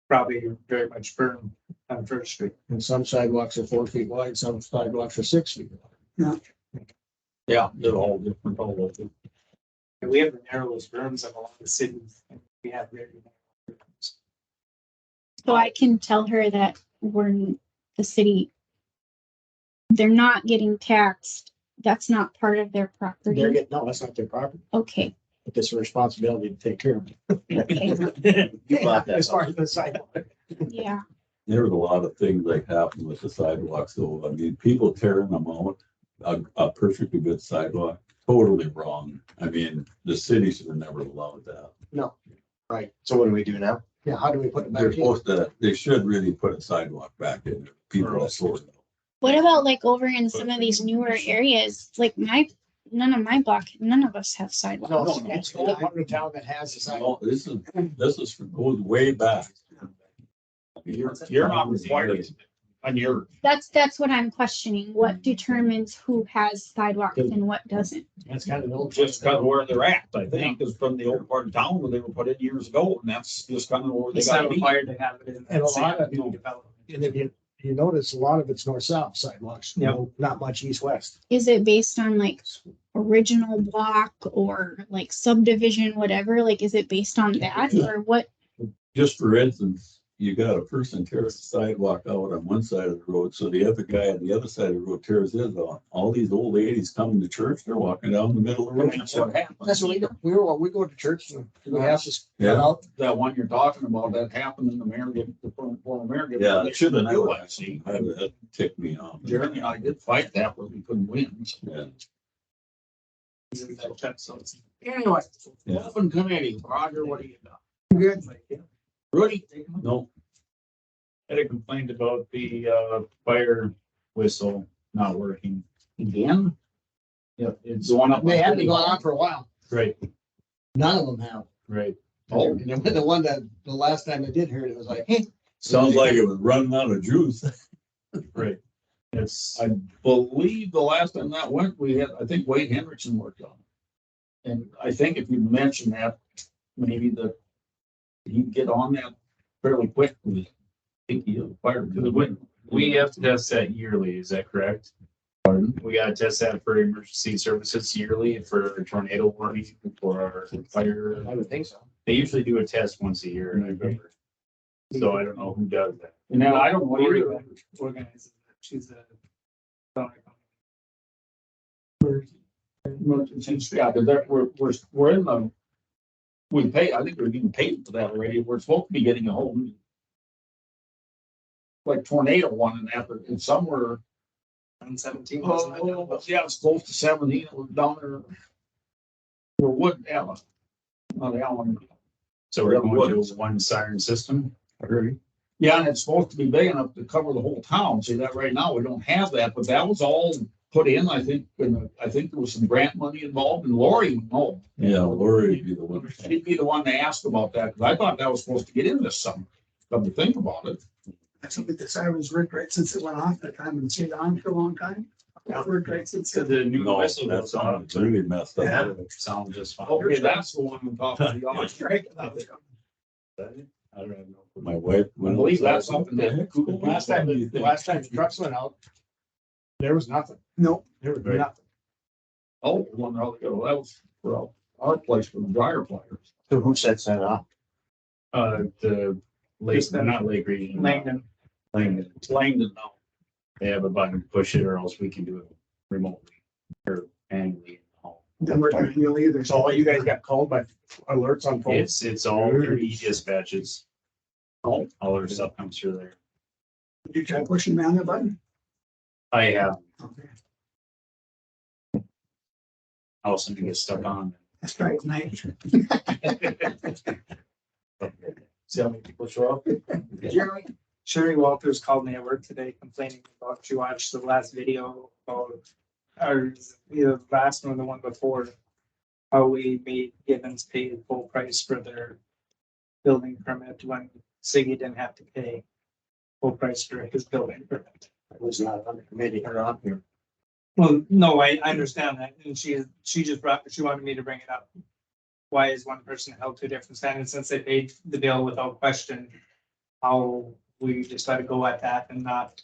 probably very much berm on First Street. And some sidewalks are 4 feet wide, some sidewalks are 6 feet wide. Yeah, they're all different, all over. And we have the narrowest berms of all the cities, and we have very narrow berms. So I can tell her that the city, they're not getting taxed. That's not part of their property. No, that's not their property. Okay, But it's a responsibility to take care of You bought it. that. As far as the sidewalk. Yeah, There was a lot of things that happened with the sidewalks, though. I mean, people tearing them out, a perfectly good sidewalk, totally wrong. I mean, the city should have never allowed that. No, right. So what do we do now? Yeah, how do we put it They're back in? supposed to, they should really put a sidewalk back in there. People that sort of. what about like over in some of these newer areas, like none of my block, none of us have No, sidewalks. it's the one in town that has the sidewalk. No, this is, goes way back. You're not required on your, That's what I'm questioning. What determines who has sidewalks and what doesn't? That's kind of the old. just kind of where they're at, I think, is from the old part of town where they were put in years ago, and that's just kind of where they It's gotta not be. required to have it in. And a lot of- new development. And if you notice, a lot of it's north-south sidewalks, not much east-west. Is it based on like original block or like subdivision, whatever? Like, is it based on that or what? Just for instance, you got a person tear a sidewalk out on one side of the road, so the other guy on the other side of the road tears his out. All these old ladies coming to church, they're walking down the middle of the road. That's what happened. That's what we do. We go to church and we have to Yeah. cut out. That one you're talking about, that happened in the Marion, the former Marion. Yeah, it should have never. never, See, that ticked me off. Jeremy and I did fight that, but we couldn't win. So. Yeah. Anyway, Yeah. open committee, Roger, what do you got? Good. Rudy? No. Had a complaint about the fire whistle not working. Again? Yep, it's The one up. They haven't gone on for a while. right, None of them have. right. Oh. And then the one that, the last time I did hear it, it was like, hey. Sounds like it was running out of juice. Right. It's, I believe the last time that went, we had, I think Wade Hendrickson worked on it. And I think if you mention that, maybe he'd get on that fairly quickly. I think he'll fire. we have to test that yearly, is that correct? Pardon? We gotta test that for emergency services yearly for tornado warning for our fire. I would think so. They usually do a test once a year, I remember. So I don't know who does that. And then I don't know Lori either. organizes it. She's a. Yeah, but we're in the, we pay, I think we're getting paid for that already. We're supposed to be getting a whole like tornado one and that, but it's somewhere. 17. Yeah, it's close to 17. It was down there. We're Wood, Allen. Not Allen. So we're going to one siren system. Yeah, and it's supposed to be big enough to cover the whole town. See that right now, we don't have that, but that was all put in, I think, I think there was some grant money involved and Lori, no. Yeah, Lori would be the one. She'd be the one to ask about that, because I thought that was supposed to get in this summer. Come to think about it. That's what the sirens worked right since it went off that time and stayed on for a long time. That worked right since. So the new No, whistle that goes on. sounds really messed Yeah. up. Sound just fine. Okay, that's the one on top of the other. I don't know. My wife. I believe that's something that. Last time the trucks went out, there was nothing. No, There was Right. nothing. Oh, the one out there, that was for our place for the dryer pliers. So who sets that up? The lake, Just the- not Lake Region. Langdon. Langdon. It's Langdon now. They have a button, push it, or else we can do it remotely or manually. didn't work real either. So all you guys got called by alerts on phone? It's all through e-dispatches. All our stuff comes through there. Did you try pushing down the button? I have, Okay. I'll something get stuck on. Let's try it tonight. See how many people show up? Jeremy? Sherry Walters called me at work today complaining about, she watched the last video about, or either the last one or the one before, how we made Gibbons pay full price for their building permit when Siggy didn't have to pay full price for his building permit. I was not on the committee or on here. Well, no, I understand that, and she just she wanted me to bring it up. Why is one person held to a different standard since they paid the bill without question? How we just let it go at that and not.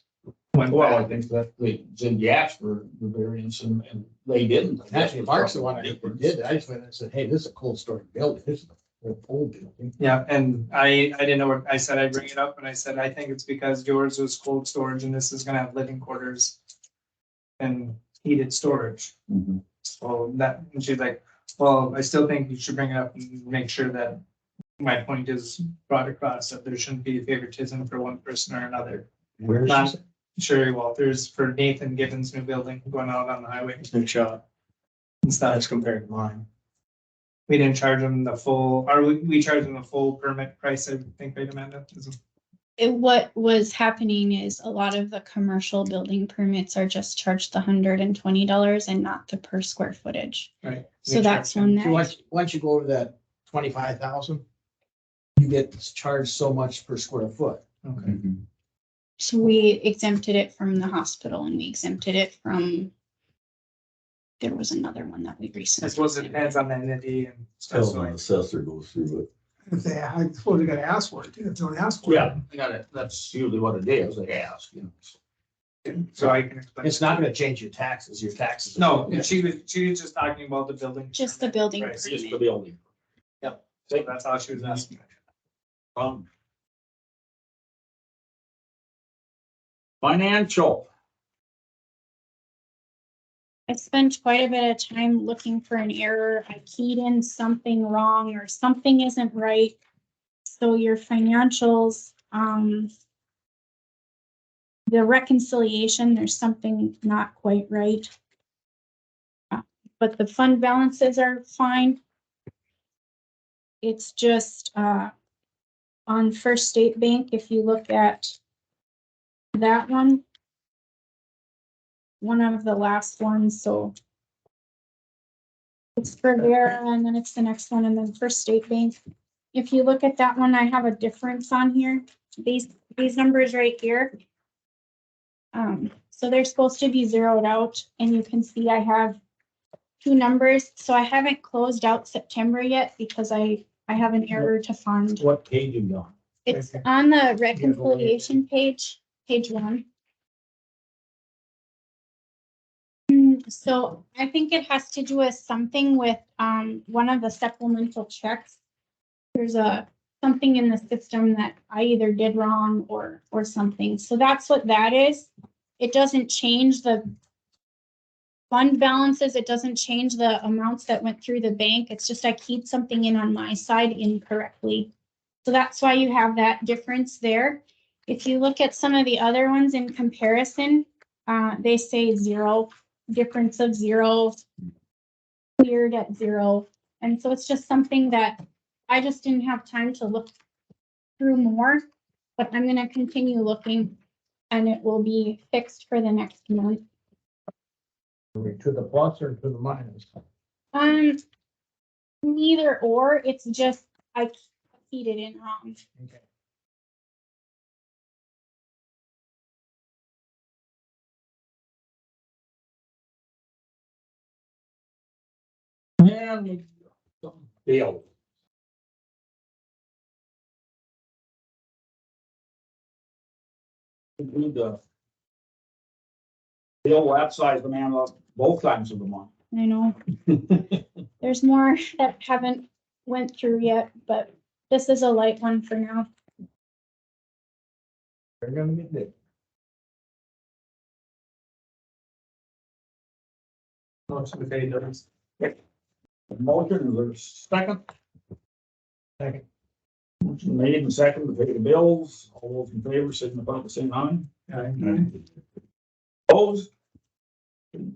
Well, I think that they said yes for the variance and they didn't. Actually, Mark's the one I did. I just went and said, hey, this is a cold story building. This is an old building. Yeah, and I didn't know what, I said I'd bring it up, and I said, I think it's because yours was cold storage and this is gonna have living quarters and heated storage. Mhm. So that, and she's like, Well, I still think you should bring it up and make sure that my point is brought across, that there shouldn't be favoritism for one person or another. Where's Not Sherry Walters for Nathan Gibbons' new building going out on the highway Good shot. and stuff. That's compared to mine. We didn't charge them the full, or we charged them the full permit price, I think, right, Amanda? What was happening is a lot of the commercial building permits are just charged the $120 and not the per square footage. Right. So that's when So that, once you go over that 25,000, you get charged so much per square foot. Okay. so we exempted it from the hospital and we exempted it from, there was another one that we I recently. suppose it depends on the entity and stuff. Till So the assessor goes through it. If they, I suppose they gotta ask for it, too, if they don't ask for it. Yeah, I got it. That's usually what it is. They ask, you know. So I can explain. It's not gonna change your taxes. Your taxes. No, she was just talking about the building. Just the building Right, It's just the permit. building. So that's all she was asking. Financial. I spent quite a bit of time looking for an error. I keyed in something wrong or something isn't right. So your financials, the reconciliation, there's something not quite right. But the fund balances are fine. It's just, on First State Bank, if you look at that one of the last ones, so it's for there, and then it's the next one, and then First State Bank. If you look at that one, I have a difference on here. These numbers right here. So they're supposed to be zeroed out, and you can see I have two numbers. So I haven't closed out September yet because I have an error to fund. What page you on? It's on the reconciliation page, page 1. So I think it has to do with something with one of the supplemental checks. There's something in the system that I either did wrong or something. So that's what that is. It doesn't change the fund balances. It doesn't change the amounts that went through the bank. It's just I keyed something in on my side incorrectly. So that's why you have that difference there. If you look at some of the other ones in comparison, they say 0, difference of 0, cleared at 0. And so it's just something that I just didn't have time to look through more, but I'm gonna continue looking and it will be fixed for the next month. To the plus or to the minus? Neither or, it's just I keyed it in wrong. Okay. And Bill. Include the bill that size the man up both times of the month. I know. There's more that haven't went through yet, but this is a light one for now. They're gonna get big. Motion to pay those. Motion, is there a second? Second. Motion made and second to pay the bills. All those in favor, signify by saying aye. Opposed?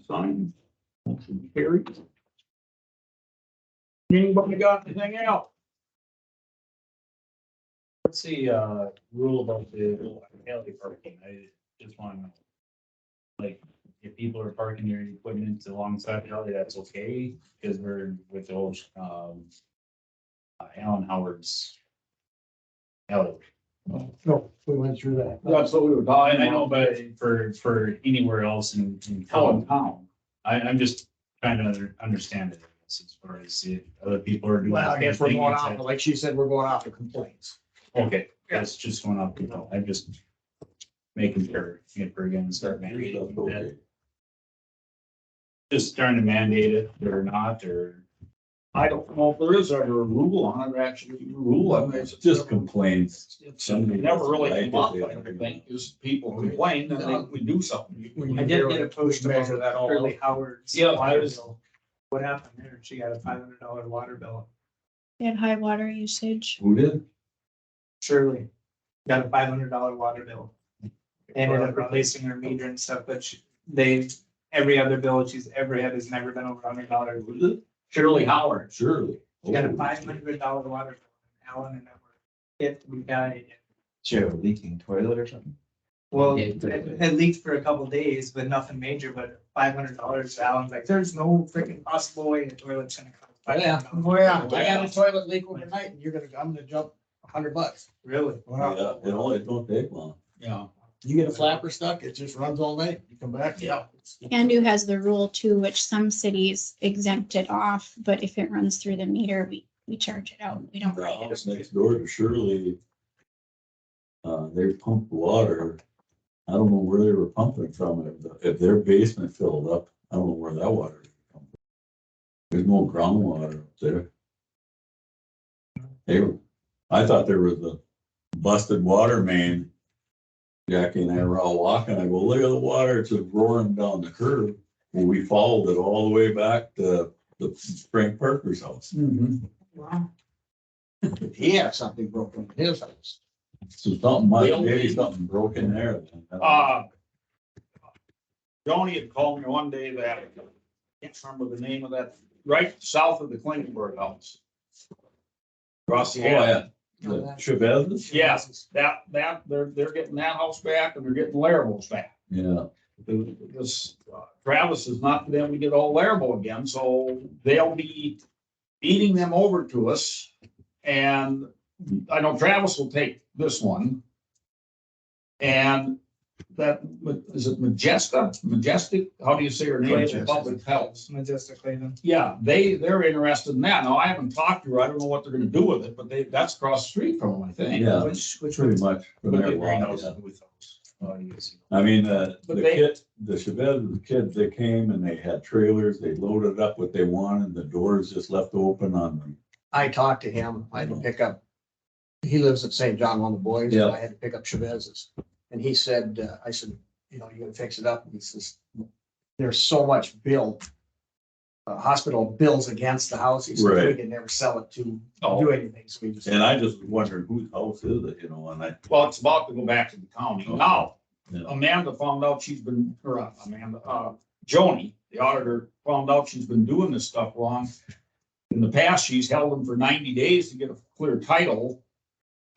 Sign. Motion carried. Anybody got anything else? What's the rule about the alley parking? I just want to know. Like, if people are parking their equipment alongside the alley, that's okay, because we're with those Alan Howard's alley. No, we went through that. That's what we were talking I know, about. but for anywhere else in Town, town, town. I'm just trying to understand it as far as if other people are doing. Well, I the guess same we're thing, going it's off, like she said, we're going off the complaints. Okay, that's just going up, I'm just making sure, if we're gonna start mandating that. Just trying to mandate it or not, or I don't know if there is ever a rule on it, actually, rule on it. It's just complaints. It's never really come up, I think, is people complain and then we do something. I did get a post Measure about that all Curly out. Howard's. Yeah, I was- What happened there? She got a $500 water bill. They had high water usage. Who did? Shirley got a $500 water bill. They ended up replacing her meter and stuff, but every other bill she's ever had has never been over $100. Who did? Shirley Howard. Surely. She got a $500 water bill. Alan and we got it. She had a leaking toilet or something? Well, it leaked for a couple days, but nothing major, but $500. Alan's like, there's no freaking possible way the toilet's gonna cost Oh, yeah. $500. Oh, yeah. I had a toilet leak overnight and I'm gonna jump $100. Really? Yeah, it don't take long. Yeah. You get a flapper stuck, it just runs all night. You come back. Yeah. Cando has the rule too, which some cities exempt it off, but if it runs through the meter, we charge it out. We don't The write it. house next door to Shirley, they pumped water. I don't know where they were pumping from. If their basement filled up, I don't know where that water came from. There's no groundwater up there. I thought there was a busted water main. Jackie and I were all walking. I go, look at the water. It's just roaring down the curb. Well, we followed it all the way back to the Frank Parker's house. Mhm. Wow. He had something broken in his house. So maybe something broke in there. Joni had called me one day that, I can't remember the name of that, right south of the Klingenberg house. Across the alley. The Chavez? Yes, they're getting that house back and they're getting Larables back. Yeah. Because Travis is not for them to get all Larable again, so they'll be feeding them over to us. And I know Travis will take this one. And that, is it Majestic? How do you say her name? Majestic. Public Health. Majestic Cleveland. Yeah, they're interested in that. Now, I haven't talked to her. I don't know what they're gonna do with it, but that's across the street from them, I think. Yeah. Which Pretty much. from But their they- lot, yeah. I mean, the they- kid, the Chavez, the kids, they came and they had trailers, they loaded up what they wanted, the doors just left open on them. I talked to him, I had to pick up, he lives at St. John, one of the boys, and Yeah. I had to pick up Chavez's. And he said, I said, you gonna fix it up? And he says, there's so much hospital bills against the house. He said, we Right. can never sell it to Oh. do anything, so we just. And I just wondered whose house is it, and I. Well, it's about to go back to the county. Now, Yeah. Amanda found out Joni, the auditor, found out she's been doing this stuff wrong. In the past, she's held them for 90 days to get a clear title.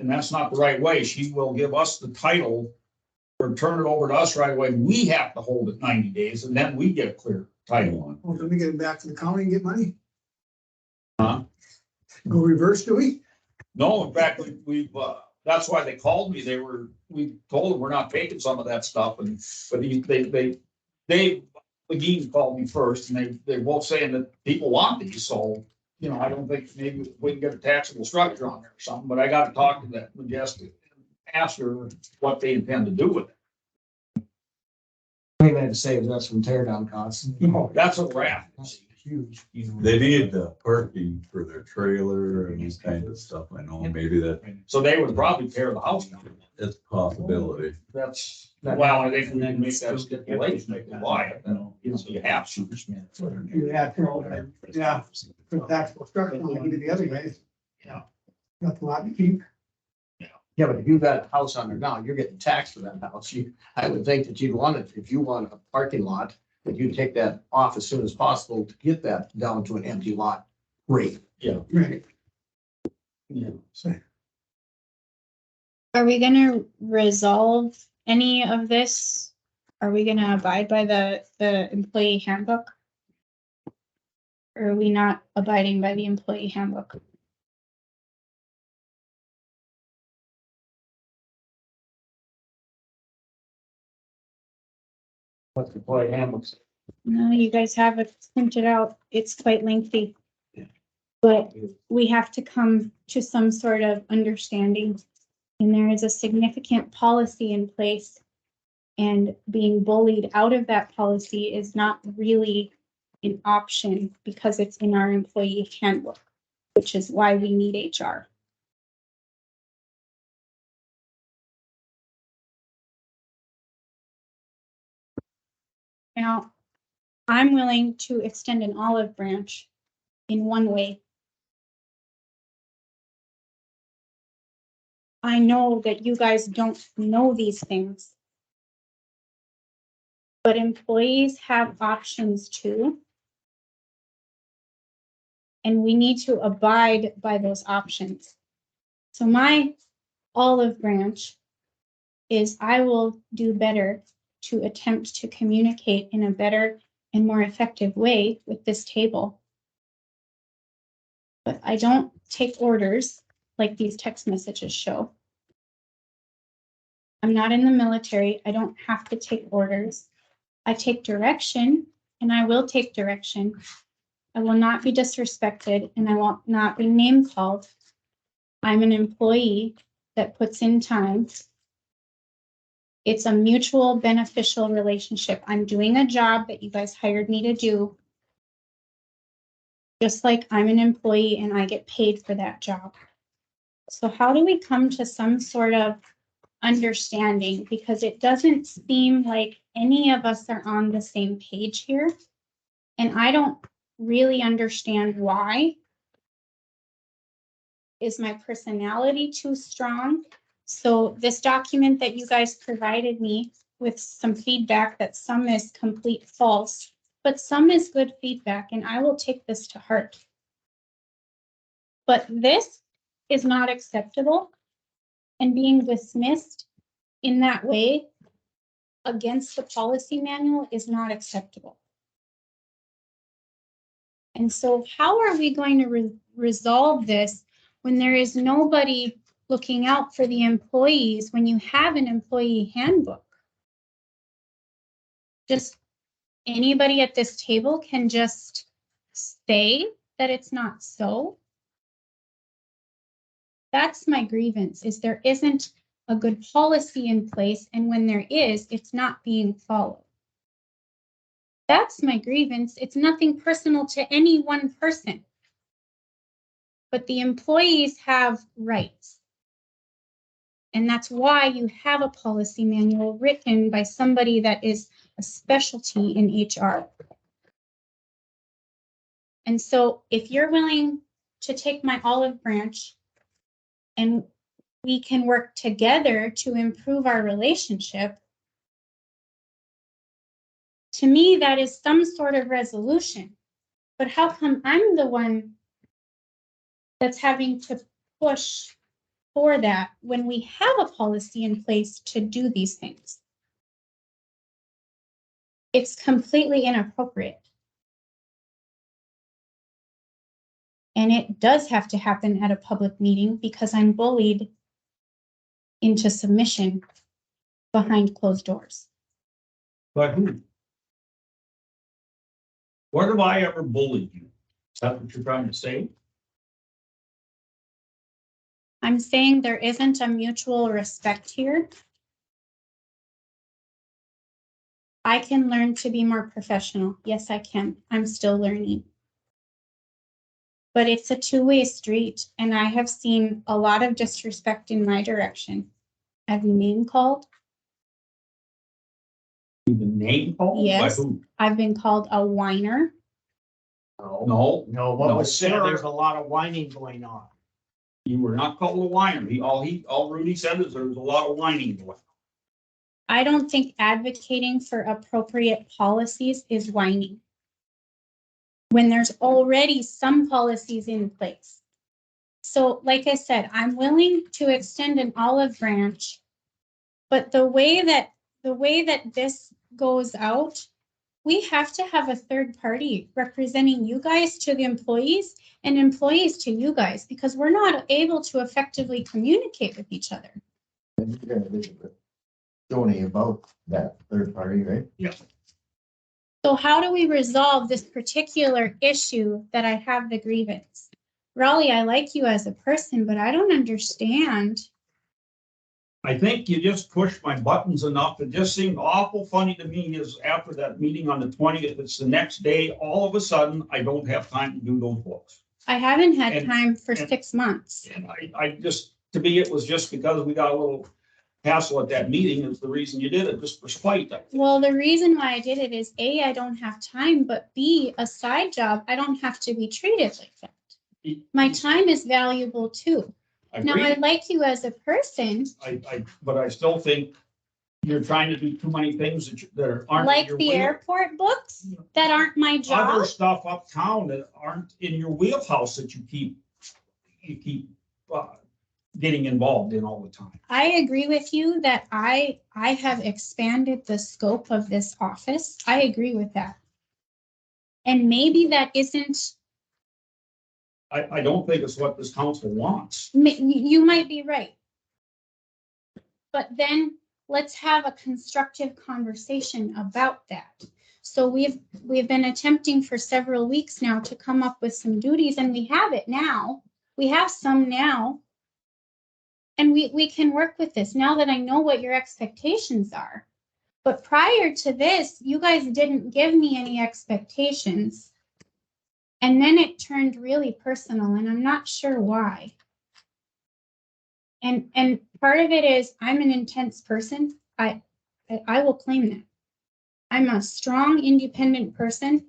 And that's not the right way. She will give us the title or turn it over to us right away. We have to hold it 90 days and then we get a clear title on it. Well, then we get it back to the county and get money. Huh? Go reverse, do we? No, in fact, we've, that's why they called me. We told them we're not taking some of that stuff and, but Dave McGee called me first and they're both saying that people want these, so, I don't think maybe we can get a taxable structure on there or something, but I gotta talk to that Majestic and ask her what they intend to do with it. We had to save us from tear down costs. That's what we're at. That's huge. They need the parking for their trailer and these kinds of stuff. I know maybe So they would probably tear the house down. that's a possibility. Well, I think we can make that stipulation, they can buy it, so you have to. You have to, yeah, for taxable structure, like you did the other guys. Yeah. Got a lot to keep. Yeah, but if you've got a house on there now, you're getting taxed for that house. I would think that you'd want it, if you want a parking lot, that you'd take that off as soon as possible to get that down to an empty lot rate. Right. Yeah. Are we gonna resolve any of this? Are we gonna abide by the employee handbook? Or are we not abiding by the employee handbook? What's the employee handbook? No, you guys have it printed out. It's quite lengthy. But we have to come to some sort of understanding. And there is a significant policy in place. And being bullied out of that policy is not really an option because it's in our employee handbook, which is why we need HR. Now, I'm willing to extend an olive branch in one way. I know that you guys don't know these things. But employees have options too. And we need to abide by those options. So my olive branch is I will do better to attempt to communicate in a better and more effective way with this table. But I don't take orders like these text messages show. I'm not in the military. I don't have to take orders. I take direction, and I will take direction. I will not be disrespected, and I will not be name called. I'm an employee that puts in time. It's a mutual beneficial relationship. I'm doing a job that you guys hired me to do. Just like I'm an employee and I get paid for that job. So how do we come to some sort of understanding? Because it doesn't seem like any of us are on the same page here. And I don't really understand why. Is my personality too strong? So this document that you guys provided me with some feedback that some is complete false, but some is good feedback, and I will take this to heart. But this is not acceptable, and being dismissed in that way against the policy manual is not acceptable. And so how are we going to resolve this when there is nobody looking out for the employees when you have an employee handbook? Just anybody at this table can just say that it's not so. That's my grievance, is there isn't a good policy in place, and when there is, it's not being followed. That's my grievance. It's nothing personal to any one person. But the employees have rights. And that's why you have a policy manual written by somebody that is a specialty in HR. And so if you're willing to take my olive branch and we can work together to improve our relationship, to me, that is some sort of resolution. But how come I'm the one that's having to push for that when we have a policy in place to do these things? It's completely inappropriate. And it does have to happen at a public meeting because I'm bullied into submission behind closed doors. But who? Where have I ever bullied you? Is that what you're trying to say? I'm saying there isn't a mutual respect here. I can learn to be more professional. Yes, I can. I'm still learning. But it's a two-way street, and I have seen a lot of disrespect in my direction. Have you name called? You've been name called? Yes. By who? I've been called a whiner. No. No, what No, was said, sir. there's a lot of whining going on. You were not called a whiner. All Rudy said is there was a lot of whining going on. I don't think advocating for appropriate policies is whining, when there's already some policies in place. So like I said, I'm willing to extend an olive branch, but the way that this goes out, we have to have a third party representing you guys to the employees and employees to you guys, because we're not able to effectively communicate with each other. And you're gonna visit with Tony about that third party, right? Yeah. So how do we resolve this particular issue that I have the grievance? Raleigh, I like you as a person, but I don't understand. I think you just pushed my buttons enough. It just seemed awful funny to me is after that meeting on the 20th, it's the next day, all of a sudden, I don't have time to do those books. I haven't had And- time for 6 months. And I just, to me, it was just because we got a little hassle at that meeting is the reason you did it, just for spite. I think. Well, the reason why I did it is A, I don't have time, but B, a side job, I don't have to be treated like that. My time is valuable too. Now, I Agreed. like you as a person, But I still think you're trying to do too many things that aren't. in like your the wheel- airport books that aren't my job. Other stuff uptown that aren't in your wheelhouse that you keep getting involved in all the time. I agree with you that I have expanded the scope of this office. I agree with that. And maybe that isn't, I don't think it's what this council wants. you might be right. But then let's have a constructive conversation about that. So we've been attempting for several weeks now to come up with some duties, and we have it now. We have some now. And we can work with this now that I know what your expectations are. But prior to this, you guys didn't give me any expectations. And then it turned really personal, and I'm not sure why. And part of it is I'm an intense person. I will claim that. I'm a strong, independent person.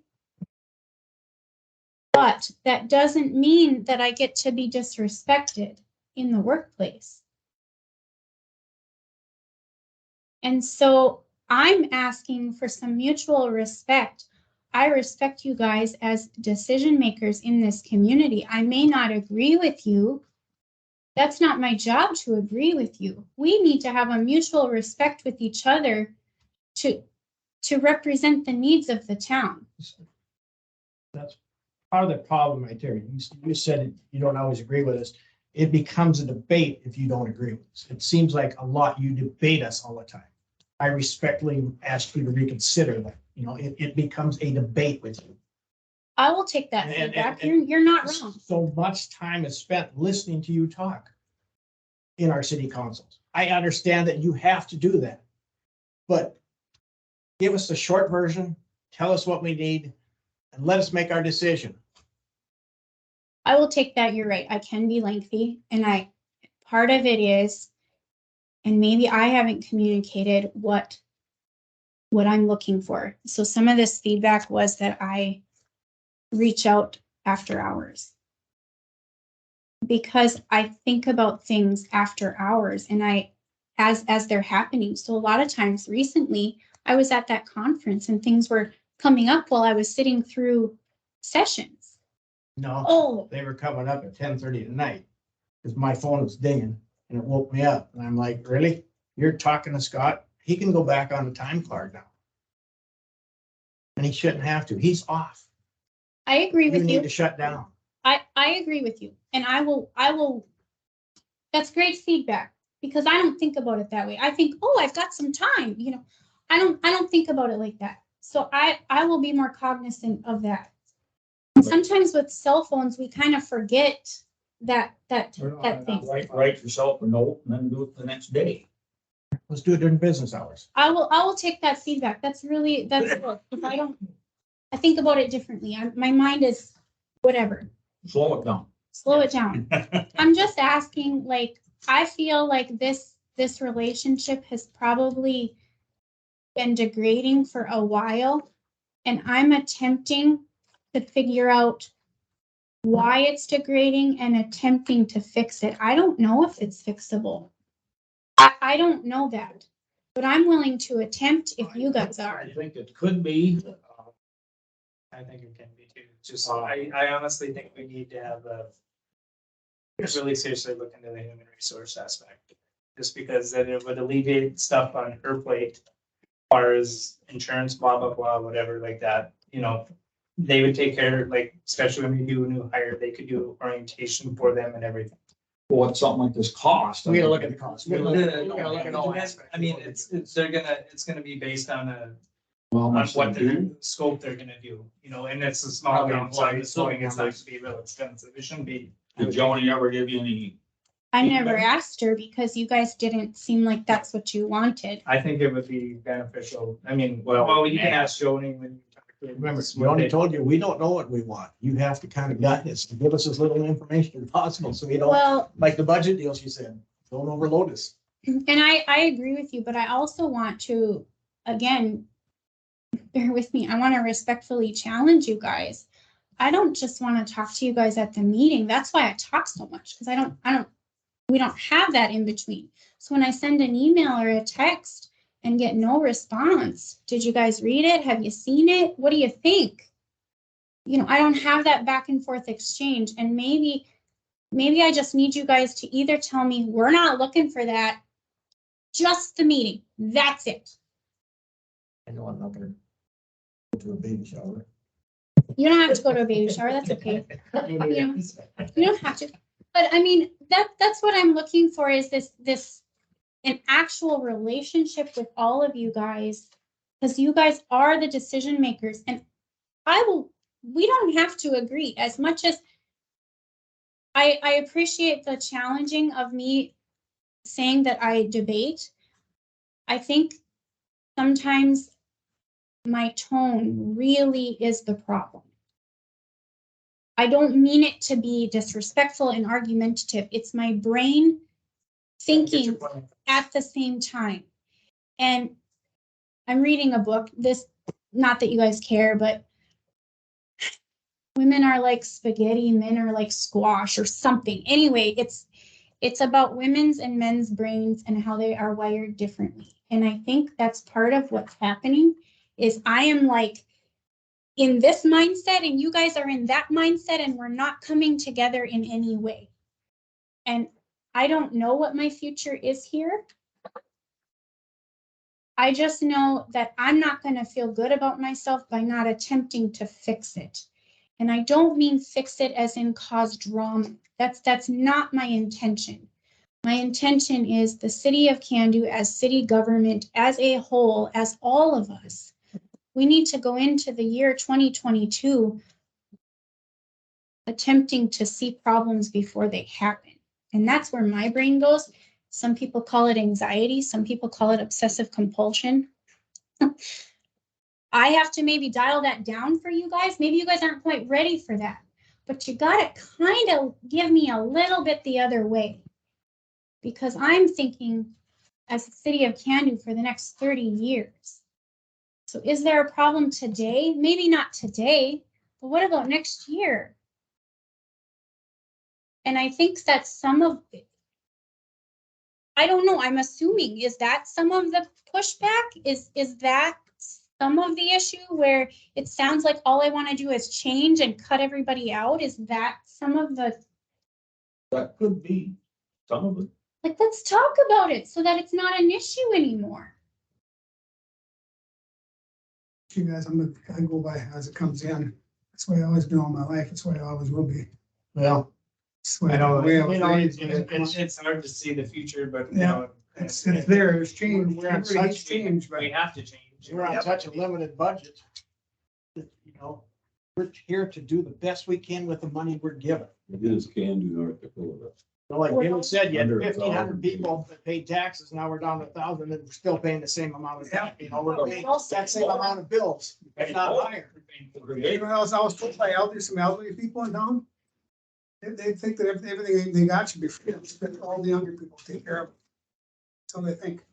But that doesn't mean that I get to be disrespected in the workplace. And so I'm asking for some mutual respect. I respect you guys as decision makers in this community. I may not agree with you. That's not my job to agree with you. We need to have a mutual respect with each other to represent the needs of the town. That's part of the problem right there. You said you don't always agree with us. It becomes a debate if you don't agree with us. It seems like a lot, you debate us all the time. I respectfully ask you to reconsider that. You know, it becomes a debate with you. I will take that And- feedback. and- You're not wrong. So much time is spent listening to you talk in our city councils. I understand that you have to do that. But give us the short version, tell us what we need, and let us make our decision. I will take that. You're right. I can be lengthy, and part of it is, and maybe I haven't communicated what I'm looking for. So some of this feedback was that I reach out after hours because I think about things after hours, and as they're happening. So a lot of times recently I was at that conference and things were coming up while I was sitting through sessions. No, Oh, they were coming up at 10:30 at night because my phone was dinging and it woke me up. And I'm like, really? You're talking to Scott? He can go back on the time card now. And he shouldn't have to. He's off. I agree You with need you. to shut down. I agree with you, and I will, that's great feedback, because I don't think about it that way. I think, oh, I've got some time, I don't think about it like that. So I will be more cognizant of that. Sometimes with cell phones, we kind of forget that thing. Write yourself a note and then do it the next day. Let's do it during business hours. I will take that feedback. That's good. If I think about it differently. My mind is whatever. Slow it down. Slow it down. I'm just asking, like, I feel like this relationship has probably been degrading for a while, and I'm attempting to figure out why it's degrading and attempting to fix it. I don't know if it's fixable. I don't know that, but I'm willing to attempt if you guys are. I think it could be. I think it can be too. Just, I honestly think we need to have really seriously look into the human resource aspect. Just because then it would alleviate stuff on her plate, as far as insurance, blah, blah, blah, whatever like that, they would take care, like, especially when we do a new hire, they could do orientation for them and everything. What something like this cost. We gotta look at the cost. We gotta look at all I aspects. mean, it's gonna be based on Well, on what the scope they're gonna do, and it's a small Okay, downside, employees. so it's not to be real expensive, it shouldn't be. Did Joni ever give you any? I never asked her because you guys didn't seem like that's what you wanted. I think it would be beneficial, I mean, well, you can ask Joni when you talk to him. Remember, we only told you, we don't know what we want. You have to kind of guide us and give us as little information as possible, so we don't, Well, like the budget deal, she said, don't overload us. And I agree with you, but I also want to, again, bear with me. I want to respectfully challenge you guys. I don't just want to talk to you guys at the meeting. That's why I talk so much, because we don't have that in between. So when I send an email or a text and get no response, did you guys read it? Have you seen it? What do you think? You know, I don't have that back and forth exchange. And maybe I just need you guys to either tell me we're not looking for that, just the meeting. That's it. I know I'm not gonna go to a baby shower. You don't have to go to a baby shower. That's okay. You know, you don't have to. But I mean, that's what I'm looking for, is this an actual relationship with all of you guys, because you guys are the decision makers. And we don't have to agree. As much as I appreciate the challenging of me saying that I debate, I think sometimes my tone really is the problem. I don't mean it to be disrespectful and argumentative. It's my brain thinking at the same time. And I'm reading a book, not that you guys care, but women are like spaghetti, men are like squash or something. Anyway, it's about women's and men's brains and how they are wired differently. And I think that's part of what's happening, is I am like in this mindset and you guys are in that mindset, and we're not coming together in any way. And I don't know what my future is here. I just know that I'm not going to feel good about myself by not attempting to fix it. And I don't mean fix it as in cause drama. That's not my intention. My intention is the city of Cando, as city government, as a whole, as all of us, we need to go into the year 2022 attempting to see problems before they happen. And that's where my brain goes. Some people call it anxiety. Some people call it obsessive compulsion. I have to maybe dial that down for you guys. Maybe you guys aren't quite ready for that, but you got to kind of give me a little bit the other way, because I'm thinking as the city of Cando for the next 30 years. So is there a problem today? Maybe not today, but what about next year? And I think that some of, I don't know, I'm assuming, is that some of the pushback? Is that some of the issue where it sounds like all I want to do is change and cut everybody out? Is that some of the? That could be some of it. Like, let's talk about it so that it's not an issue anymore. You guys, I go by as it comes in. That's the way I always been all my life. That's the way I always will be. Well, It's the way I know, the way I you was know, raised. it's hard to see the future, but you Yeah. know. It's there, there's change, We're on everything's such changed, but We have to change. we're on such a limited budget. that, You know, we're here to do the best we can with the money we're given. It is Cando, North Dakota. So like Jim said, you had Under 1,500 1,000 people that paid taxes. Now we're down to 1,000 and we're still paying the same amount of, Yeah. you know, we're paying that same amount of bills, if not higher. you know, I was told by some elderly people in town. They think that everything they got should be free, but all the younger people take care of it. So they think.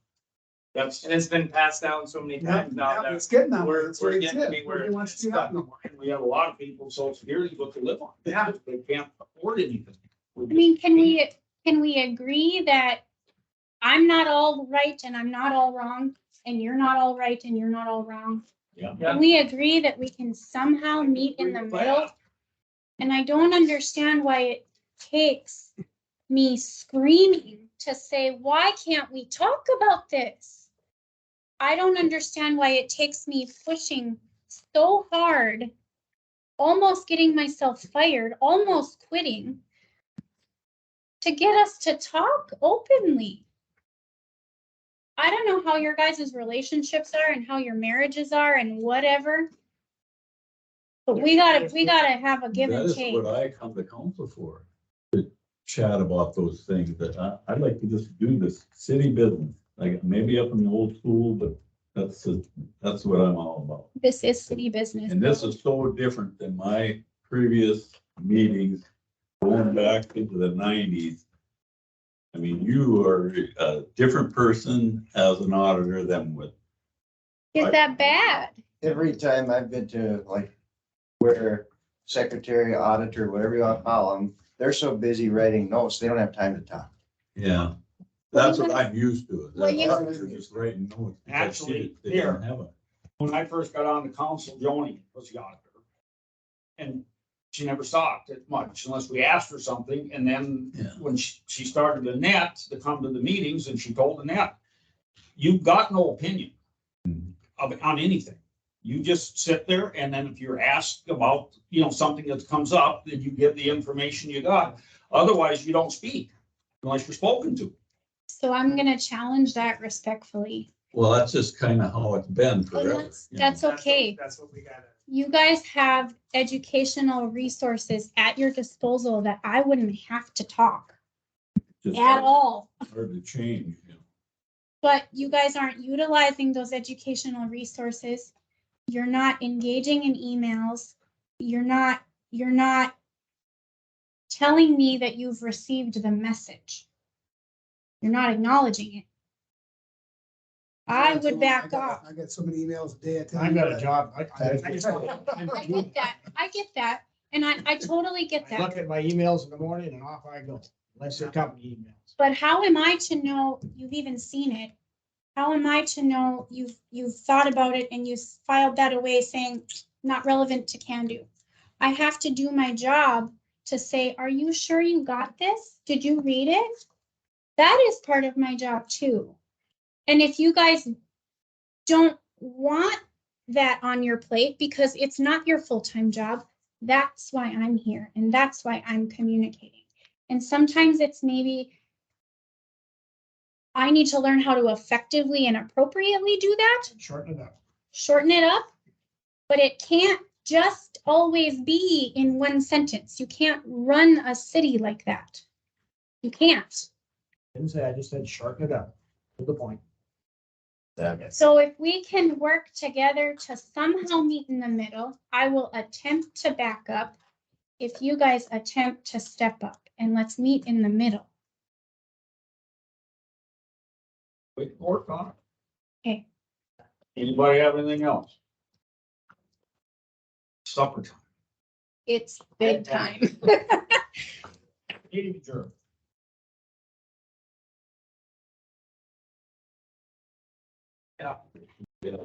That's, And it's been passed down so many times now that It's getting that way. we're- That's where we're it's getting to be at. where Nobody wants it's to do that stuck. no more. and we have a lot of people, social security, what to live on. Yeah. They can't afford anything. I mean, can we agree that I'm not all right and I'm not all wrong, and you're not all right and you're not all wrong? Yeah. Can we agree that we can somehow meet in the middle? And I don't understand why it takes me screaming to say, why can't we talk about this? I don't understand why it takes me pushing so hard, almost getting myself fired, almost quitting, to get us to talk openly. I don't know how your guys' relationships are and how your marriages are and whatever. But we gotta have a give That and is take. what I come to council for, to chat about those things. That I'd like to just do this city business, like maybe up in the old school, but that's what I'm all about. This is city business. And this is so different than my previous meetings going back into the 90s. I mean, you are a different person as an auditor than what. Is that bad? Every time I've been to like where secretary, auditor, whatever you want to call them, they're so busy writing notes, they don't have time to talk. Yeah, that's what I'm used to. Well, you- They're just writing notes. because Actually, they didn't have a. When I first got on the council, Joni was the auditor. And she never talked as much unless we asked her something. And then Yeah. when she started the net to come to the meetings and she told the net, you've got no opinion on anything. You just sit there and then if you're asked about, something that comes up, then you give the information you got. Otherwise, you don't speak unless you're spoken to. So I'm gonna challenge that respectfully. Well, that's just kind of how it's been And forever. that's okay. That's what we gotta. You guys have educational resources at your disposal that I wouldn't have to talk Just at all. hard to change. But you guys aren't utilizing those educational resources. You're not engaging in emails. You're not telling me that you've received the message. You're not acknowledging it. I would back off. I get so many emails a day. I tell I've you got a that. job. I get that. I get that. And I totally get I look that. at my emails in the morning and off I go, unless they're company emails. But how am I to know you've even seen it? How am I to know you've thought about it and you filed that away saying not relevant to Cando? I have to do my job to say, are you sure you got this? Did you read it? That is part of my job too. And if you guys don't want that on your plate because it's not your full-time job, that's why I'm here and that's why I'm communicating. And sometimes it's maybe I need to learn how to effectively and appropriately do that, Shorten it up. shorten it up, but it can't just always be in one sentence. You can't run a city like that. You can't. Didn't say, I just said shorten it up. To the point. So if we can work together to somehow meet in the middle, I will attempt to back up. If you guys attempt to step up and let's meet in the middle. We can work on it. Okay. Anybody have anything else? Supper time. It's big time. Meeting adjourned. Yeah. Yeah.